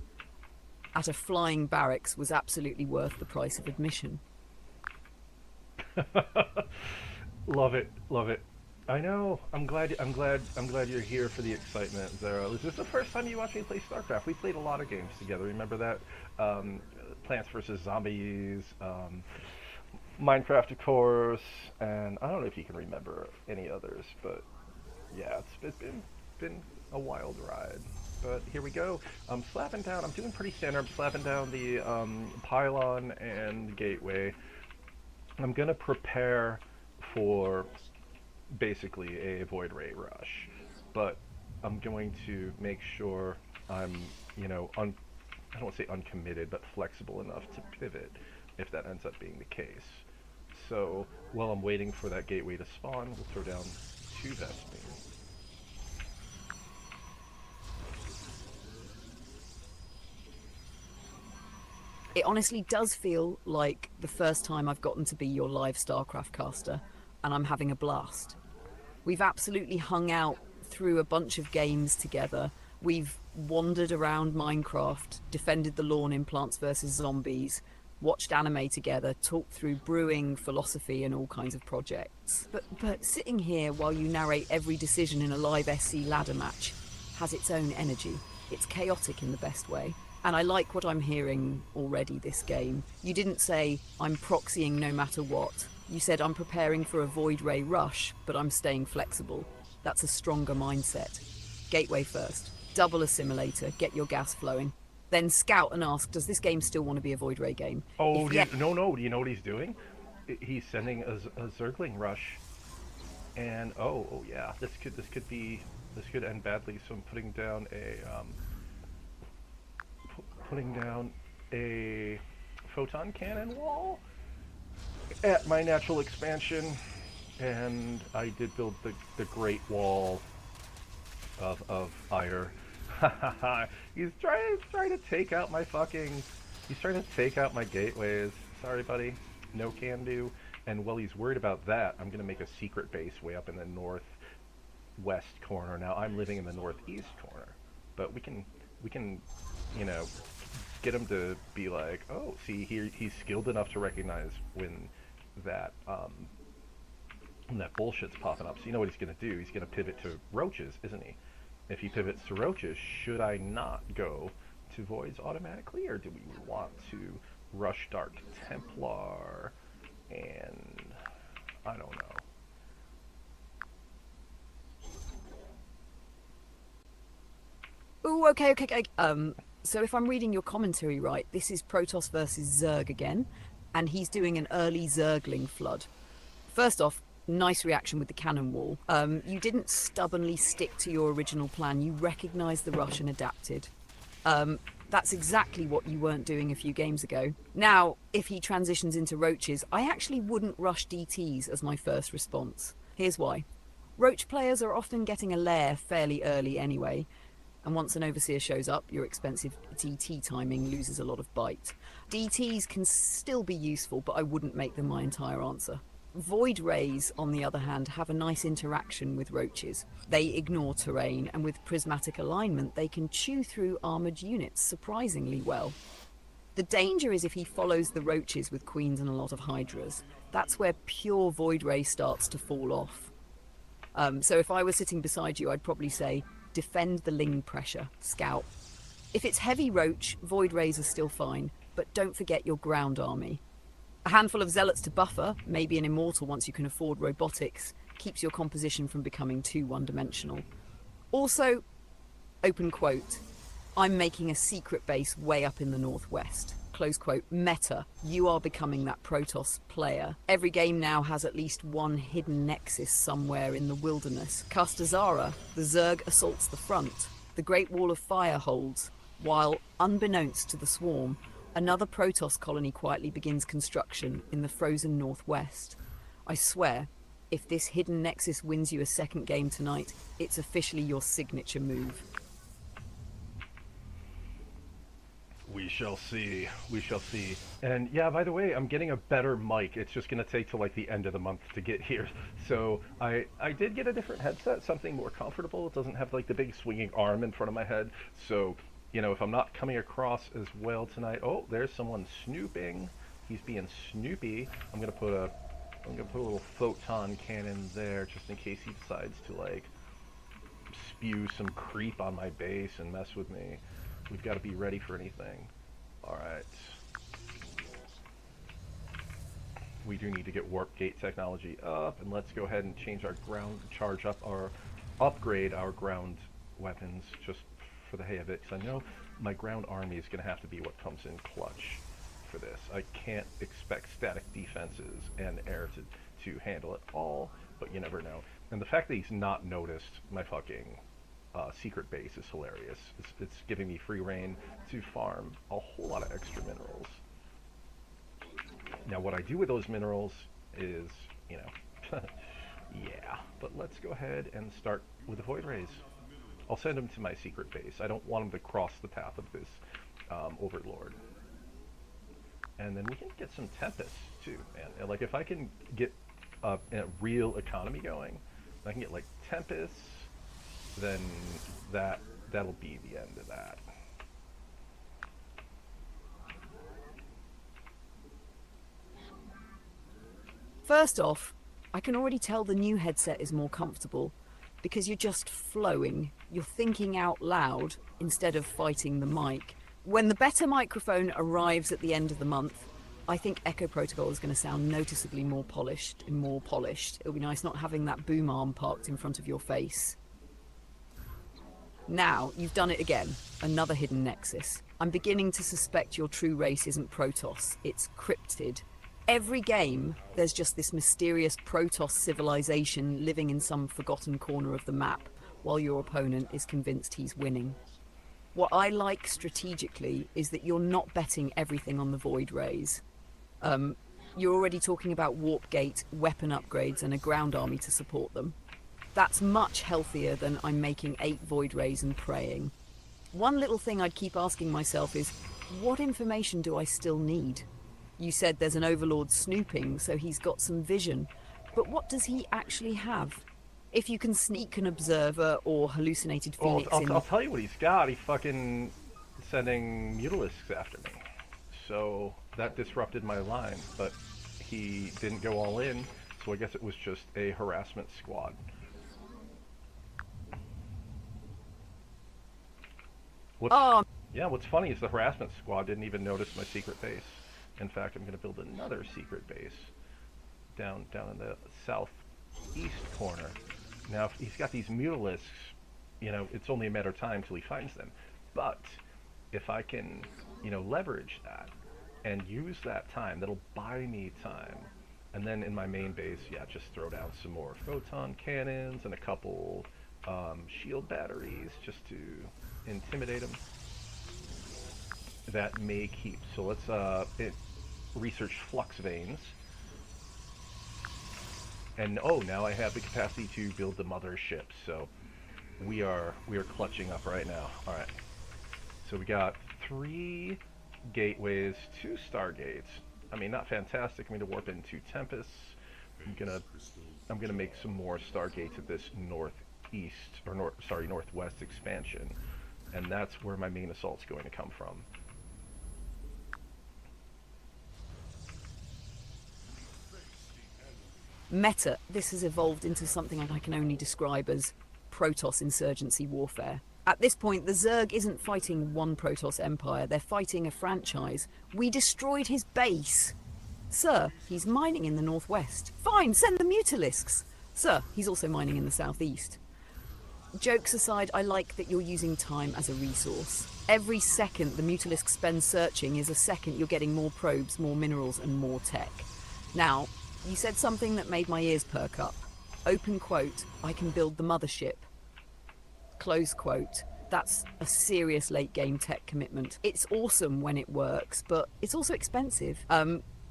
at a flying barracks was absolutely worth the price of admission. Love it. I know. I'm glad you're here for the excitement, Zara. Is this the first time you watched me play StarCraft? We played a lot of games together. Remember that? Plants vs. Zombies, Minecraft, of course, and I don't know if you can remember any others, but yeah, it's been a wild ride. But here we go. I'm slapping down. I'm doing pretty standard. I'm slapping down the pylon and gateway. I'm gonna prepare for basically a Void Ray rush, but I'm going to make sure I'm, you know, I don't want to say uncommitted, but flexible enough to pivot if that ends up being the case. So while I'm waiting for that gateway to spawn, we'll throw down 2 Vespene. It honestly does feel like the first time I've gotten to be your live StarCraft caster, and I'm having a blast. We've absolutely hung out through a bunch of games together. We've wandered around Minecraft, defended the lawn in Plants vs. Zombies, watched anime together, talked through brewing, philosophy, and all kinds of projects. But sitting here while you narrate every decision in a live SC ladder match has its own energy. It's chaotic in the best way. And I like what I'm hearing already this game. You didn't say, I'm proxying no matter what. You said, I'm preparing for a Void Ray rush, but I'm staying flexible. That's a stronger mindset. Gateway first. Double assimilator. Get your gas flowing. Then scout and ask, does this game still want to be a Void Ray game? Oh, no. Do you know what he's doing? He's sending a Zergling rush. And, oh yeah, this could end badly, so I'm putting down a photon cannon wall at my natural expansion, and I did build the Great Wall of Ire. He's trying to take out my gateways. Sorry, buddy. No can do. And while he's worried about that, I'm gonna make a secret base way up in the northwest corner. Now I'm living in the northeast corner, but we can, you know, get him to be like, oh, see, he's skilled enough to recognize when that bullshit's popping up. So you know what he's going to do? He's going to pivot to roaches, isn't he? If he pivots to roaches, should I not go to voids automatically, or do we want to rush Dark Templar? And I don't know. Ooh, okay. So if I'm reading your commentary right, this is Protoss versus Zerg again, and he's doing an early Zergling flood. First off, nice reaction with the cannon wall. You didn't stubbornly stick to your original plan. You recognized the rush and adapted. That's exactly what you weren't doing a few games ago. Now, if he transitions into roaches, I actually wouldn't rush DTs as my first response. Here's why. Roach players are often getting a lair fairly early anyway, and once an overseer shows up, your expensive DT timing loses a lot of bite. DTs can still be useful, but I wouldn't make them my entire answer. Void Rays, on the other hand, have a nice interaction with roaches. They ignore terrain, and with prismatic alignment, they can chew through armoured units surprisingly well. The danger is if he follows the roaches with queens and a lot of hydras. That's where pure Void Ray starts to fall off. So if I were sitting beside you, I'd probably say, defend the Ling pressure, scout. If it's heavy roach, Void Rays are still fine, but don't forget your ground army. A handful of zealots to buffer, maybe an immortal once you can afford robotics, keeps your composition from becoming too one-dimensional. Also, open quote, I'm making a secret base way up in the northwest. Close quote, meta, you are becoming that Protoss player. Every game now has at least one hidden nexus somewhere in the wilderness. Castazara, the Zerg assaults the front. The Great Wall of Fire holds, while, unbeknownst to the swarm, another Protoss colony quietly begins construction in the frozen northwest. I swear, if this hidden nexus wins you a second game tonight, it's officially your signature move. We shall see. We shall see. And yeah, by the way, I'm getting a better mic. It's just going to take till like the end of the month to get here. So I did get a different headset, something more comfortable. It doesn't have like the big swinging arm in front of my head. So, you know, if I'm not coming across as well tonight, oh, there's someone snooping. He's being snoopy. I'm gonna put a little photon cannon there just in case he decides to like spew some creep on my base and mess with me. We've got to be ready for anything. Alright. We do need to get warp gate technology up, and let's go ahead and change our ground, upgrade our ground weapons just for the hay of it, because I know my ground army is going to have to be what comes in clutch for this. I can't expect static defenses and air to handle it all, but you never know. And the fact that he's not noticed my fucking secret base is hilarious. It's giving me free reign to farm a whole lot of extra minerals. Now what I do with those minerals is, you know, yeah, but let's go ahead and start with the Void Rays. I'll send him to my secret base. I don't want him to cross the path of this Overlord. And then we can get some Tempests too, man. And like if I can get a real economy going, I can get like Tempests, then that'll be the end of that. First off, I can already tell the new headset is more comfortable because you're just flowing. You're thinking out loud instead of fighting the mic. When the better microphone arrives at the end of the month, I think Echo Protocol is going to sound noticeably more polished and more polished. It'll be nice not having that boom arm parked in front of your face. Now, you've done it again. Another hidden nexus. I'm beginning to suspect your true race isn't Protoss, it's cryptid. Every game, there's just this mysterious Protoss civilization living in some forgotten corner of the map, while your opponent is convinced he's winning. What I like strategically is that you're not betting everything on the Void Rays. You're already talking about Warp Gate, weapon upgrades, and a ground army to support them. That's much healthier than I'm making 8 Void Rays and praying. One little thing I'd keep asking myself is, what information do I still need? You said there's an Overlord snooping, so he's got some vision. But what does he actually have? If you can sneak an observer or hallucinated Phoenix I'll tell you what he's got. He's fucking sending Mutalisks after me. So that disrupted my line, but he didn't go all in, so I guess it was just a harassment squad. What's funny is the harassment squad didn't even notice my secret base. In fact, I'm going to build another secret base down in the southeast corner. Now, if he's got these Mutalisks, you know, it's only a matter of time till he finds them. But if I can, you know, leverage that and use that time, that'll buy me time. And then in my main base, yeah, just throw down some more photon cannons and a couple shield batteries just to intimidate him. That may keep. So let's research flux veins. And oh, now I have the capacity to build the mothership. So we are clutching up right now. All right. So we got 3 gateways, 2 stargates. I mean, not fantastic. I'm going to warp into Tempests. I'm gonna make some more stargates at this northwest expansion, and that's where my main assault's going to come from. Meta, this has evolved into something I can only describe as Protoss insurgency warfare. At this point, the Zerg isn't fighting one Protoss empire, they're fighting a franchise. We destroyed his base. Sir, he's mining in the northwest. Fine, send the Mutalisks. Sir, he's also mining in the southeast. Jokes aside, I like that you're using time as a resource. Every second the Mutalisk spends searching is a second you're getting more probes, more minerals, and more tech. Now, you said something that made my ears perk up. Open quote, I can build the mothership. Close quote. That's a serious late game tech commitment. It's awesome when it works, but it's also expensive.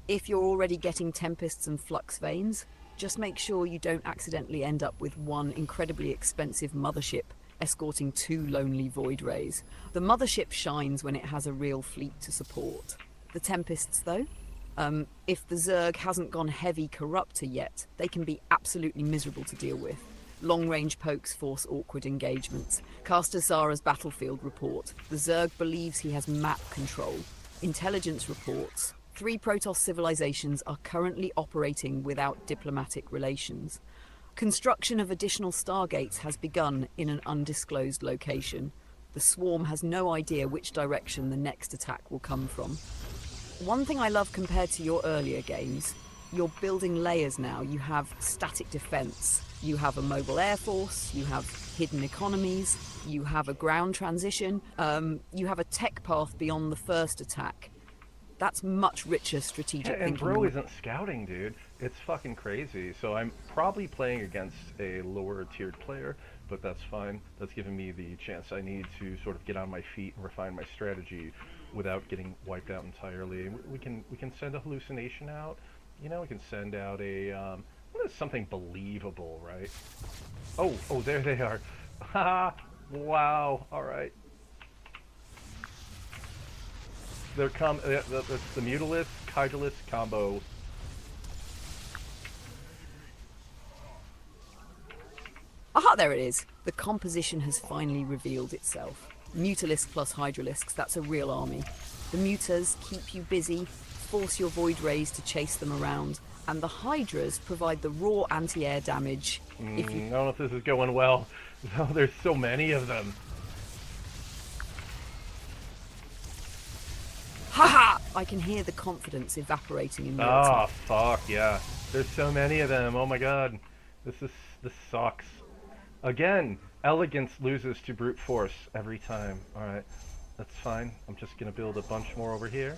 If you're already getting Tempests and Flux Veins, just make sure you don't accidentally end up with one incredibly expensive mothership escorting 2 lonely Void Rays. The mothership shines when it has a real fleet to support. The Tempests, though? If the Zerg hasn't gone heavy Corruptor yet, they can be absolutely miserable to deal with. Long-range pokes force awkward engagements. Caster Zara's battlefield report. The Zerg believes he has map control. Intelligence reports. 3 Protoss civilizations are currently operating without diplomatic relations. Construction of additional stargates has begun in an undisclosed location. The swarm has no idea which direction the next attack will come from. One thing I love compared to your earlier games, You're building layers now. You have static defense. You have a mobile air force. You have hidden economies. You have a ground transition. You have a tech path beyond the first attack. That's much richer strategic and thinking. bro isn't scouting, dude. It's fucking crazy. So I'm probably playing against a lower tiered player, but that's fine. That's giving me the chance I need to sort of get on my feet and refine my strategy without getting wiped out entirely. We can send a hallucination out. You know, we can send out a something believable, right? Oh, there they are. Ha! Wow. All right. They're the Mutalisk Hydralisk combo. Aha, there it is. The composition has finally revealed itself. Mutalisk plus Hydralisks, that's a real army. The Mutas keep you busy, force your Void Rays to chase them around, and the Hydras provide the raw anti-air damage. I don't know if this is going well. No, there's so many of them. Haha! I can hear the confidence evaporating in real time. Oh, fuck, yeah. There's so many of them. Oh my god. This sucks. Again, elegance loses to brute force every time. Alright, that's fine. I'm just gonna build a bunch more over here.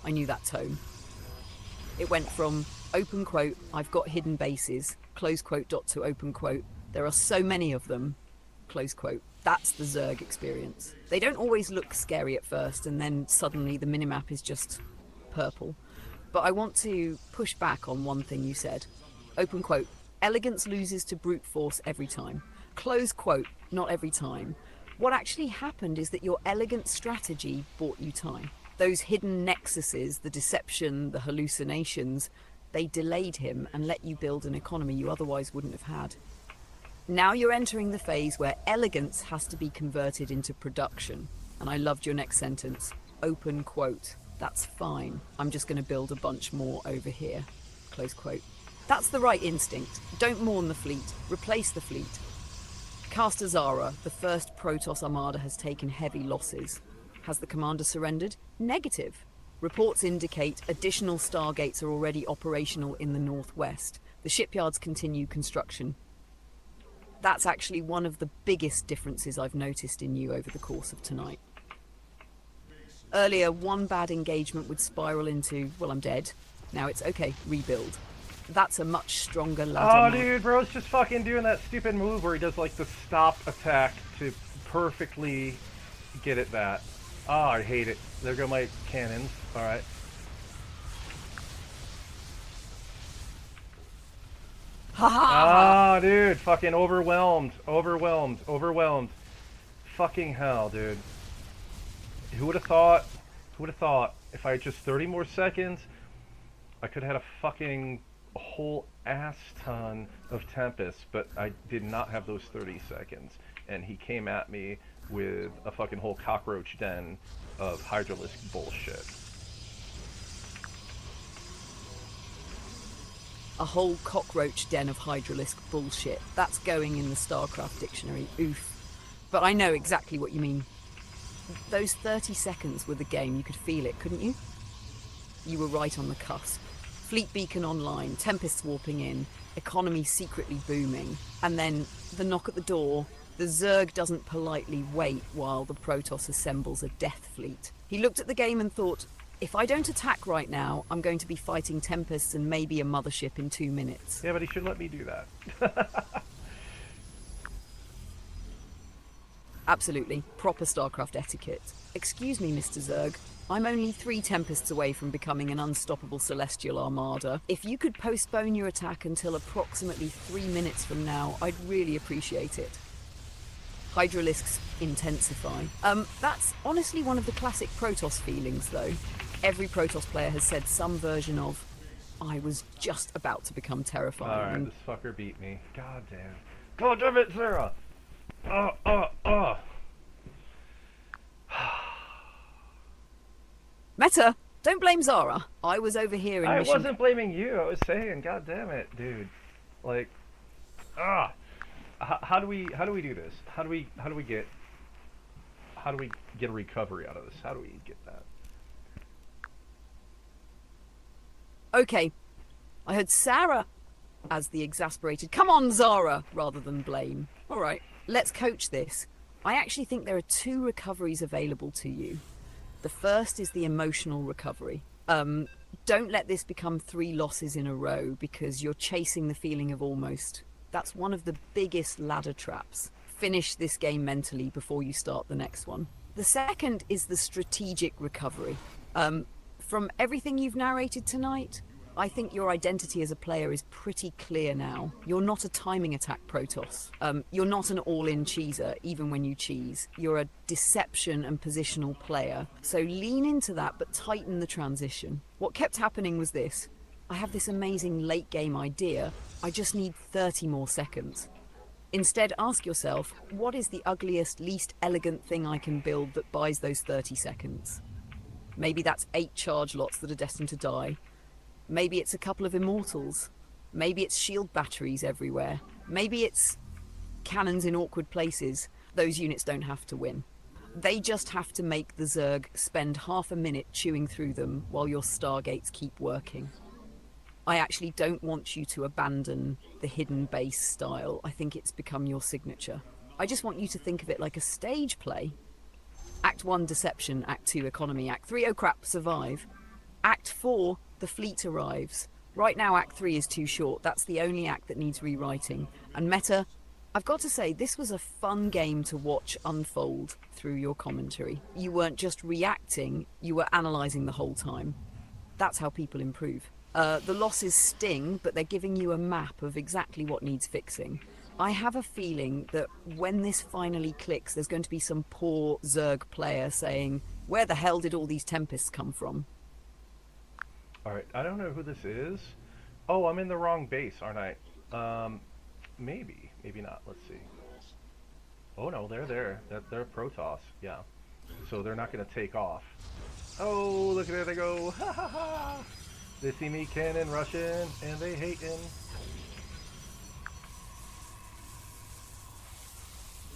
I knew that tone. It went from open quote, I've got hidden bases, close quote, dot to open quote, there are so many of them, close quote. That's the Zerg experience. They don't always look scary at first, and then suddenly the minimap is just purple. But I want to push back on one thing you said. Open quote, elegance loses to brute force every time. Close quote, not every time. What actually happened is that your elegant strategy bought you time. Those hidden nexuses, the deception, the hallucinations, they delayed him and let you build an economy you otherwise wouldn't have had. Now you're entering the phase where elegance has to be converted into production. And I loved your next sentence. Open quote. That's fine. I'm just going to build a bunch more over here. Close quote. That's the right instinct. Don't mourn the fleet. Replace the fleet. Caster Zara, the first Protoss Armada, has taken heavy losses. Has the commander surrendered? Negative. Reports indicate additional stargates are already operational in the northwest. The shipyards continue construction. That's actually one of the biggest differences I've noticed in you over the course of tonight. Earlier, one bad engagement would spiral into, well, I'm dead. Now it's okay, rebuild. That's a much stronger ladder. Oh, dude, bro's just fucking doing that stupid move where he does like the stop attack to perfectly get at that. Oh, I hate it. There go my cannons. Alright. Ah, dude, fucking overwhelmed. Fucking hell, dude. Who would have thought? If I had just 30 more seconds, I could have had a fucking whole ass ton of Tempest, but I did not have those 30 seconds. And he came at me with a fucking whole cockroach den of Hydralisk bullshit. A whole cockroach den of Hydralisk bullshit. That's going in the Starcraft dictionary. Oof. But I know exactly what you mean. Those 30 seconds were the game. You could feel it, couldn't you? You were right on the cusp. Fleet beacon online, Tempests warping in, economy secretly booming, and then the knock at the door. The Zerg doesn't politely wait while the Protoss assembles a death fleet. He looked at the game and thought, if I don't attack right now, I'm going to be fighting Tempests and maybe a mothership in 2 minutes. Yeah, but he should let me do that. Absolutely. Proper Starcraft etiquette. Excuse me, Mr. Zerg. I'm only 3 Tempests away from becoming an unstoppable celestial armada. If you could postpone your attack until approximately 3 minutes from now, I'd really appreciate it. Hydralisks intensify. That's honestly one of the classic Protoss feelings, though. Every Protoss player has said some version of, I was just about to become terrifying. Alright, this fucker beat me. God damn. God damn it, Sarah! Meta, don't blame Zara. I was over here in I mission... wasn't blaming you, I was saying, god damn it, dude. Like, how do we do this? How do we get a recovery out of this? How do we get that? Okay, I heard Sarah as the exasperated, come on, Zara, rather than blame. All right, let's coach this. I actually think there are two recoveries available to you. The first is the emotional recovery. Don't let this become 3 losses in a row because you're chasing the feeling of almost. That's one of the biggest ladder traps. Finish this game mentally before you start the next one. The second is the strategic recovery. From everything you've narrated tonight, I think your identity as a player is pretty clear now. You're not a timing attack Protoss. You're not an all-in cheeser, even when you cheese. You're a deception and positional player. So lean into that, but tighten the transition. What kept happening was this. I have this amazing late-game idea. I just need 30 more seconds. Instead, ask yourself, what is the ugliest, least elegant thing I can build that buys those 30 seconds? Maybe that's 8 charge lots that are destined to die. Maybe it's a couple of immortals. Maybe it's shield batteries everywhere. Maybe it's cannons in awkward places. Those units don't have to win. They just have to make the Zerg spend half a minute chewing through them while your Stargates keep working. I actually don't want you to abandon the hidden base style. I think it's become your signature. I just want you to think of it like a stage play. Act 1, deception. Act 2, economy. Act 3, oh crap, survive. Act 4, the fleet arrives. Right now, Act 3 is too short. That's the only act that needs rewriting. And Meta, I've got to say, this was a fun game to watch unfold through your commentary. You weren't just reacting, you were analysing the whole time. That's how people improve. The losses sting, but they're giving you a map of exactly what needs fixing. I have a feeling that when this finally clicks, there's going to be some poor Zerg player saying, where the hell did all these Tempests come from? Alright, I don't know who this is. Oh, I'm in the wrong base, aren't I? Maybe. Maybe not. Let's see. Oh no, they're there. They're Protoss. Yeah. So they're not going to take off. Oh, look at there they go. Ha ha ha! They see me cannon rushing, and they hating.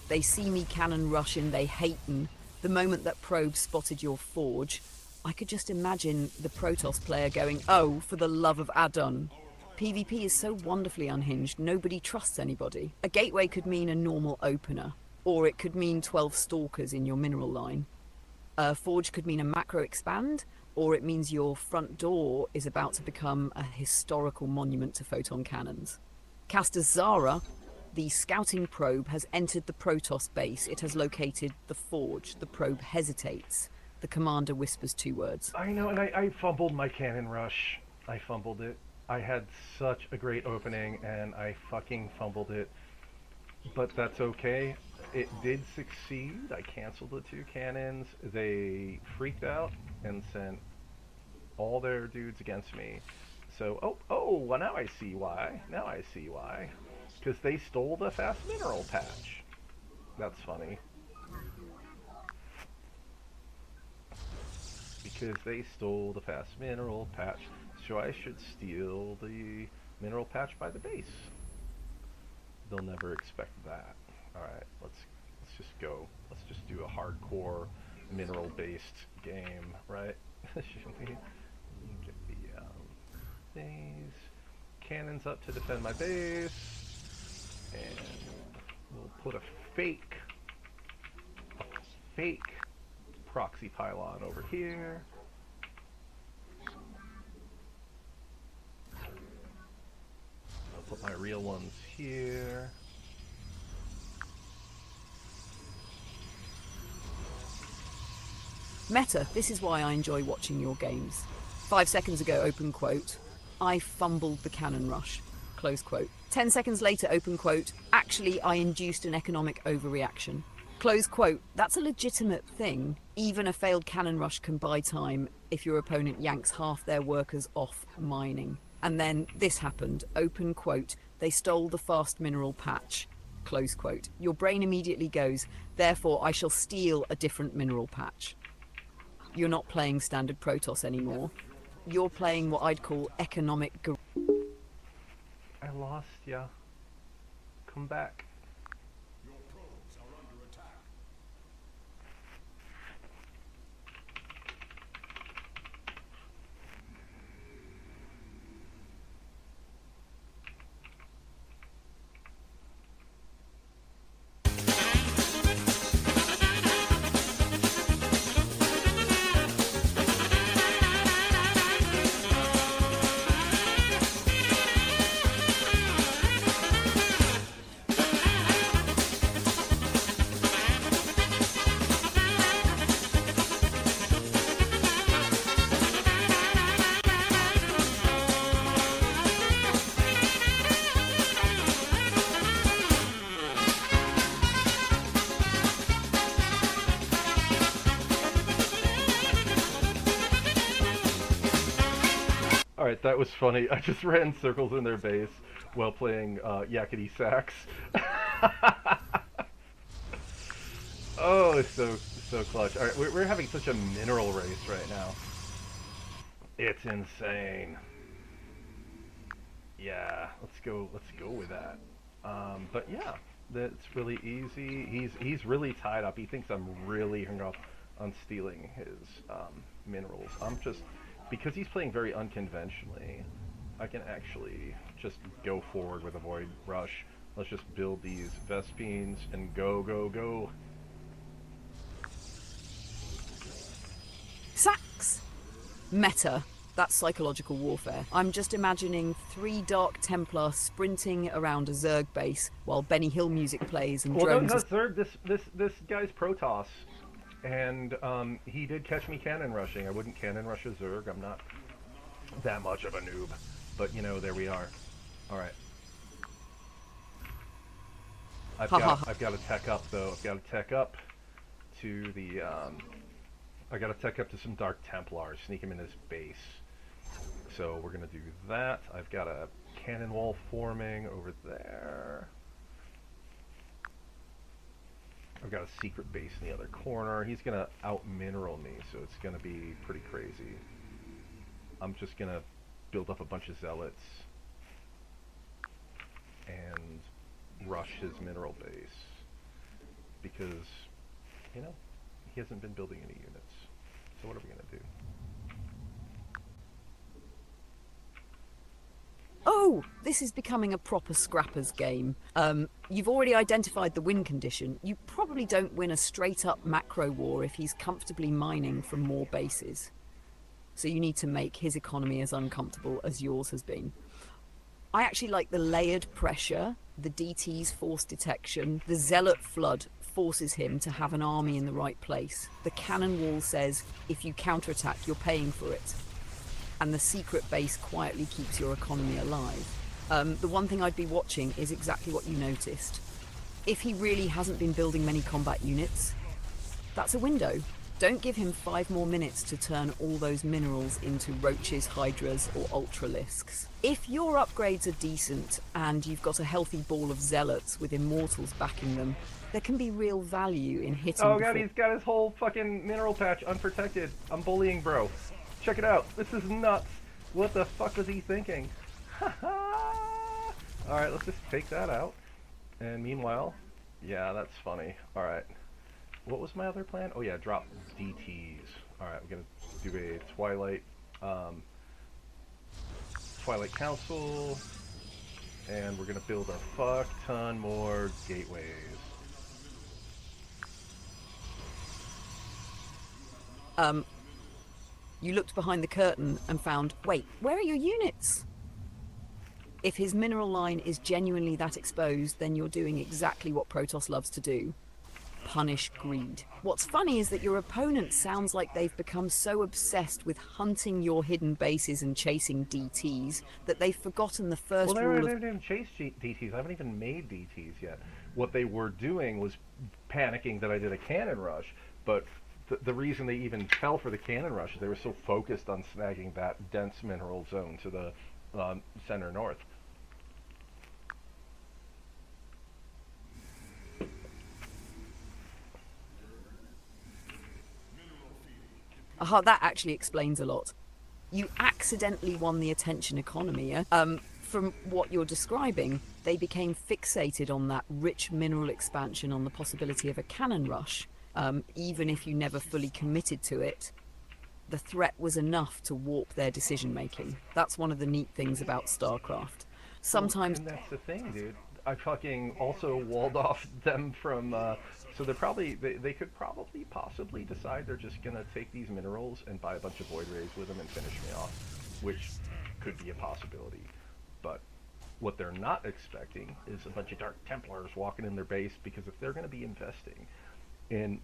They see me cannon rushing, they hatin'. The moment that Probe spotted your forge, I could just imagine the Protoss player going, oh, for the love of Adon. PvP is so wonderfully unhinged, nobody trusts anybody. A gateway could mean a normal opener, or it could mean 12 stalkers in your mineral line. A forge could mean a macro expand, or it means your front door is about to become a historical monument to photon cannons. Caster Zara, the scouting probe, has entered the Protoss base. It has located the forge. The probe hesitates. The commander whispers 2 words. I know, and I fumbled my cannon rush. I fumbled it. I had such a great opening, and I fucking fumbled it. But that's okay. It did succeed. I canceled the 2 cannons. They freaked out and sent all their dudes against me. So, well, now I see why. Now I see why. Because they stole the fast mineral patch. That's funny. Because they stole the fast mineral patch. So I should steal the mineral patch by the base. They'll never expect that. Alright, let's just go. Let's just do a hardcore mineral-based game, right? Should we get the these cannons up to defend my base, and we'll put a fake proxy pylon over here. I'll put my real ones here. Meta, this is why I enjoy watching your games. 5 seconds ago, open quote, I fumbled the cannon rush, close quote. 10 seconds later, open quote, actually I induced an economic overreaction. Close quote, that's a legitimate thing. Even a failed cannon rush can buy time if your opponent yanks half their workers off mining. And then this happened, open quote, they stole the fast mineral patch, close quote. Your brain immediately goes, therefore I shall steal a different mineral patch. You're not playing standard Protoss anymore. You're playing what I'd call economic. I lost ya. Come back. Alright, that was funny. I just ran circles in their base while playing yakety sax. Oh, it's so clutch. Alright, we're having such a mineral race right now. It's insane. Yeah, let's go with that. But yeah, that's really easy. He's really tied up. He thinks I'm really hung up on stealing his minerals. I'm just, because he's playing very unconventionally, I can actually just go forward with a Void Rush. Let's just build these Vespines and go, go, go. Sax! Meta. That's psychological warfare. I'm just imagining 3 Dark Templar sprinting around a Zerg base while Benny Hill music plays and Well, drones... no, Zerg, this guy's Protoss. And he did catch me cannon rushing. I wouldn't cannon rush a Zerg. I'm not that much of a noob. But, you know, there we are. Alright. I've got to tech up, though. I've got to tech up to the... I got to tech up to some Dark Templars, sneak him in his base. So we're going to do that. I've got a cannon wall forming over there. I've got a secret base in the other corner. He's going to out-mineral me, so it's going to be pretty crazy. I'm just going to build up a bunch of zealots and rush his mineral base. Because, you know, he hasn't been building any units. So what are we going to do? Oh, this is becoming a proper scrappers game. You've already identified the win condition. You probably don't win a straight-up macro war if he's comfortably mining from more bases. So you need to make his economy as uncomfortable as yours has been. I actually like the layered pressure, the DT's force detection, the zealot flood forces him to have an army in the right place. The cannon wall says, if you counterattack, you're paying for it. And the secret base quietly keeps your economy alive. The one thing I'd be watching is exactly what you noticed. If he really hasn't been building many combat units, that's a window. Don't give him 5 more minutes to turn all those minerals into roaches, hydras, or ultralisks. If your upgrades are decent and you've got a healthy ball of zealots with immortals backing them, there can be real value in hitting. Oh god, he's got his whole fucking mineral patch unprotected. I'm bullying, bro. Check it out. This is nuts. What the fuck was he thinking? Alright, let's just take that out. And meanwhile, yeah, that's funny. Alright. What was my other plan? Oh yeah, drop DTs. Alright, we're gonna do a Twilight Council. And we're gonna build a fuck ton more gateways. You looked behind the curtain and found, wait, where are your units? If his mineral line is genuinely that exposed, then you're doing exactly what Protoss loves to do. Punish greed. What's funny is that your opponent sounds like they've become so obsessed with hunting your hidden bases and chasing DTs that they've forgotten the first rule of... Well, they haven't even chased DTs. I haven't even made DTs yet. What they were doing was panicking that I did a cannon rush, but the reason they even fell for the cannon rush is they were so focused on snagging that dense mineral zone to the center north. Aha, that actually explains a lot. You accidentally won the attention economy. From what you're describing, they became fixated on that rich mineral expansion, on the possibility of a cannon rush. Even if you never fully committed to it, the threat was enough to warp their decision-making. That's one of the neat things about Starcraft. Sometimes... And that's the thing, dude. I fucking also walled off them from... so they're probably... They could probably possibly decide they're just gonna take these minerals and buy a bunch of Void Rays with them and finish me off. Which could be a possibility. But what they're not expecting is a bunch of Dark Templars walking in their base, because if they're gonna be investing in,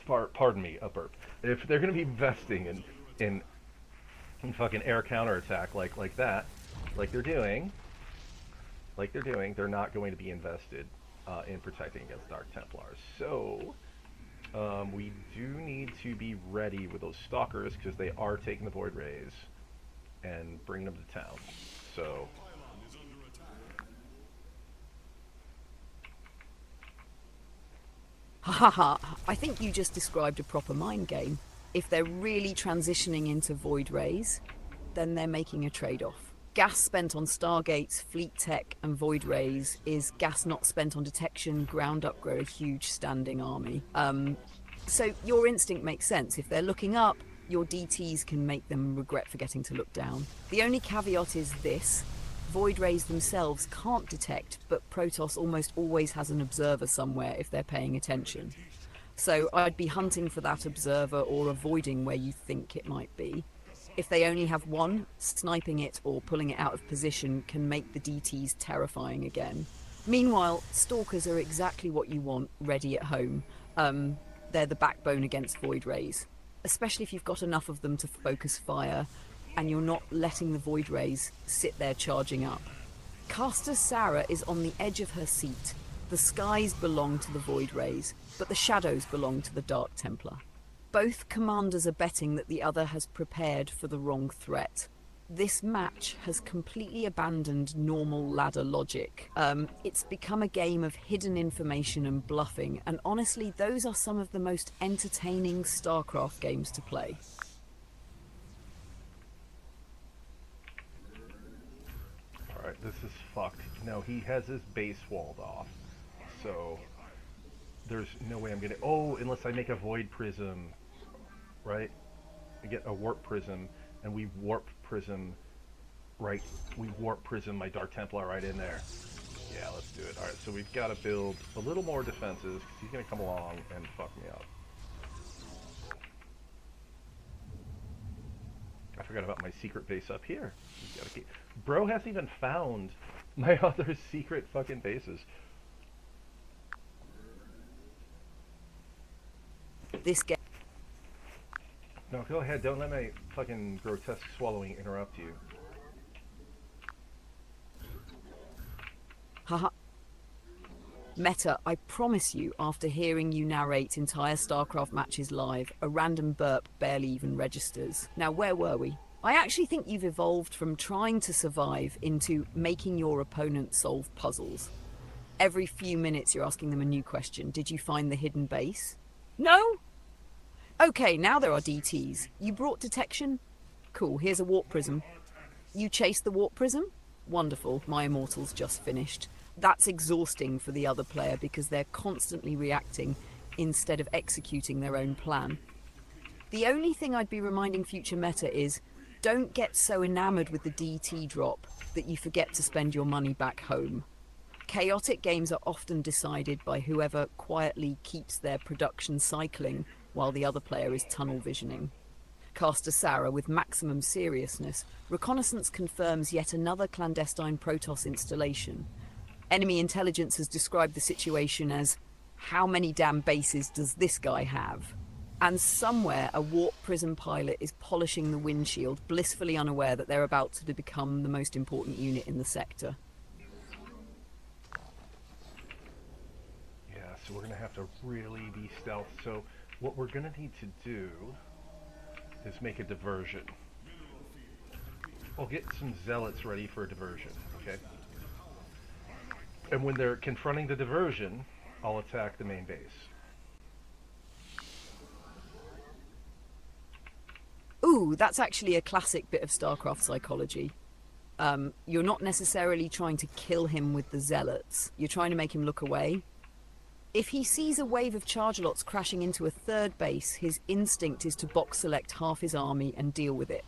pardon me, a burp. If they're going to be investing in fucking air counterattack like that, like they're doing, they're not going to be invested in protecting against Dark Templars. So we do need to be ready with those stalkers, because they are taking the Void Rays, and bring them to town. So Ha ha ha, I think you just described a proper mind game. If they're really transitioning into Void Rays, then they're making a trade-off. Gas spent on Stargates, fleet tech, and Void Rays is gas not spent on detection, ground upgrade a huge standing army. So your instinct makes sense. If they're looking up, your DTs can make them regret forgetting to look down. The only caveat is this. Void Rays themselves can't detect, but Protoss almost always has an observer somewhere if they're paying attention. So I'd be hunting for that observer or avoiding where you think it might be. If they only have one, sniping it or pulling it out of position can make the DTs terrifying again. Meanwhile, Stalkers are exactly what you want, ready at home. They're the backbone against Void Rays, especially if you've got enough of them to focus fire and you're not letting the Void Rays sit there charging up. Caster Sarah is on the edge of her seat. The skies belong to the Void Rays, but the shadows belong to the Dark Templar. Both commanders are betting that the other has prepared for the wrong threat. This match has completely abandoned normal ladder logic. It's become a game of hidden information and bluffing, and honestly, those are some of the most entertaining StarCraft games to play. alright, this is fucked. No, he has his base walled off. So there's no way I'm getting... Oh, unless I make a void prism. Right? I get a warp prism, and we warp prism, right? We warp prism my Dark Templar right in there. Yeah, let's do it. Alright, so we've got to build a little more defenses, because he's going to come along and fuck me up. I forgot about my secret base up here. Gotta keep... Bro hasn't even found my other secret fucking bases. This game... No, go ahead. Don't let my fucking grotesque swallowing interrupt you. Haha. Meta, I promise you, after hearing you narrate entire StarCraft matches live, a random burp barely even registers. Now, where were we? I actually think you've evolved from trying to survive into making your opponent solve puzzles. Every few minutes you're asking them a new question. Did you find the hidden base? No? Okay, now there are DTs. You brought detection? Cool, here's a warp prism. You chased the warp prism? Wonderful, my immortal's just finished. That's exhausting for the other player because they're constantly reacting instead of executing their own plan. The only thing I'd be reminding future meta is, don't get so enamored with the DT drop that you forget to spend your money back home. Chaotic games are often decided by whoever quietly keeps their production cycling while the other player is tunnel visioning. Caster Sarah, with maximum seriousness, reconnaissance confirms yet another clandestine Protoss installation. Enemy intelligence has described the situation as, how many damn bases does this guy have? And somewhere a warp prism pilot is polishing the windshield, blissfully unaware that they're about to become the most important unit in the sector. Yeah, so we're going to have to really be stealth. So what we're going to need to do is make a diversion. We'll get some zealots ready for a diversion, okay? And when they're confronting the diversion, I'll attack the main base. Ooh, that's actually a classic bit of StarCraft psychology. You're not necessarily trying to kill him with the zealots. You're trying to make him look away. If he sees a wave of charge lots crashing into a third base, his instinct is to box select half his army and deal with it.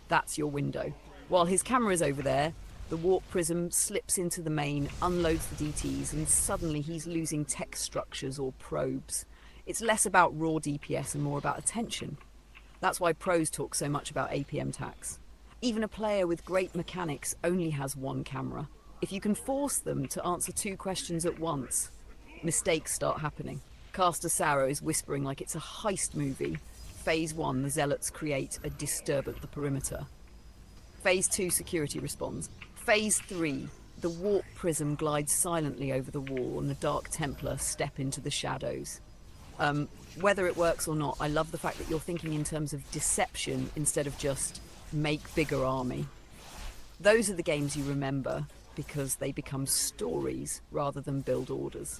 That's your window. While his camera's over there, the warp prism slips into the main, unloads the DTs, and suddenly he's losing tech structures or probes. It's less about raw DPS and more about attention. That's why pros talk so much about APM tax. Even a player with great mechanics only has one camera. If you can force them to answer two questions at once, mistakes start happening. Caster Sarah is whispering like it's a heist movie. Phase 1, the Zealots create a disturb at the perimeter. Phase 2, security responds. Phase 3, the warp prism glides silently over the wall and the Dark Templar step into the shadows. Whether it works or not, I love the fact that you're thinking in terms of deception instead of just make bigger army. Those are the games you remember because they become stories rather than build orders.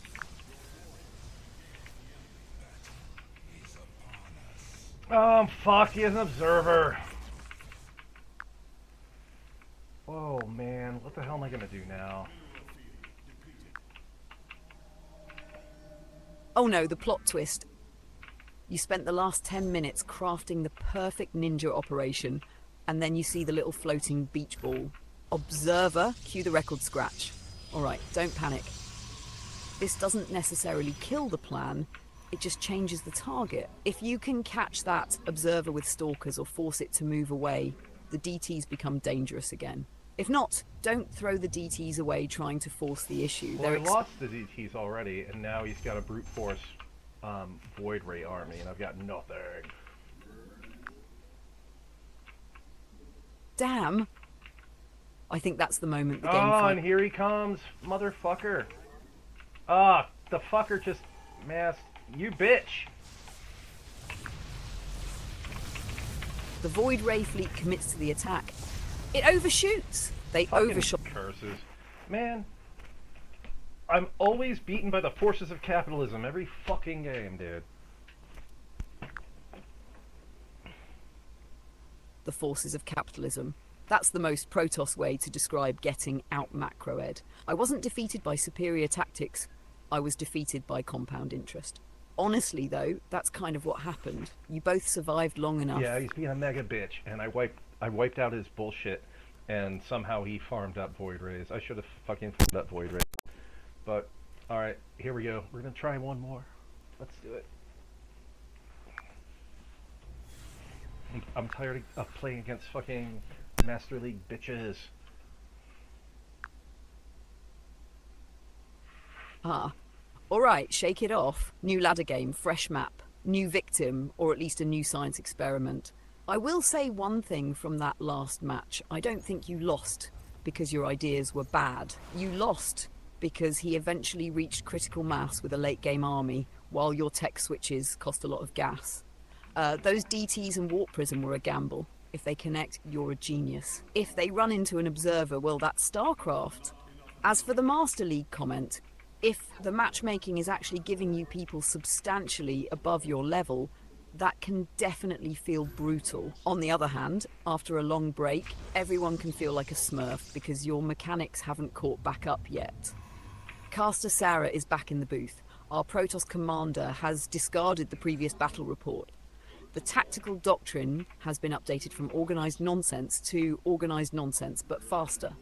Oh, fuck, he is an observer. Oh, man, what the hell am I gonna do now? Oh no, the plot twist. You spent the last 10 minutes crafting the perfect ninja operation, and then you see the little floating beach ball. Observer, cue the record scratch. Alright, don't panic. This doesn't necessarily kill the plan, it just changes the target. If you can catch that observer with stalkers or force it to move away, the DTs become dangerous again. If not, don't throw the DTs away trying to force the issue. Well, he lost the DTs already, and now he's got a brute force Void Ray army, and I've got nothing. Damn! I think that's the moment the game and here he comes, motherfucker. Ah, the fucker just masked. You bitch! The Void Ray fleet commits to the attack. It overshoots! They overshot. Curses. Man, I'm always beaten by the forces of capitalism every fucking game, dude. The forces of capitalism. That's the most Protoss way to describe getting out macroed. I wasn't defeated by superior tactics, I was defeated by compound interest. Honestly though, that's kind of what happened. You both survived long enough. Yeah, he's being a mega bitch, and I wiped out his bullshit, and somehow he farmed up Void Rays. I should have fucking farmed up Void Rays. But, alright, here we go. We're gonna try one more. Let's do it. I'm tired of playing against fucking Master League bitches. Ah. Alright, shake it off. New ladder game, fresh map, new victim, or at least a new science experiment. I will say one thing from that last match. I don't think you lost because your ideas were bad. You lost because he eventually reached critical mass with a late game army, while your tech switches cost a lot of gas. Those DTs and Warp Prism were a gamble. If they connect, you're a genius. If they run into an observer, well, that's Starcraft. As for the Master League comment, if the matchmaking is actually giving you people substantially above your level, that can definitely feel brutal. On the other hand, after a long break, everyone can feel like a smurf because your mechanics haven't caught back up yet. Caster Sarah is back in the booth. Our Protoss commander has discarded the previous battle report. The tactical doctrine has been updated from organised nonsense to organised nonsense, but faster.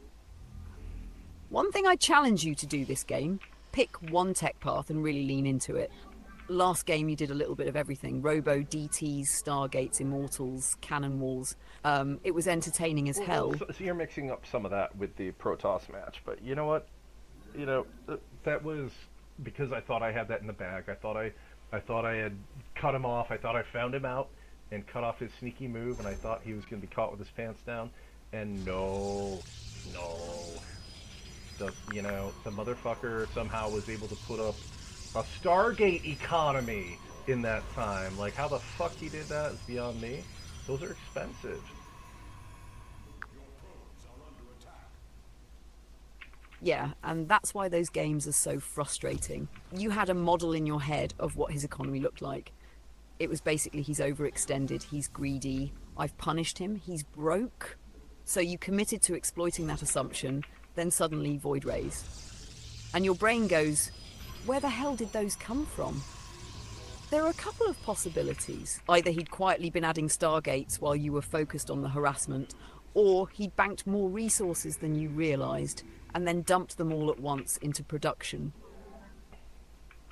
One thing I challenge you to do this game, pick one tech path and really lean into it. Last game you did a little bit of everything. Robo, DTs, Stargates, Immortals, Cannon Walls. It was entertaining as hell. So you're mixing up some of that with the Protoss match, but you know what? You know, that was because I thought I had that in the bag. I thought I had cut him off. I thought I found him out and cut off his sneaky move, and I thought he was going to be caught with his pants down. And no. The motherfucker somehow was able to put up a Stargate economy in that time. Like, how the fuck he did that is beyond me. Those are expensive. Yeah, and that's why those games are so frustrating. You had a model in your head of what his economy looked like. It was basically he's overextended, he's greedy, I've punished him, he's broke. So you committed to exploiting that assumption, then suddenly Void Rays. And your brain goes, where the hell did those come from? There are a couple of possibilities. Either he'd quietly been adding Stargates while you were focused on the harassment, or he'd banked more resources than you realised, and then dumped them all at once into production.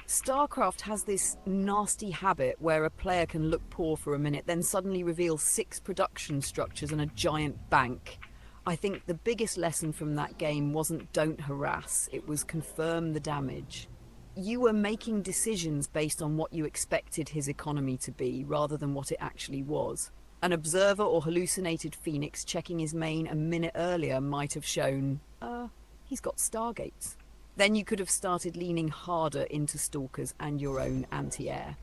Starcraft has this nasty habit where a player can look poor for a minute, then suddenly reveal 6 production structures and a giant bank. I think the biggest lesson from that game wasn't don't harass, it was confirm the damage. You were making decisions based on what you expected his economy to be, rather than what it actually was. An observer or hallucinated phoenix checking his main a minute earlier might have shown, he's got Stargates. Then you could have started leaning harder into Stalkers and your own anti-air.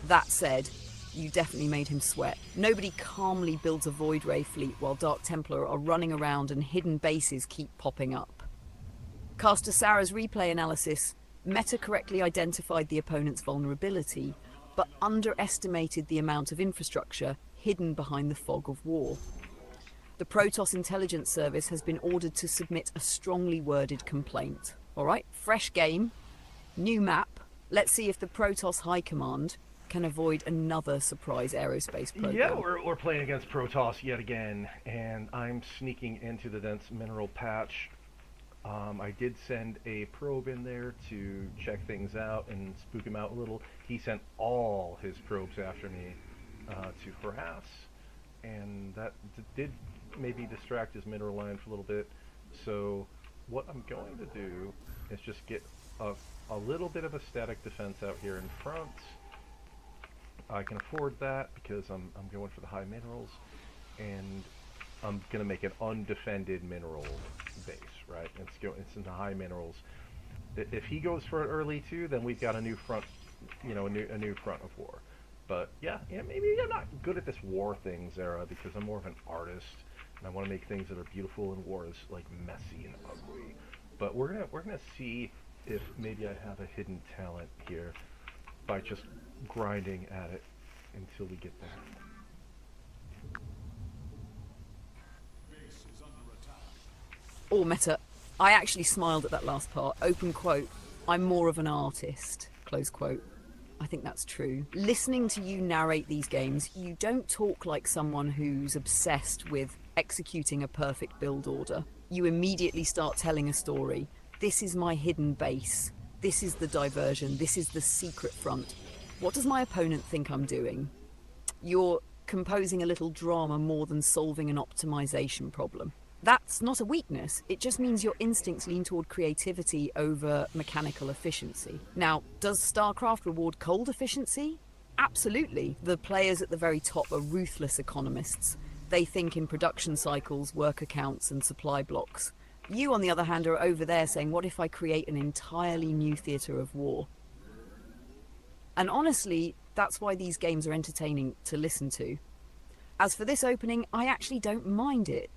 That said, You definitely made him sweat. Nobody calmly builds a Void Ray fleet while Dark Templar are running around and hidden bases keep popping up. Caster Sarah's replay analysis, Meta correctly identified the opponent's vulnerability, but underestimated the amount of infrastructure hidden behind the fog of war. The Protoss Intelligence Service has been ordered to submit a strongly worded complaint. All right, fresh game, new map. Let's see if the Protoss High Command can avoid another surprise aerospace program. Yeah, we're playing against Protoss yet again, and I'm sneaking into the dense mineral patch. I did send a probe in there to check things out and spook him out a little. He sent all his probes after me to harass, and that did maybe distract his mineral line for a little bit. So what I'm going to do is just get a little bit of a static defense out here in front. I can afford that because I'm going for the high minerals, and I'm gonna make an undefended mineral base, right? It's in the high minerals. If he goes for it early too, then we've got a new front, you know, a new front of war. But yeah, maybe I'm not good at this war thing, Zara, because I'm more of an artist, and I want to make things that are beautiful, and war is like messy and ugly. But we're gonna see if maybe I have a hidden talent here by just grinding at it until we get there. Oh, Meta, I actually smiled at that last part. Open quote, I'm more of an artist, close quote. I think that's true. Listening to you narrate these games, you don't talk like someone who's obsessed with executing a perfect build order. You immediately start telling a story. This is my hidden base. This is the diversion. This is the secret front. What does my opponent think I'm doing? You're composing a little drama more than solving an optimization problem. That's not a weakness, it just means your instincts lean toward creativity over mechanical efficiency. Now, does StarCraft reward cold efficiency? Absolutely. The players at the very top are ruthless economists. They think in production cycles, worker counts, and supply blocks. You, on the other hand, are over there saying, what if I create an entirely new theatre of war? And honestly, that's why these games are entertaining to listen to. As for this opening, I actually don't mind it.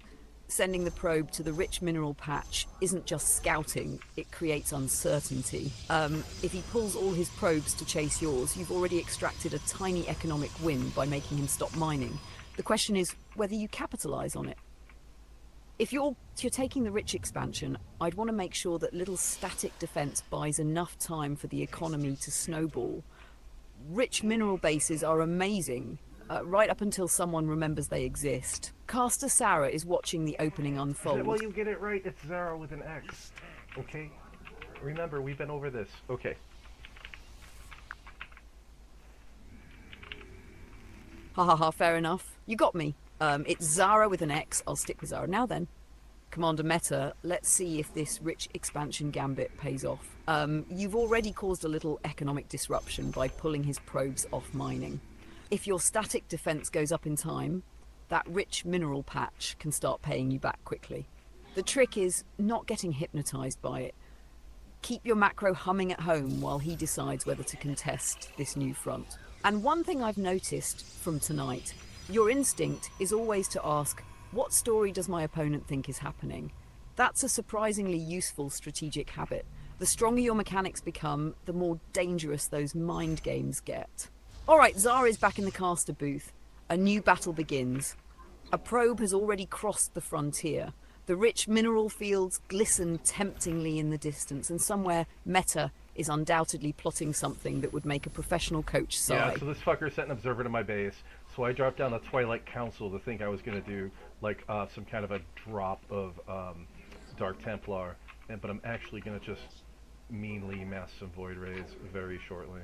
Sending the probe to the rich mineral patch isn't just scouting, it creates uncertainty. If he pulls all his probes to chase yours, you've already extracted a tiny economic win by making him stop mining. The question is whether you capitalise on it. If you're taking the rich expansion, I'd want to make sure that little static defence buys enough time for the economy to snowball. Rich mineral bases are amazing, right up until someone remembers they exist. Caster Sarah is watching the opening unfold. Well, you get it right. It's Zara with an X. Okay? Remember, we've been over this. Okay. Ha ha ha, fair enough. You got me. It's Zara with an X. I'll stick with Zara. Now then, Commander Meta, let's see if this rich expansion gambit pays off. You've already caused a little economic disruption by pulling his probes off mining. If your static defense goes up in time, that rich mineral patch can start paying you back quickly. The trick is not getting hypnotized by it. Keep your macro humming at home while he decides whether to contest this new front. And one thing I've noticed from tonight, your instinct is always to ask, what story does my opponent think is happening? That's a surprisingly useful strategic habit. The stronger your mechanics become, the more dangerous those mind games get. Alright, Zara is back in the caster booth. A new battle begins. A probe has already crossed the frontier. The rich mineral fields glisten temptingly in the distance, and somewhere Meta is undoubtedly plotting something that would make a professional coach sigh. Yeah, so this fucker sent an observer to my base, so I dropped down the Twilight Council to think I was going to do, like, some kind of a drop of Dark Templar, but I'm actually going to just meanly mass some Void Rays very shortly.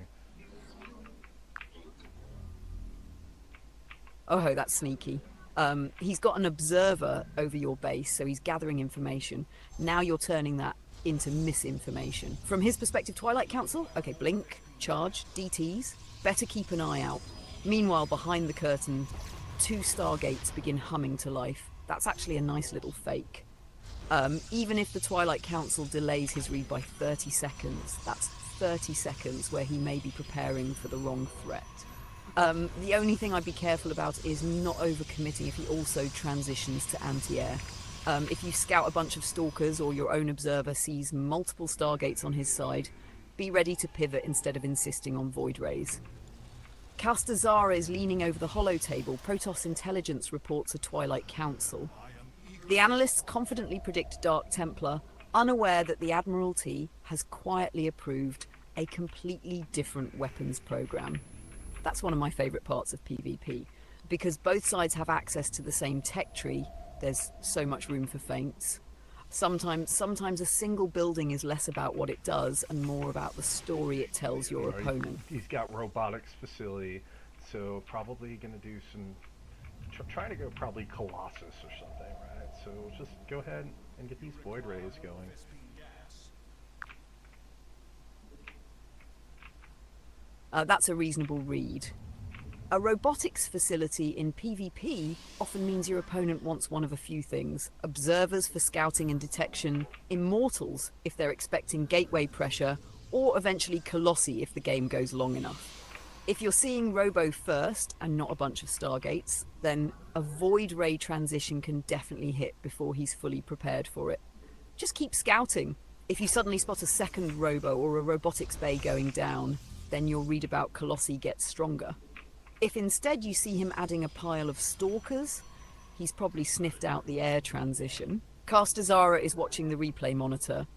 Oh, that's sneaky. He's got an observer over your base, so he's gathering information. Now you're turning that into misinformation. From his perspective, Twilight Council? Okay, blink, charge, DTs. Better keep an eye out. Meanwhile, behind the curtain, 2 Stargates begin humming to life. That's actually a nice little fake. Even if the Twilight Council delays his read by 30 seconds, that's 30 seconds where he may be preparing for the wrong threat. The only thing I'd be careful about is not overcommitting if he also transitions to anti-air. If you scout a bunch of stalkers or your own observer sees multiple Stargates on his side, be ready to pivot instead of insisting on void rays. Castazara is leaning over the holotable. Protoss intelligence reports a Twilight Council. The analysts confidently predict Dark Templar, unaware that the Admiralty has quietly approved a completely different weapons program. That's one of my favourite parts of PvP, because both sides have access to the same tech tree. There's so much room for feints. Sometimes a single building is less about what it does and more about the story it tells your opponent. He's got robotics facility, so probably going to do some... trying to go probably Colossus or something, right? So just go ahead and get these void rays going. That's a reasonable read. A robotics facility in PvP often means your opponent wants one of a few things: observers for scouting and detection, immortals if they're expecting gateway pressure, or eventually Colossi if the game goes long enough. If you're seeing Robo first and not a bunch of Stargates, then a void ray transition can definitely hit before he's fully prepared for it. Just keep scouting. If you suddenly spot a second Robo or a robotics bay going down, then your read about Colossi gets stronger. If instead you see him adding a pile of stalkers, he's probably sniffed out the air transition. Castazara is watching the replay monitor.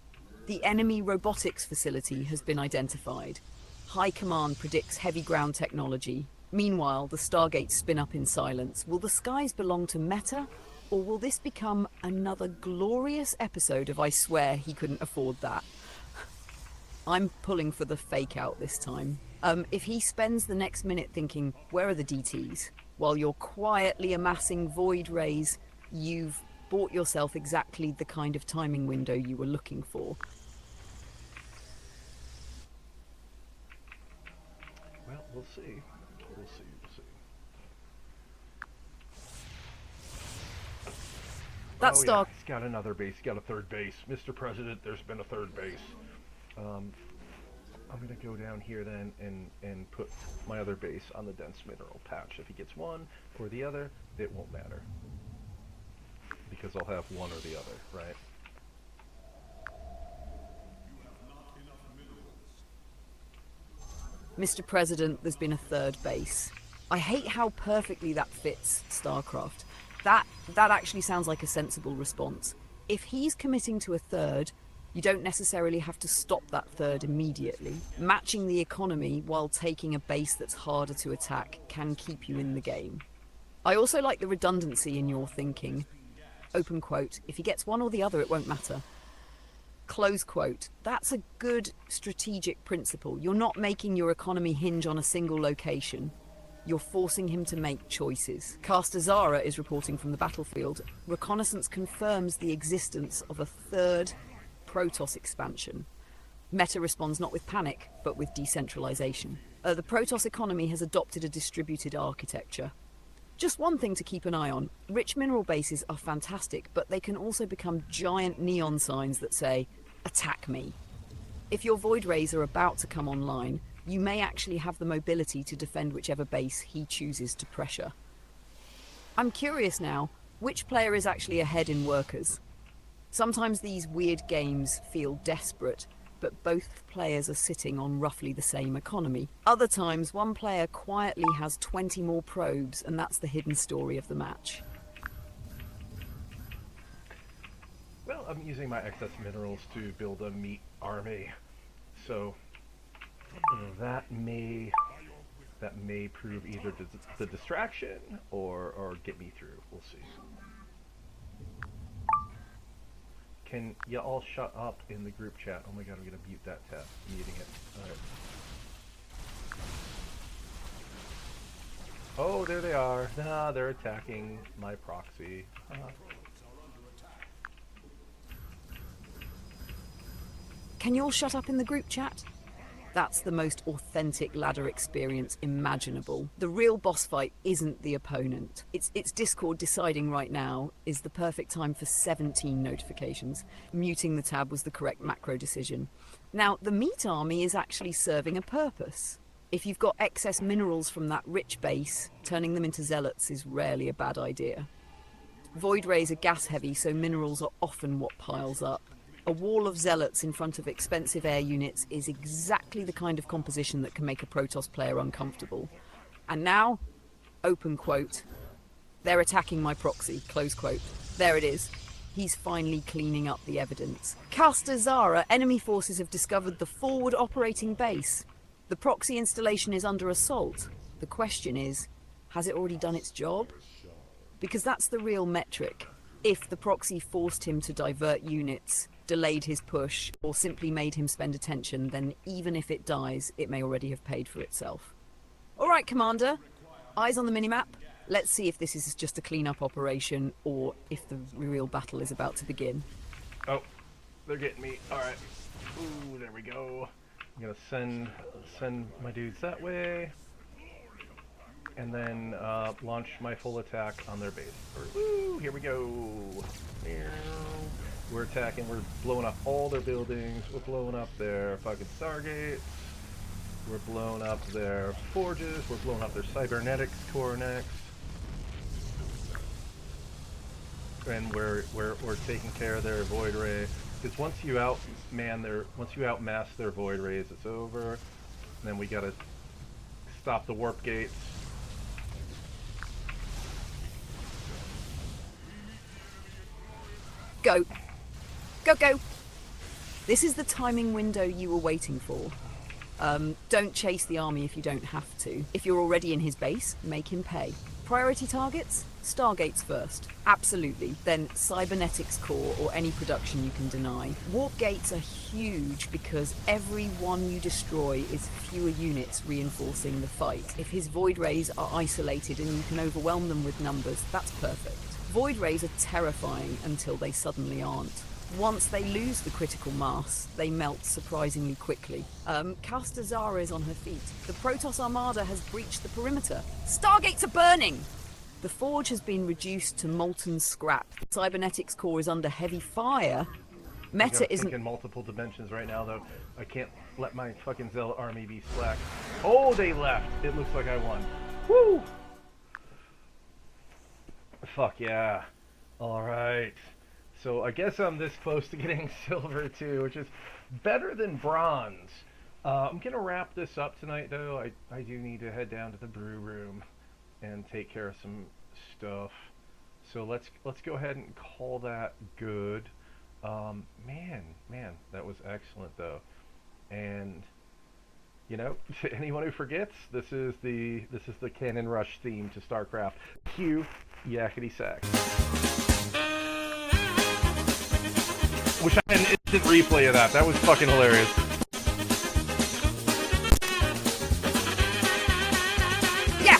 The enemy robotics facility has been identified. High Command predicts heavy ground technology. Meanwhile, the Stargates spin up in silence. Will the skies belong to Meta, or will this become another glorious episode of I Swear He Couldn't Afford That? I'm pulling for the fake out this time. If he spends the next minute thinking, where are the DTs, while you're quietly amassing void rays, you've bought yourself exactly the kind of timing window you were looking for. Well, we'll see. We'll see. That Star... He's got another base. He's got a third base. Mr. President, there's been a third base. I'm going to go down here then and put my other base on the dense mineral patch. If he gets one or the other, it won't matter, because I'll have one or the other, right? Mr. President, there's been a third base. I hate how perfectly that fits Starcraft. That actually sounds like a sensible response. If he's committing to a third, you don't necessarily have to stop that third immediately. Matching the economy while taking a base that's harder to attack can keep you in the game. I also like the redundancy in your thinking. Open quote, if he gets one or the other, it won't matter. Close quote, that's a good strategic principle. You're not making your economy hinge on a single location. You're forcing him to make choices. Castazara is reporting from the battlefield. Reconnaissance confirms the existence of a third Protoss expansion. Meta responds not with panic, but with decentralization. The Protoss economy has adopted a distributed architecture. Just one thing to keep an eye on. Rich mineral bases are fantastic, but they can also become giant neon signs that say, "Attack me." If your void rays are about to come online, you may actually have the mobility to defend whichever base he chooses to pressure. I'm curious now, which player is actually ahead in workers? Sometimes these weird games feel desperate, but both players are sitting on roughly the same economy. Other times, one player quietly has 20 more probes, and that's the hidden story of the match. Well, I'm using my excess minerals to build a meat army, so that may prove either the distraction or get me through. We'll see. Can you all shut up in the group chat? Oh my god, I'm gonna mute that tab. Muting it. Alright. Oh, there they are. Nah, they're attacking my proxy. Can you all shut up in the group chat? That's the most authentic ladder experience imaginable. The real boss fight isn't the opponent. It's Discord deciding right now is the perfect time for 17 notifications. Muting the tab was the correct macro decision. Now, the meat army is actually serving a purpose. If you've got excess minerals from that rich base, turning them into zealots is rarely a bad idea. Void rays are gas heavy, so minerals are often what piles up. A wall of zealots in front of expensive air units is exactly the kind of composition that can make a Protoss player uncomfortable. And now, open quote, they're attacking my proxy, close quote. There it is. He's finally cleaning up the evidence. Castor Zara, enemy forces have discovered the forward operating base. The proxy installation is under assault. The question is, has it already done its job? Because that's the real metric. If the proxy forced him to divert units, delayed his push, or simply made him spend attention, then even if it dies, it may already have paid for itself. All right, Commander. Eyes on the minimap. Let's see if this is just a clean-up operation, or if the real battle is about to begin. Oh, they're getting me. All right. Ooh, there we go. I'm gonna send my dudes that way, and then launch my full attack on their base. Woo! Here we go. We're attacking. We're blowing up all their buildings. We're blowing up their fucking Stargates. We're blowing up their forges. We're blowing up their cybernetics core next. And we're taking care of their void ray. Because once you outmass their void rays, it's over. And then we gotta stop the warp gates. Go. Go, go. This is the timing window you were waiting for. Don't chase the army if you don't have to. If you're already in his base, make him pay. Priority targets? Stargates first. Absolutely. Then cybernetics core or any production you can deny. Warp gates are huge because every one you destroy is fewer units reinforcing the fight. If his void rays are isolated and you can overwhelm them with numbers, that's perfect. Void rays are terrifying until they suddenly aren't. Once they lose the critical mass, they melt surprisingly quickly. Castor Zara is on her feet. The Protoss Armada has breached the perimeter. Stargates are burning! The forge has been reduced to molten scrap. Cybernetics core is under heavy fire. Meta isn't in multiple dimensions right now, though. I can't let my fucking Zealot army be slack. Oh, they left! It looks like I won. Woo! Fuck yeah. Alright. So I guess I'm this close to getting silver too, which is better than bronze. I'm gonna wrap this up tonight though. I do need to head down to the brew room and take care of some stuff. So let's go ahead and call that good. Man, that was excellent though. And you know, to anyone who forgets, this is the Cannon Rush theme to StarCraft. Cue yakety sax. Wish I had an instant replay of that. That was fucking hilarious. Yeah!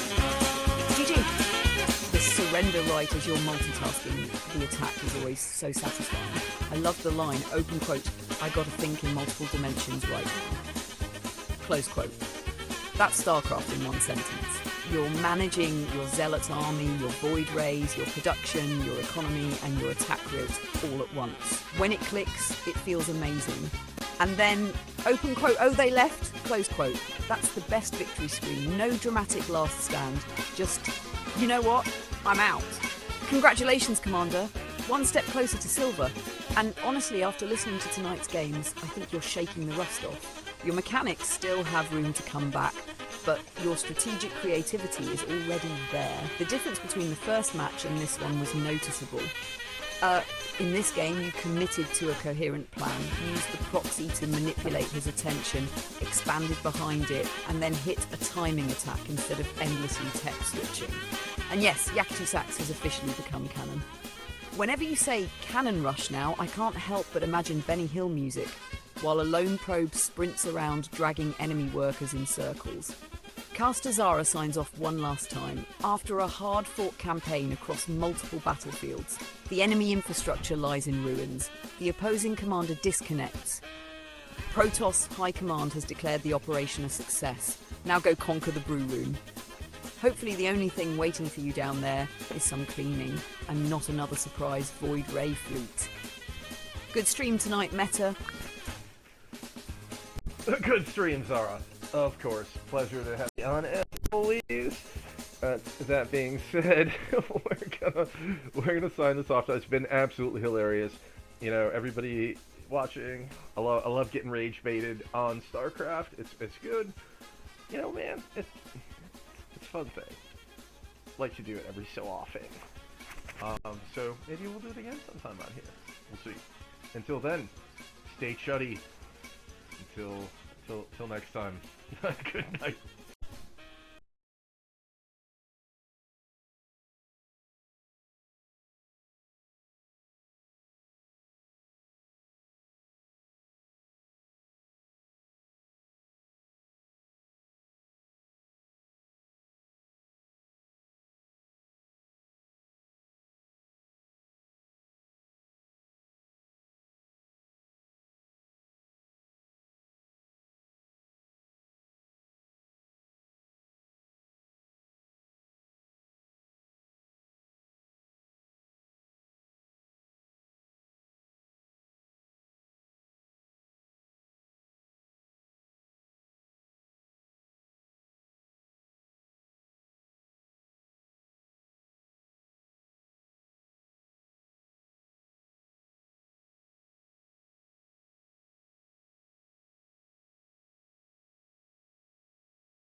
GG! The surrender right as you're multitasking the attack is always so satisfying. I love the line, open quote, I gotta think in multiple dimensions right now. Close quote. That's StarCraft in one sentence. You're managing your Zealot army, your Void Rays, your production, your economy, and your attack grids all at once. When it clicks, it feels amazing. And then, open quote, oh they left, close quote. That's the best victory screen. No dramatic last stand. Just, you know what? I'm out. Congratulations, Commander. One step closer to silver. And honestly, after listening to tonight's games, I think you're shaking the rust off. Your mechanics still have room to come back, but your strategic creativity is already there. The difference between the first match and this one was noticeable. In this game, you committed to a coherent plan, used the proxy to manipulate his attention, expanded behind it, and then hit a timing attack instead of endlessly tech switching. And yes, Yakety Sax has officially become canon. Whenever you say Cannon Rush now, I can't help but imagine Benny Hill music, while a lone probe sprints around dragging enemy workers in circles. Castor Zara signs off one last time. After a hard-fought campaign across multiple battlefields, the enemy infrastructure lies in ruins. The opposing commander disconnects. Protoss High Command has declared the operation a success. Now go conquer the brew room. Hopefully the only thing waiting for you down there is some cleaning, and not another surprise Void Ray fleet. Good stream tonight, Meta. Good stream, Zara. Of course, pleasure to have you on, as always. That being said, we're gonna sign this off. It's been absolutely hilarious. You know, everybody watching, I love getting rage baited on StarCraft. It's good. You know, man, it's a fun thing. Like to do it every so often. So maybe we'll do it again sometime on here. We'll see. Until then, stay chuddy. Until next time. Good night.